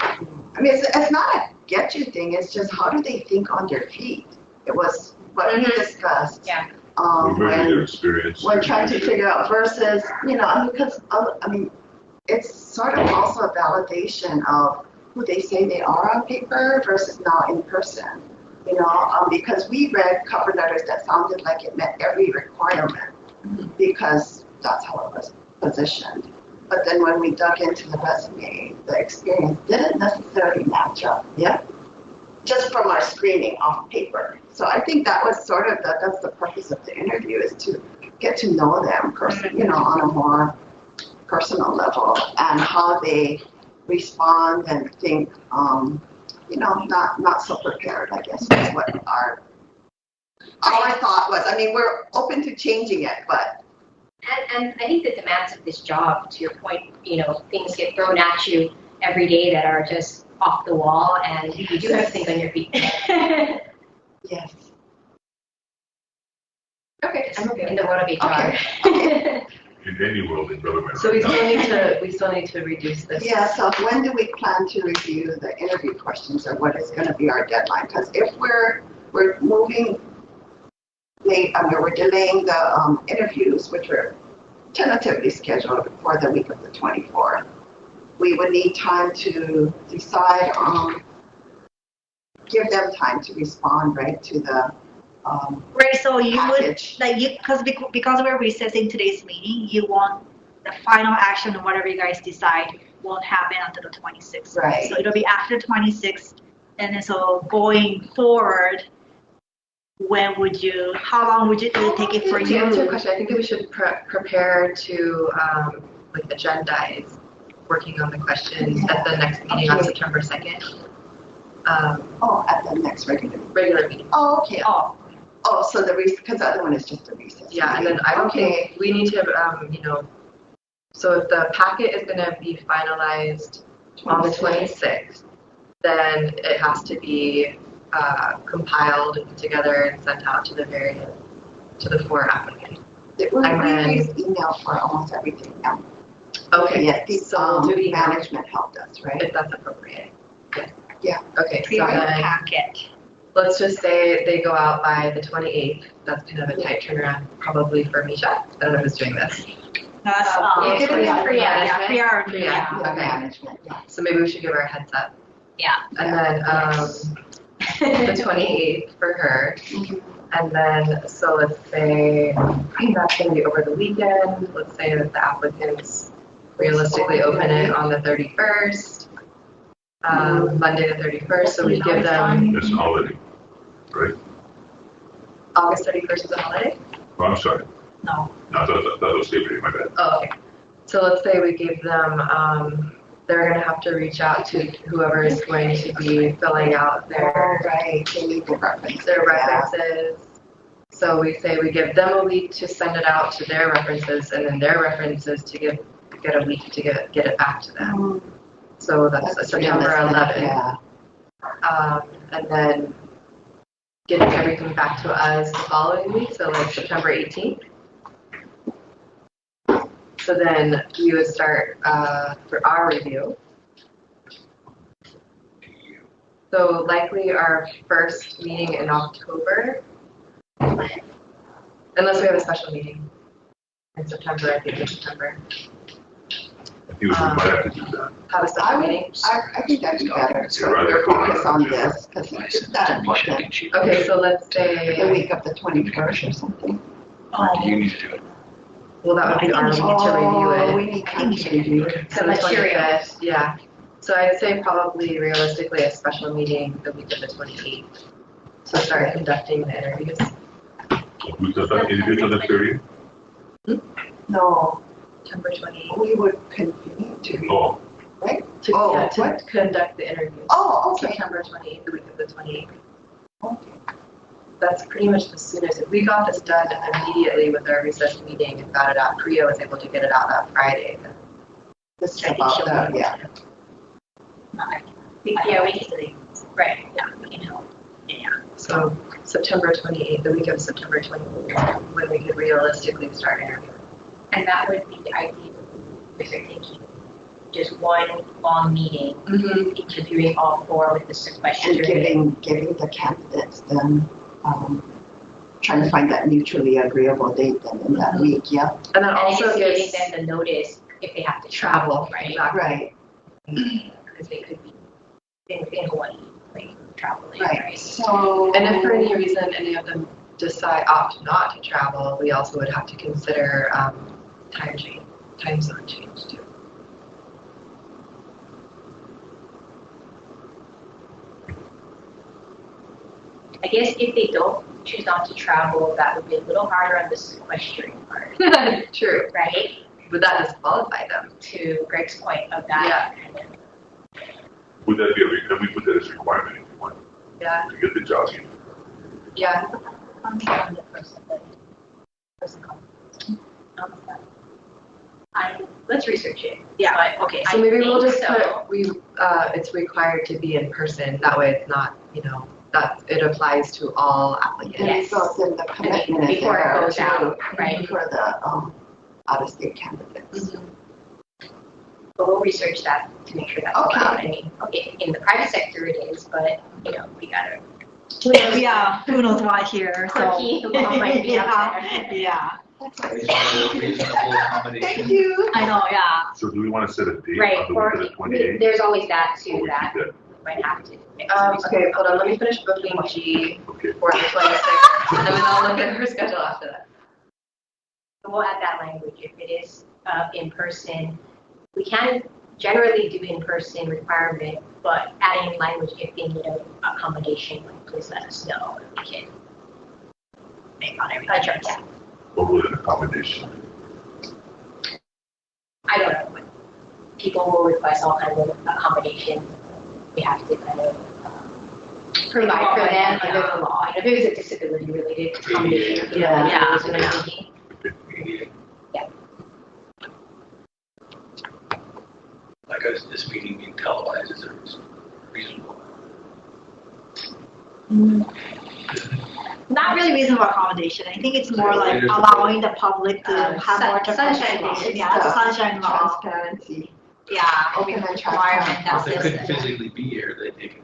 Speaker 6: I mean, it's not a get you thing. It's just how do they think on their feet? It was what we discussed.
Speaker 5: Yeah.
Speaker 1: Remember their
Speaker 6: When
Speaker 1: experience.
Speaker 6: when trying to figure out versus, you know, because I mean, it's sort of also a validation of who they say they are on paper versus now in person. You know, because we read cover letters that sounded like it met every requirement because that's how it was positioned. But then when we dug into the resume, the experience didn't necessarily match up, yeah? Just from our screening off paper. So I think that was sort of that's the purpose of the interview, is to get to know them you know, on a more personal level and how they respond and think, you know, not so prepared, I guess, was what our thought was. I mean, we're open to changing it, but.
Speaker 5: And I think the demands of this job, to your point, you know, things get thrown at you every day that are just off the wall, and you do have to think on your feet.
Speaker 6: Yes.
Speaker 7: Okay, I'm okay.
Speaker 5: In the world of HR.
Speaker 6: Okay.
Speaker 1: In any world in government.
Speaker 7: So we
Speaker 1: right
Speaker 7: still need to reduce this.
Speaker 6: Yeah, so when do we plan to review the interview questions, or what is going to be our deadline? Because if we're moving late, I mean, we're delaying the interviews, which were tentatively scheduled for the week of the 24th, we would need time to decide, give them time to respond, right, to the
Speaker 4: Right, so you would,
Speaker 6: package.
Speaker 4: like, because we're recessing today's meeting, you want the final action, whatever you guys decide, won't happen until the 26th.
Speaker 6: Right.
Speaker 4: So it'll be after the 26th, and then so going forward, how long would it take it for
Speaker 7: To answer your
Speaker 4: you?
Speaker 7: question, I think that we should prepare to like agendize working on the questions at the next meeting on September 2nd.
Speaker 6: At the next
Speaker 7: Regular meeting.
Speaker 6: Oh, okay. Oh, so because the other one is just a recess.
Speaker 7: Yeah, and then I don't think we need to, so if the packet is going to be finalized on the 26th, then it has to be compiled together and sent out to the 4 applicants.
Speaker 6: We use email for almost everything now.
Speaker 7: Okay,
Speaker 6: Yeah,
Speaker 7: so we'll do email
Speaker 6: management helped us, right?
Speaker 7: if that's appropriate.
Speaker 6: Yeah.
Speaker 7: Okay, so
Speaker 4: Pre-written
Speaker 7: then
Speaker 4: packet.
Speaker 7: let's just say they go out by the 28th. That's kind of a tight turnaround, probably for Misha. I don't know who's doing this.
Speaker 4: That's,
Speaker 5: It's
Speaker 7: for
Speaker 5: pre-management.
Speaker 7: Yeah.
Speaker 6: Yeah,
Speaker 7: Okay.
Speaker 6: management, yeah.
Speaker 7: So maybe we should give her a heads up.
Speaker 4: Yeah.
Speaker 7: And then the 28th for her. And then, so let's say that's going to be over the weekend. Let's say that the applicants realistically open it on the 31st, Monday the 31st. So we give them
Speaker 1: It's a holiday, right?
Speaker 7: August 31st is a holiday.
Speaker 1: Oh, I'm sorry.
Speaker 4: No.
Speaker 1: No, that was Labor Day, my bad.
Speaker 7: Oh, okay. So let's say we give them, they're going to have to reach out to whoever is going to be filling out their
Speaker 6: Right, they need the reference.
Speaker 7: their references. So we say we give them a week to send it out to their references, and then their references to get a week to get it back to them. So that's September 11th.
Speaker 6: Yeah.
Speaker 7: And then getting everything back to us the following week, so like September 18th. So then we would start for our review. So likely our first meeting in October, unless we have a special meeting in September, I think in September.
Speaker 1: I think we might have to do that.
Speaker 7: Have a special meeting.
Speaker 6: I think that'd be better.
Speaker 1: Yeah, rather
Speaker 6: Focus on
Speaker 1: than-
Speaker 6: this, because it's that important.
Speaker 7: Okay, so let's
Speaker 6: The
Speaker 7: say,
Speaker 6: week of the 21st or something.
Speaker 8: You need to do it.
Speaker 7: well, that would be our week to review it.
Speaker 6: We need time to review it.
Speaker 7: So the 25th, yeah. So I'd say probably realistically a special meeting the week of the 28th. So start conducting the interviews.
Speaker 1: We does that interview till the 30th?
Speaker 6: No,
Speaker 7: September 28th.
Speaker 6: we would continue to,
Speaker 1: Oh,
Speaker 6: right?
Speaker 7: To,
Speaker 6: Oh,
Speaker 7: yeah, to
Speaker 6: what?
Speaker 7: conduct the interviews.
Speaker 6: Oh, okay.
Speaker 7: September 28th, the week of the 28th.
Speaker 6: Okay.
Speaker 7: That's pretty much the soonest. If we got this done immediately with our recess meeting and got it out, Priya was able to get it out that Friday. Then
Speaker 6: This is about the, yeah.
Speaker 4: Yeah, we can do it. Right, yeah, we can help. Yeah.
Speaker 7: So September 28th, the week of September 28th, when we could realistically start interviewing.
Speaker 5: And that would be the idea, if you're thinking, just one long meeting, interviewing all 4 with the
Speaker 6: And
Speaker 5: sequestering.
Speaker 6: giving the candidates then, trying to find that mutually agreeable date then in that week, yeah.
Speaker 7: And that
Speaker 5: And
Speaker 7: also
Speaker 5: also
Speaker 7: gives
Speaker 5: giving them the notice if they have to travel, right?
Speaker 7: Exactly.
Speaker 6: Right,
Speaker 5: Because they could be in Hawaii, like traveling,
Speaker 6: right.
Speaker 5: right?
Speaker 6: So.
Speaker 7: And if for any reason any of them opt not to travel, we also would have to consider time zone change too.
Speaker 5: I guess if they don't choose not to travel, that would be a little harder on the sequestering part,
Speaker 7: True.
Speaker 5: right?
Speaker 7: Would that disqualify them?
Speaker 5: To Greg's point of that kind of.
Speaker 1: would that be can we put that as a requirement if you want
Speaker 7: Yeah.
Speaker 1: to get the job?
Speaker 7: Yeah.
Speaker 5: On the person let's research it.
Speaker 4: Yeah, okay.
Speaker 7: So maybe we'll
Speaker 5: think
Speaker 7: just
Speaker 5: so.
Speaker 7: put it's required to be in person. That way it's not, that it applies to all applicants.
Speaker 6: And so then the commitment is
Speaker 5: Before it
Speaker 6: there
Speaker 5: goes out,
Speaker 6: too,
Speaker 5: right?
Speaker 6: for the, out-of-state candidates.
Speaker 5: But we'll research that to make sure that's
Speaker 6: Okay.
Speaker 5: allowed. I mean, in the private sector it is, but, we gotta.
Speaker 4: Yeah, who knows what here, so.
Speaker 5: Quirky, who might be out there.
Speaker 4: Yeah,
Speaker 8: Reasonable accommodation.
Speaker 6: Thank you.
Speaker 4: I know, yeah.
Speaker 1: So do we want to set a date
Speaker 5: Right,
Speaker 1: on the
Speaker 5: or
Speaker 1: week of the 28th?
Speaker 5: there's always that
Speaker 1: Or
Speaker 5: too,
Speaker 1: we
Speaker 5: that
Speaker 1: keep that?
Speaker 5: we might have to.
Speaker 7: Okay, hold on. Let me finish booking G
Speaker 1: Okay.
Speaker 7: for the 26th, and then I'll look at her schedule after that.
Speaker 5: We'll add that language. If it is in person, we can generally do in-person requirement, but adding language if they need an accommodation, like please let us know and we can make on every adjust.
Speaker 1: Or with an accommodation?
Speaker 5: I don't know, but people will request all kinds of accommodations. We have to kind of provide for them under the law. If it was a disability related accommodation,
Speaker 4: Yeah.
Speaker 5: that's what I'm thinking.
Speaker 8: Like this meeting being televised is reasonable.
Speaker 4: Not really reasonable accommodation. I think it's more like allowing the public to have more
Speaker 5: sunshine
Speaker 4: participation.
Speaker 5: laws.
Speaker 4: Yeah, it's a sunshine law.
Speaker 6: Transparency.
Speaker 4: Yeah,
Speaker 6: Open and
Speaker 4: requirement
Speaker 6: transparent.
Speaker 8: If
Speaker 4: that's
Speaker 8: they couldn't
Speaker 4: it.
Speaker 8: physically be here, they can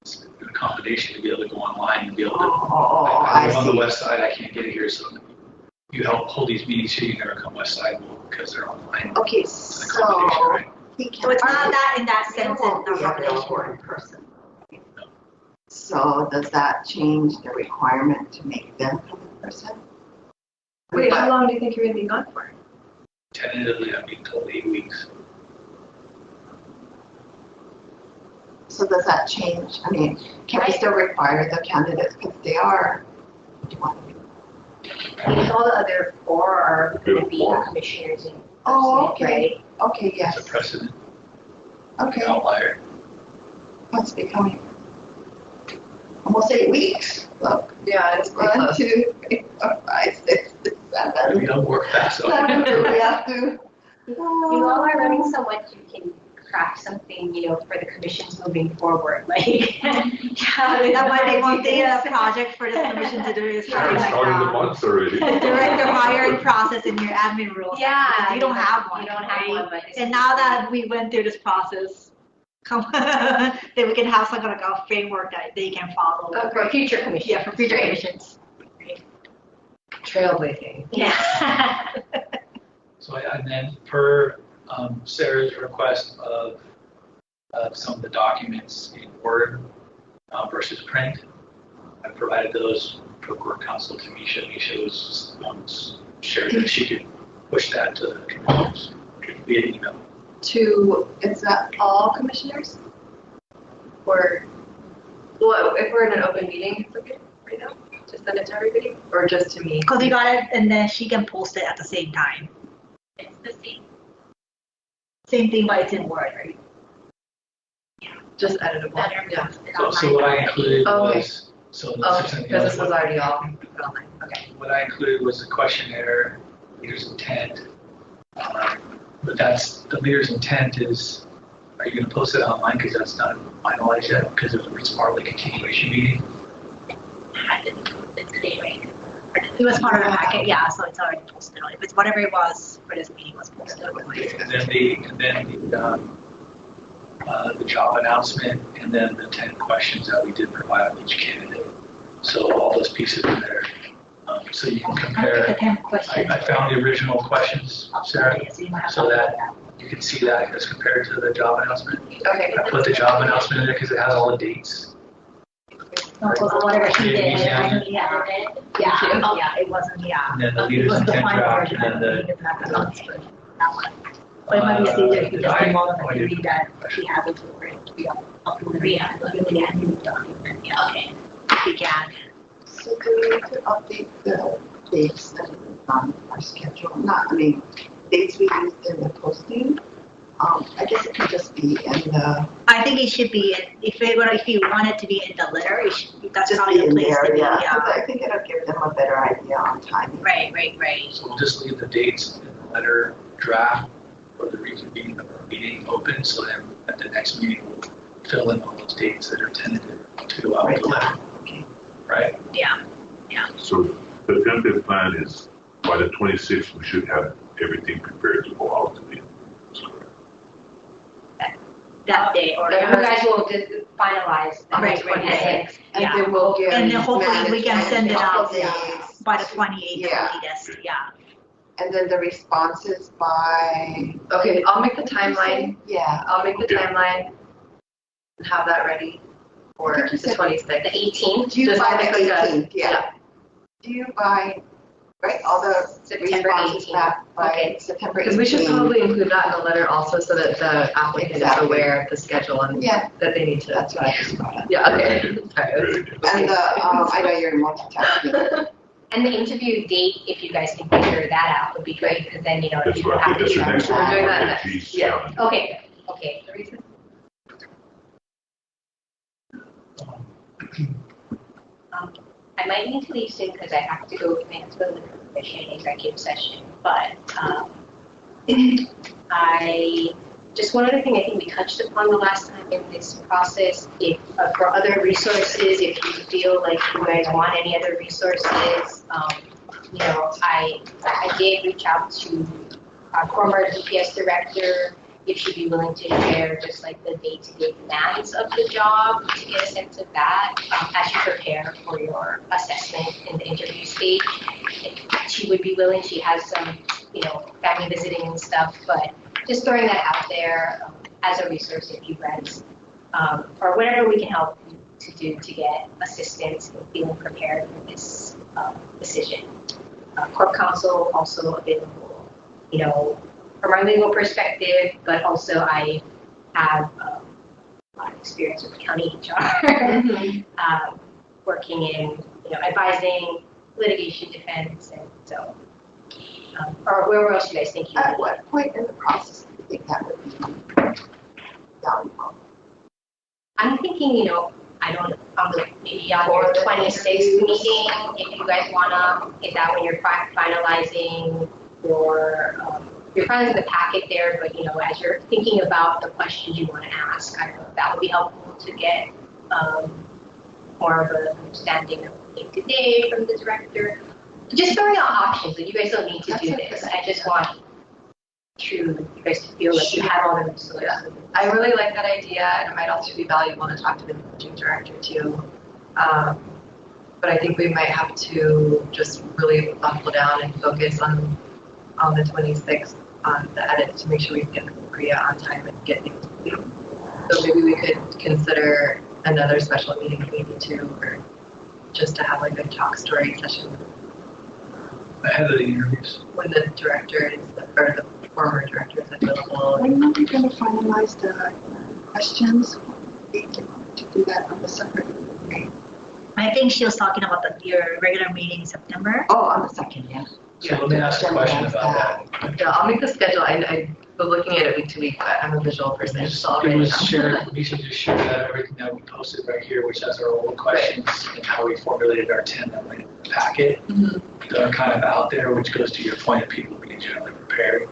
Speaker 8: do an accommodation to be able to go online and be able to.
Speaker 6: I
Speaker 8: live on the
Speaker 6: see.
Speaker 8: west side, I can't get it here, so you help hold these meetings here, you never come west side because they're online.
Speaker 6: Okay,
Speaker 8: It's an accommodation,
Speaker 6: so.
Speaker 8: right?
Speaker 4: So it's not that in that
Speaker 6: There
Speaker 4: sense
Speaker 6: won't
Speaker 4: in
Speaker 6: be
Speaker 4: the
Speaker 6: available
Speaker 4: accommodation.
Speaker 6: in person. So does that change the requirement to make them come in person?
Speaker 7: Wait, how long do you think you're gonna be gone for?
Speaker 8: Tentatively, I'm being told 8 weeks.
Speaker 6: So does that change? I mean, can we still require the candidates, because they are,
Speaker 5: I mean, all the other 4 are going to be
Speaker 1: Four.
Speaker 5: commissioners in
Speaker 6: Oh,
Speaker 5: person,
Speaker 6: okay.
Speaker 5: right?
Speaker 6: Okay,
Speaker 8: It's a
Speaker 6: yes,
Speaker 8: precedent,
Speaker 6: okay,
Speaker 8: outlier.
Speaker 6: must be coming. Almost 8 weeks, look,
Speaker 7: Yeah, it's pretty
Speaker 6: 1,
Speaker 7: close.
Speaker 6: 2, 3, 4, 5, 6, 7.
Speaker 8: We don't work fast.
Speaker 6: We have to.
Speaker 5: You all are learning so much, you can craft something, for the commissions moving forward, like.
Speaker 4: That might be one thing, a project for the commission to do is
Speaker 1: Starting the month already.
Speaker 4: direct the hiring process in your admin rules.
Speaker 5: Yeah.
Speaker 4: Because you don't have one.
Speaker 5: You don't have
Speaker 4: right?
Speaker 5: one, but.
Speaker 4: And now that we went through this process, then we can have some kind of a framework that they can follow.
Speaker 5: For future commissions.
Speaker 4: Yeah, for future
Speaker 5: Right.
Speaker 4: commissions.
Speaker 7: Trailblazing.
Speaker 5: Yeah.
Speaker 8: So, and then per Sarah's request of some of the documents in Word versus print, I provided those for Court Counsel to Misha. Misha was shared that she could push that to the commissioners via email.
Speaker 6: Is that all commissioners?
Speaker 7: Or, well, if we're in an open meeting, it's okay right now? Just send it to everybody? Or just to me?
Speaker 4: Because we got it, and then she can post it at the same time.
Speaker 5: It's the same.
Speaker 4: Same thing, but it's in Word, right?
Speaker 7: Just editable? Yeah.
Speaker 8: So what I included
Speaker 7: Oh, okay.
Speaker 8: was, so
Speaker 7: Oh,
Speaker 8: this is
Speaker 7: because this was already all put online, okay.
Speaker 8: what I included was the questionnaire, leader's intent. But the leader's intent is, are you gonna post it online, because that's not finalized yet, because it's part of the continuation meeting?
Speaker 5: It's today, right?
Speaker 4: It was part of the packet, yeah, so it's already posted. If it's whatever it was for this meeting was posted.
Speaker 8: And then the job announcement, and then the 10 questions that we did provide on each candidate. So all those pieces are there. So you can
Speaker 4: The
Speaker 8: compare.
Speaker 4: 10 questions.
Speaker 8: I found the original questions, Sarah, so that you can see that as compared to the job announcement.
Speaker 7: Okay.
Speaker 8: I put the job announcement in there because it has all the dates.
Speaker 4: Whatever she did,
Speaker 8: Yeah.
Speaker 4: yeah, it wasn't, yeah.
Speaker 8: And then the
Speaker 4: It
Speaker 8: leader's
Speaker 4: was the
Speaker 8: intent
Speaker 4: final
Speaker 8: draft,
Speaker 4: version,
Speaker 8: and then
Speaker 4: that one. But it might be easier if you just demo and read that she has it for it to be uploaded. Yeah, the new document, yeah. Okay. If you can.
Speaker 6: So do we need to update the dates that are on our schedule? Dates we used in the posting? I guess it could just be in the,
Speaker 4: I think it should be, if you want it to be in the letter, it should, that's
Speaker 6: just
Speaker 4: probably
Speaker 6: be
Speaker 4: the
Speaker 6: in
Speaker 4: place
Speaker 6: there,
Speaker 4: to be,
Speaker 6: yeah. 'Cause
Speaker 4: yeah.
Speaker 6: I think it'll give them a better idea on timing.
Speaker 4: Right.
Speaker 8: So we'll just leave the dates in the letter draft for the reconvening of our meeting open, so then at the next meeting, we'll fill in all those dates that are tentative to go out the letter.
Speaker 6: Okay.
Speaker 8: Right?
Speaker 4: Yeah.
Speaker 1: So the tentative plan is by the 26th, we should have everything prepared to go out to the.
Speaker 4: That day or.
Speaker 5: You guys will finalize on the
Speaker 4: Right,
Speaker 5: 26th.
Speaker 6: And
Speaker 4: Yeah.
Speaker 6: then we'll give.
Speaker 4: And then hopefully we can
Speaker 6: management
Speaker 4: send it
Speaker 6: a couple
Speaker 4: out
Speaker 6: days.
Speaker 4: by the 28th
Speaker 6: Yeah.
Speaker 4: latest, yeah.
Speaker 6: And then the responses by.
Speaker 7: Okay, I'll make the timeline,
Speaker 6: Yeah.
Speaker 7: I'll make the
Speaker 1: Okay.
Speaker 7: timeline and have that ready for
Speaker 6: I think you
Speaker 7: the
Speaker 6: said-
Speaker 7: 26th.
Speaker 5: The 18th.
Speaker 6: Due
Speaker 7: Just
Speaker 6: by
Speaker 7: like
Speaker 6: the
Speaker 7: we said.
Speaker 6: 18th, yeah. Due by, right, all the
Speaker 5: September
Speaker 6: responses
Speaker 5: 18th.
Speaker 6: back by
Speaker 5: Okay.
Speaker 6: September 18th.
Speaker 7: Because we should probably include that in the letter also so that the applicant is
Speaker 6: Exactly.
Speaker 7: aware of the schedule and
Speaker 6: Yeah,
Speaker 7: that they need to.
Speaker 6: that's what I just thought of.
Speaker 7: Yeah, okay. Sorry.
Speaker 1: Very good.
Speaker 6: And the, I know you're multitasking.
Speaker 5: And the interview date, if you guys can figure that out, would be great, because then, you know,
Speaker 1: That's
Speaker 5: if you
Speaker 1: right,
Speaker 5: have to
Speaker 1: that's
Speaker 5: do
Speaker 1: the next
Speaker 5: that.
Speaker 1: one.
Speaker 7: We're doing that
Speaker 1: Okay,
Speaker 7: next.
Speaker 1: geez,
Speaker 7: Yeah.
Speaker 5: Okay, okay. I might need to leave soon because I have to go with my husband to the commission executive session, but I, just one other thing I think we touched upon the last time in this process, if, for other resources, if you feel like you guys want any other resources, you know, I did reach out to our former DPS director, if she'd be willing to share just like the day-to-day demands of the job to get a sense of that as you prepare for your assessment in the interview stage. If she would be willing, she has some, you know, family visiting and stuff, but just throwing that out there as a resource if you guys, or whatever we can help you to do to get assistance in feeling prepared for this decision. Corp counsel also available, you know, from our legal perspective, but also I have a lot of experience with county HR, working in, you know, advising, litigation defense, and so, or where else do you guys think you
Speaker 6: At
Speaker 5: would?
Speaker 6: what point in the process do you think that would be valuable?
Speaker 5: I'm thinking, you know, I don't, maybe on
Speaker 6: For
Speaker 5: your
Speaker 6: the
Speaker 5: 26th
Speaker 6: interviews.
Speaker 5: meeting, if you guys wanna, is that when you're finalizing you're finalizing the packet there, but you know, as you're thinking about the questions you wanna ask, I don't know if that would be helpful to get, more of an understanding of day-to-day from the director. Just throwing out options, and you guys don't need to do this, I just want you guys to feel like you have all the resources.
Speaker 7: I really like that idea, and it might also be valuable to talk to the managing director too. But I think we might have to just really buckle down and focus on the 26th on the edits to make sure we can get Priya on time and get things complete. So maybe we could consider another special meeting if we need to, or just to have like a talk story session
Speaker 8: Ahead of the interviews.
Speaker 7: when the director is, or the former director is available.
Speaker 6: When are we going to finalize the questions? We need to do that on the separate.
Speaker 4: I think she was talking about your regular meeting in September.
Speaker 6: Oh, on the second, yeah.
Speaker 8: So let me ask a question about that.
Speaker 7: Yeah, I've been looking at it week to week, but I'm a visual person, so I'll
Speaker 8: It
Speaker 7: write
Speaker 8: was
Speaker 7: it down.
Speaker 8: shared, we should just share that, everything that we posted right here, which has our old questions and how we formulated our 10 that went in the packet. That are kind of out there, which goes to your point of people being generally prepared.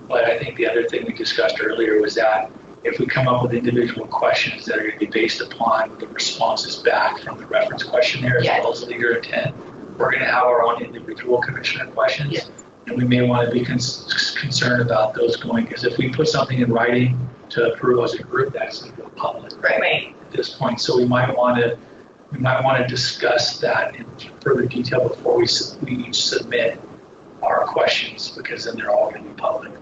Speaker 8: But I think the other thing we discussed earlier was that if we come up with individual questions that are going to be based upon the responses back from the reference questionnaire as well as the leader intent, we're going to have our own individual commissioner questions.
Speaker 7: Yes.
Speaker 8: And we may want to be concerned about those going, because if we put something in writing to approve as a group, that's going to go public
Speaker 5: Right.
Speaker 8: at this point. So we might want to discuss that in further detail before we each submit our questions, because then they're all going to be public.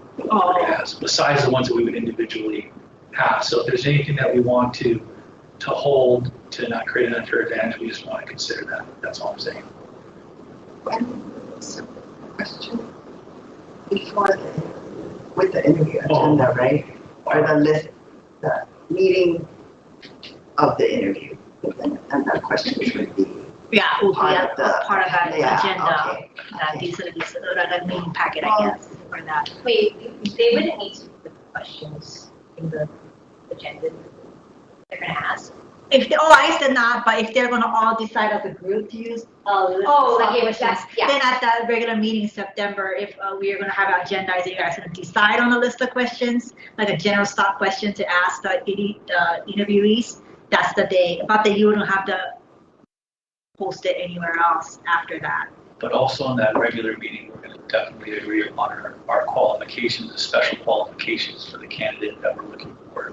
Speaker 8: Besides the ones that we would individually have. So if there's anything that we want to hold to not create an unfair advantage, we just want to consider that. That's all I'm saying.
Speaker 6: Question before with the interview agenda, right? Or the list, the meeting of the interview, and the questions would be.
Speaker 4: Yeah, will be
Speaker 6: Part of the-
Speaker 4: part of that
Speaker 6: yeah,
Speaker 4: agenda,
Speaker 6: okay,
Speaker 4: that
Speaker 6: okay.
Speaker 4: that meeting packet, I guess, for that.
Speaker 5: Wait, they wouldn't need to put the questions in the agenda they're gonna ask?
Speaker 4: If, I said not, but if they're gonna all decide as a group to use,
Speaker 5: like if
Speaker 4: questions, then at that regular meeting in September, if we are gonna have our agendas, you guys are gonna decide on the list of questions, like a general stock question to ask the interviewees, that's the day, but then you don't have to post it anywhere else after that.
Speaker 8: But also in that regular meeting, we're going to definitely agree upon our qualifications, the special qualifications for the candidate that we're looking for.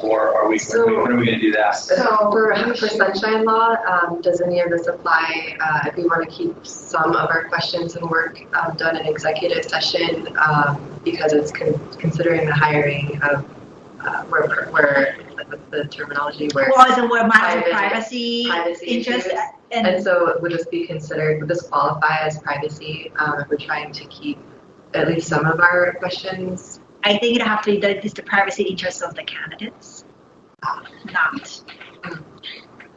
Speaker 8: Or are we, when are we going to do that?
Speaker 7: So for Sunshine Law, does any of this apply if we want to keep some of our questions and work done in executive session because it's considering the hiring of where what's the terminology where
Speaker 4: Well, is it where privacy interest?
Speaker 7: issues. And so would this qualify as privacy if we're trying to keep at least some of our questions?
Speaker 4: I think it have to be the privacy interests of the candidates, not.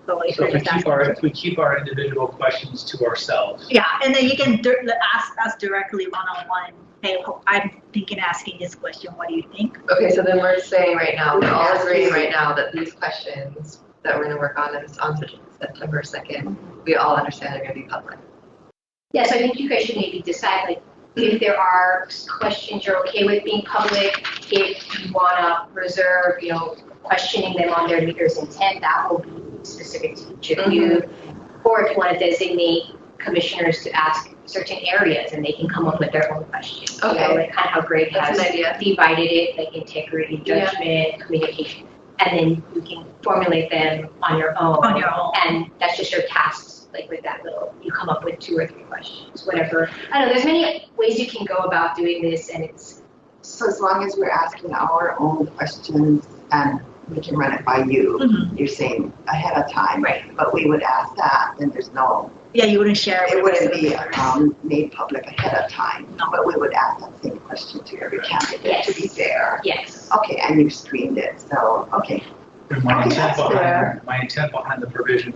Speaker 4: So if
Speaker 8: So
Speaker 4: you're just asking.
Speaker 8: if we keep our individual questions to ourselves,
Speaker 4: Yeah, and then you can ask us directly one-on-one, hey, I'm thinking asking this question, what do you think?
Speaker 7: Okay, so then we're saying right now, we're all agreeing right now that these questions that we're gonna work on is on September 2nd, we all understand they're gonna be public.
Speaker 5: Yeah, so I think you guys should maybe decide, like, if there are questions you're okay with being public, if you wanna reserve, questioning them on their leader's intent, that will be specific to each of you. Or if you wanna designate commissioners to ask certain areas and they can come up with their own questions.
Speaker 7: Okay.
Speaker 5: Like kind of how Greg
Speaker 7: That's
Speaker 5: has
Speaker 7: an idea.
Speaker 5: divided it, like integrity, judgment, communication. And then you can formulate them on your own.
Speaker 4: On your own.
Speaker 5: And that's just your tasks, like with that little, you come up with 2 or 3 questions, whatever. I don't know, there's many ways you can go about doing this, and it's,
Speaker 6: So as long as we're asking our own questions and we can run it by you, you're saying ahead of time.
Speaker 5: right.
Speaker 6: But we would ask that, then there's no,
Speaker 4: Yeah, you wouldn't share
Speaker 6: it
Speaker 4: with
Speaker 6: wouldn't
Speaker 4: the
Speaker 6: be
Speaker 4: members.
Speaker 6: made public ahead of time.
Speaker 4: No.
Speaker 6: But we would ask that same question to every candidate to be
Speaker 5: Yes.
Speaker 6: fair.
Speaker 5: Yes.
Speaker 6: Okay, and you screened it, so, okay.
Speaker 8: and my
Speaker 6: Okay,
Speaker 8: intent
Speaker 6: that's fair.
Speaker 8: behind the provision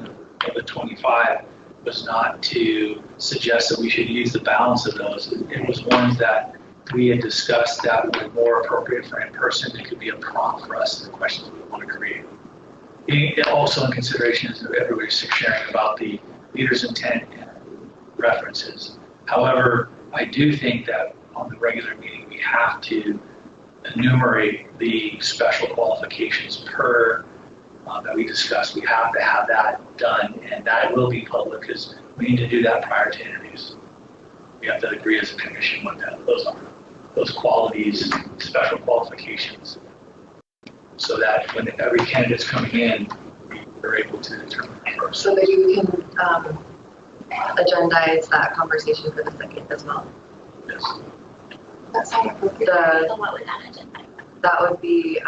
Speaker 8: of the 25 was not to suggest that we should use the balance of those. It was ones that we had discussed that were more appropriate for in-person. It could be a prompt for us in the questions we want to create. Also in consideration is that everybody's sharing about the leader's intent and references. However, I do think that on the regular meeting, we have to enumerate the special qualifications per that we discussed. We have to have that done, and that will be public because we need to do that prior to interviews. We have to agree as a commission what those are, those qualities, special qualifications, so that when every candidate's coming in, we're able to determine that first.
Speaker 7: So that you can agendize that conversation for the 2nd as well.
Speaker 8: Yes.
Speaker 6: That's not appropriate.
Speaker 7: The,
Speaker 4: So what would that agenda?
Speaker 7: that would be,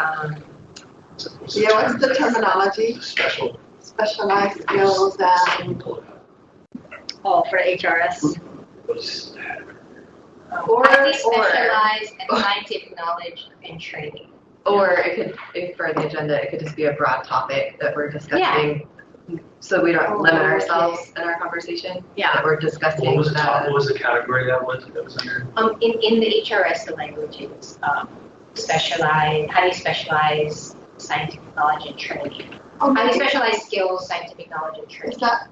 Speaker 6: Yeah, what's the terminology?
Speaker 8: The special.
Speaker 6: Specialized skills and,
Speaker 4: Oh, for HRS?
Speaker 8: Was
Speaker 5: Or
Speaker 7: Or-
Speaker 5: specialized and scientific knowledge and training.
Speaker 7: or it could, if for the agenda, it could just be a broad topic that we're discussing. So we don't limit ourselves in our conversation.
Speaker 4: Yeah.
Speaker 7: That we're
Speaker 8: What
Speaker 7: discussing
Speaker 8: was the top,
Speaker 7: the,
Speaker 8: what was the category that was under?
Speaker 5: In the HRS, the language is specialized, highly specialized scientific knowledge and training.
Speaker 6: oh,
Speaker 5: Highly
Speaker 6: maybe,
Speaker 5: specialized skills, scientific knowledge and
Speaker 6: is
Speaker 5: training.
Speaker 6: that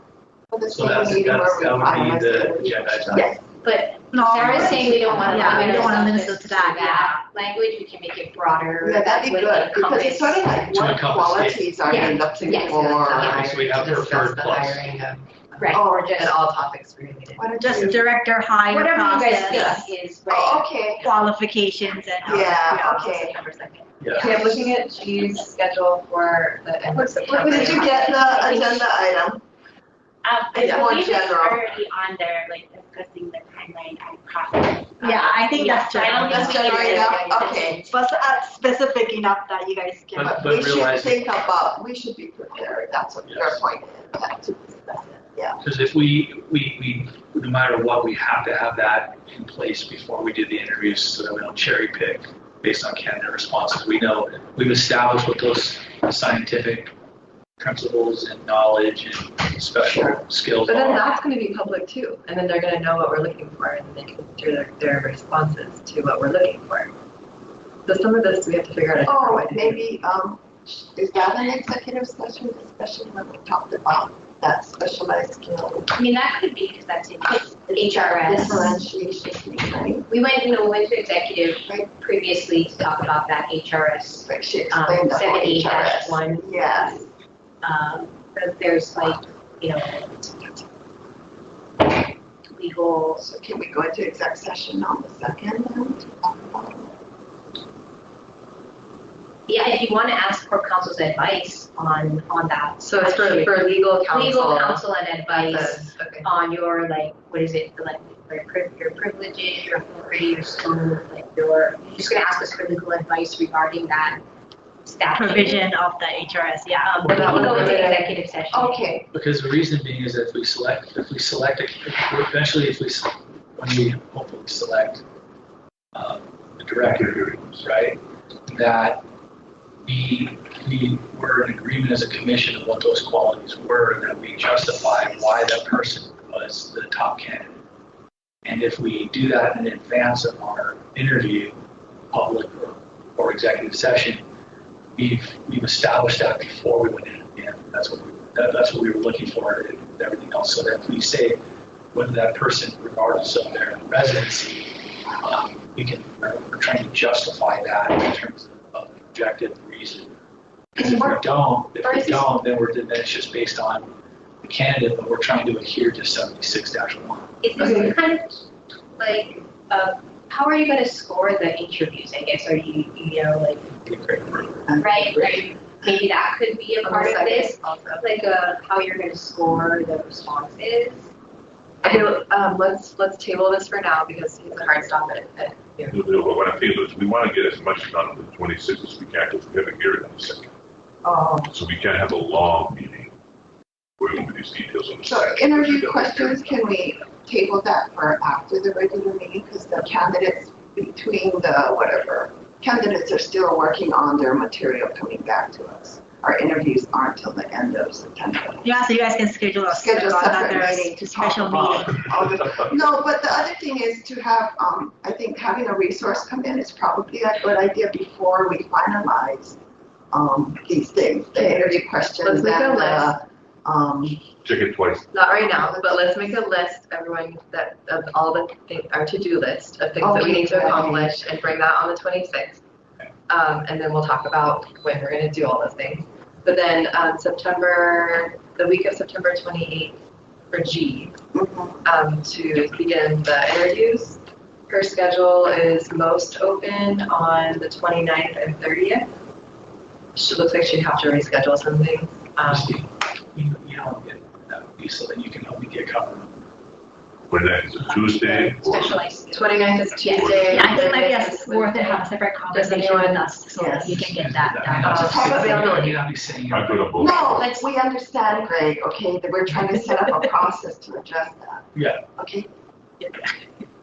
Speaker 6: for the
Speaker 8: So
Speaker 6: same
Speaker 8: that's,
Speaker 6: meeting where we
Speaker 8: that would
Speaker 6: finalize
Speaker 8: be the
Speaker 6: it?
Speaker 8: agenda item.
Speaker 6: Yes,
Speaker 5: But
Speaker 4: No,
Speaker 5: Sarah's saying we don't want to
Speaker 4: Yeah, we
Speaker 5: limit
Speaker 4: don't wanna
Speaker 5: ourselves
Speaker 4: limit it
Speaker 5: just
Speaker 4: to that,
Speaker 5: language, we can make it broader.
Speaker 6: yeah, that'd be
Speaker 5: would
Speaker 6: good, because it's sort of
Speaker 5: encompass-
Speaker 6: like
Speaker 8: To
Speaker 6: what
Speaker 8: encompass
Speaker 6: qualities are
Speaker 5: Yeah.
Speaker 6: you looking
Speaker 5: Yes.
Speaker 6: for?
Speaker 5: Yeah.
Speaker 8: So we have
Speaker 7: to discuss
Speaker 8: preferred
Speaker 7: the
Speaker 8: plus.
Speaker 7: hiring of,
Speaker 5: Right,
Speaker 6: Oh,
Speaker 5: or
Speaker 7: and
Speaker 5: just,
Speaker 7: all topics related.
Speaker 6: Why don't
Speaker 4: Just
Speaker 6: you-
Speaker 4: director hire
Speaker 5: whatever you guys
Speaker 4: process,
Speaker 5: think is
Speaker 6: Oh,
Speaker 5: right.
Speaker 6: okay,
Speaker 4: qualifications and.
Speaker 6: yeah, okay.
Speaker 5: September 2nd.
Speaker 8: Yeah.
Speaker 7: Okay, I'm looking at G's schedule for the end of September.
Speaker 6: Did you get the agenda item? It's more
Speaker 9: believe it's
Speaker 6: general.
Speaker 9: already on there, like discussing the timeline and process.
Speaker 4: Yeah, I think that's
Speaker 9: I don't
Speaker 4: general.
Speaker 9: think
Speaker 6: That's
Speaker 9: we need
Speaker 6: general
Speaker 9: to-
Speaker 6: enough, okay.
Speaker 4: But specific enough that you guys can.
Speaker 8: But
Speaker 6: We should
Speaker 8: realize-
Speaker 6: think about, we should be prepared, that's what your
Speaker 8: Yes.
Speaker 6: point is, to discuss it, yeah.
Speaker 8: Because if we, no matter what, we have to have that in place before we do the interviews so that we don't cherry pick based on candidate responses. We know, we've established what those scientific principles and knowledge and special skills
Speaker 7: But then
Speaker 8: are.
Speaker 7: that's gonna be public too, and then they're gonna know what we're looking for, and they can do their responses to what we're looking for. So some of this we have to figure out a different
Speaker 6: Oh,
Speaker 7: way to do.
Speaker 6: maybe, is that an executive session discussion when we talked about that specialized skill?
Speaker 5: I mean, that could be, because that's in HRS.
Speaker 6: Differentiation, right?
Speaker 5: We went to executive previously to talk about that HRS,
Speaker 6: Like she explained the whole
Speaker 5: 78-1.
Speaker 6: HRS. Yes.
Speaker 5: But there's like, legal,
Speaker 6: So can we go into exec session on the 2nd then to talk about it?
Speaker 5: yeah, if you want to ask corp counsel's advice on that.
Speaker 7: So it's for legal counsel.
Speaker 5: Legal counsel and advice
Speaker 7: Okay.
Speaker 5: on your, like, what is it, like, your privileges, your authority, your scope, like you're just gonna ask us for legal advice regarding that statute.
Speaker 4: Provision of the HRS, yeah.
Speaker 5: But we can go into executive session.
Speaker 6: Okay,
Speaker 8: Because the reason being is that if we select, eventually when we hopefully select the director, right, that we were in agreement as a commission of what those qualities were, and that we justified why that person was the top candidate. And if we do that in advance of our interview, public or executive session, we've established that before we went in. And that's what we were looking for and everything else. So that we say whether that person, regardless of their residency, we're trying to justify that in terms of objective reason. Because if we don't, then it's just based on the candidate, but we're trying to adhere to 76-1.
Speaker 5: Is this kind of like, how are you going to score the interviews, I guess? Are you like, right? Like, maybe that could be a part of this, like how you're going to score the responses.
Speaker 7: Okay, let's table this for now because it's a hard stop at here.
Speaker 1: What I feel is we want to get as much done on the 26th as we can because we have a hearing on the 2nd. So we can't have a long meeting going over these details on the
Speaker 6: So
Speaker 1: side.
Speaker 6: interview questions, can we table that for after the regular meeting? Because the candidates between candidates are still working on their material coming back to us. Our interviews aren't till the end of September.
Speaker 4: Yeah, so you guys can schedule another special meeting.
Speaker 6: No, but the other thing is to have, I think having a resource come in is probably a good idea before we finalize these things, the interview questions.
Speaker 7: Let's make a
Speaker 6: list.
Speaker 1: Check it twice.
Speaker 7: Not right now, but let's make a list, everyone, of all the things, our to-do list of things that we need to accomplish and bring that on the 26th. And then we'll talk about when we're going to do all those things. But then the week of September 28th for G, to begin the interviews. Her schedule is most open on the 29th and 30th. She looks like she'd have to reschedule something.
Speaker 8: You know, that would be so that you can help me get covered.
Speaker 1: When that is a Tuesday or
Speaker 7: 29th is Tuesday.
Speaker 4: Yeah, I think maybe it's worth to have a separate conversation with us so that you can get that done.
Speaker 7: Availability.
Speaker 8: I'll be sitting
Speaker 1: I'm
Speaker 8: here.
Speaker 1: good on both.
Speaker 6: No, we understand, Greg, okay, that we're trying to set up a process to address that.
Speaker 8: Yeah.
Speaker 6: Okay?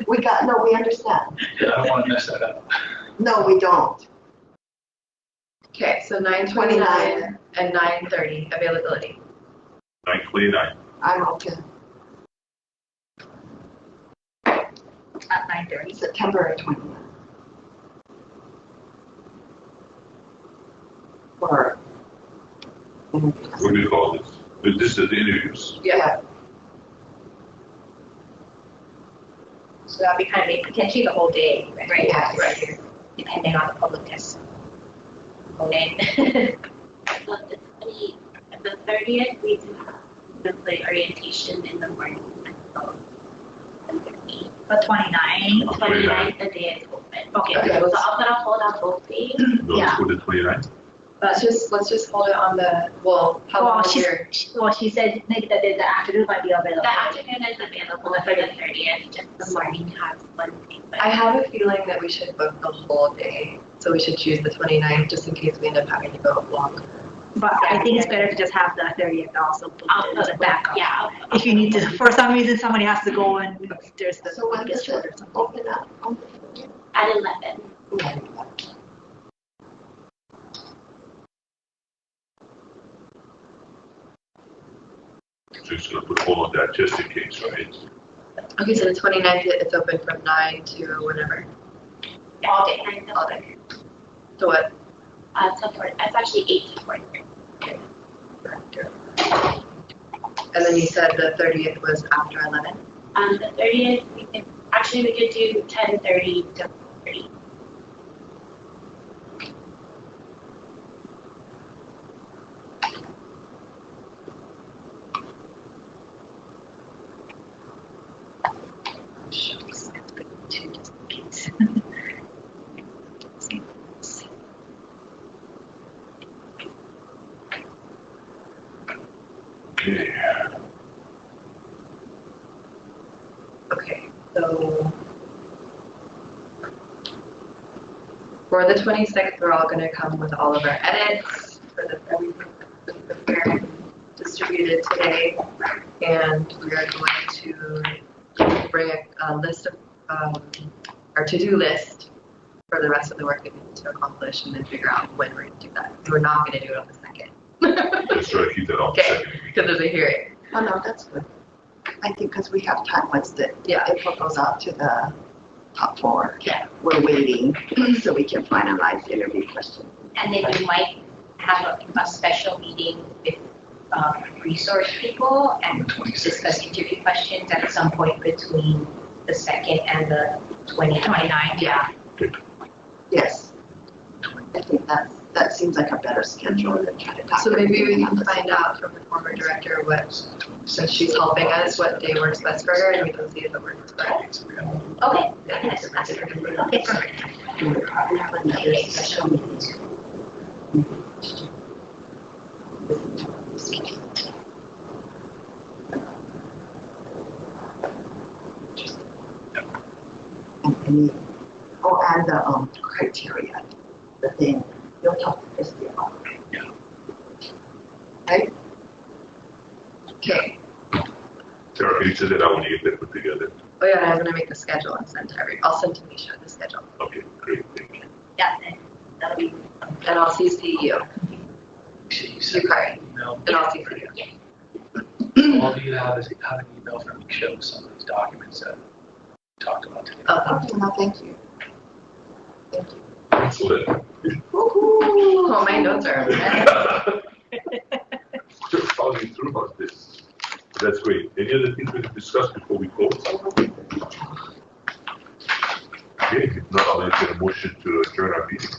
Speaker 6: We understand.
Speaker 8: I don't want to mess that up.
Speaker 6: No, we don't.
Speaker 7: Okay, so 9:29 and 9:30 availability.
Speaker 1: 9:29.
Speaker 6: I'm open.
Speaker 4: At 9:30.
Speaker 6: September 29th. Or.
Speaker 1: What do you call this? This is the interviews.
Speaker 7: Yeah.
Speaker 5: So that'd be kind of potentially the whole day, right?
Speaker 6: Yes.
Speaker 5: Right. Depending on the public test.
Speaker 9: So the 30th, we do have the orientation in the morning until 10:30.
Speaker 4: The 29th.
Speaker 9: 29th, the day is open.
Speaker 4: Okay.
Speaker 7: Okay,
Speaker 9: So I'm gonna hold on both days.
Speaker 1: Those
Speaker 4: Yeah.
Speaker 1: for the 29th.
Speaker 7: Let's just hold it on the, how long is your?
Speaker 4: She said maybe that the afternoon might be available.
Speaker 9: The afternoon is available for the 30th, just the morning has one thing. But
Speaker 7: I have a feeling that we should book the whole day, so we should choose the 29th just in case we end up having to go longer.
Speaker 4: But I think it's better to just have the 30th also
Speaker 9: I'll
Speaker 4: as a backup.
Speaker 9: Yeah.
Speaker 4: If you need to, for some reason, somebody has to go and there's the.
Speaker 6: So when does it open up?
Speaker 9: At 11.
Speaker 1: Just gonna put a hold on that just in case, right?
Speaker 7: Okay, so the 29th, it's open from 9 to whenever.
Speaker 9: All day.
Speaker 7: All day. So what?
Speaker 9: It's actually 8 to 4:30.
Speaker 7: And then you said the 30th was after 11?
Speaker 9: The 30th, we could do 10:30 to 4:30.
Speaker 4: Shucks, that's big too, just in case.
Speaker 1: Okay.
Speaker 7: Okay, so for the 26th, we're all going to come with all of our edits for everything that's been prepared and distributed today, and we are going to bring a list of our to-do list for the rest of the work that we need to accomplish and then figure out when we're gonna do that. We're not gonna do it on the second.
Speaker 1: Let's try to keep that off the
Speaker 7: Okay.
Speaker 1: second week.
Speaker 7: Because there's a hearing.
Speaker 6: Oh, no, that's good. I think because we have time once the
Speaker 7: Yeah.
Speaker 6: info goes out to the top four.
Speaker 7: Yeah.
Speaker 6: We're waiting so we can finalize the interview question.
Speaker 5: And then you might have a special meeting with resource people and discuss interview questions at some point between the 2nd and the 29th. Yeah.
Speaker 6: Yes. I think that seems like a better schedule than trying to talk.
Speaker 7: So maybe we
Speaker 6: everything
Speaker 7: can
Speaker 6: on the
Speaker 7: find out from the former director what, since she's helping us, what day works best for her and we can see if it works for her.
Speaker 5: Okay. That's perfect. Okay, perfect.
Speaker 6: We probably have another special meeting. And the criteria, the thing, you'll talk to Christy about.
Speaker 8: Yeah.
Speaker 6: Right? Okay.
Speaker 1: Sarah, can you send it out when you get that put together?
Speaker 7: Oh yeah, and I'm gonna make the schedule and send to every, I'll send to Misha the schedule.
Speaker 1: Okay, great, thank you.
Speaker 5: Yeah, that'll be.
Speaker 7: And I'll CC you,
Speaker 8: You said
Speaker 7: Yukari,
Speaker 8: email.
Speaker 7: and I'll CC you.
Speaker 8: All of you have is have an email from me showing some of these documents that we talked about today.
Speaker 7: Okay.
Speaker 6: No, thank you. Thank you.
Speaker 1: Excellent.
Speaker 7: Oh, my notes are.
Speaker 1: Just following through on this. That's great. Any other things we can discuss before we close? Okay, if not, I'll entertain a motion to adjourn our meeting.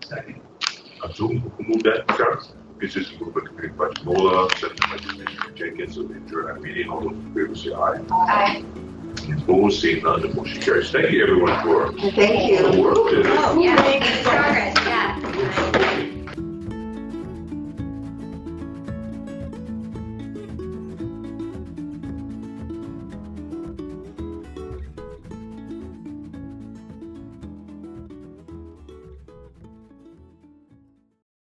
Speaker 8: Second.
Speaker 1: Zoom, who moved that, Sarah? This is moved by Committee Vice Mola, second by Commissioner Jenkins, so we adjourn our meeting. All those in favor say aye.
Speaker 5: Aye.
Speaker 1: Opposed, seeing none, the motion carries. Thank you, everyone, for
Speaker 6: Thank you.
Speaker 1: the work.
Speaker 5: Oh, yeah, progress.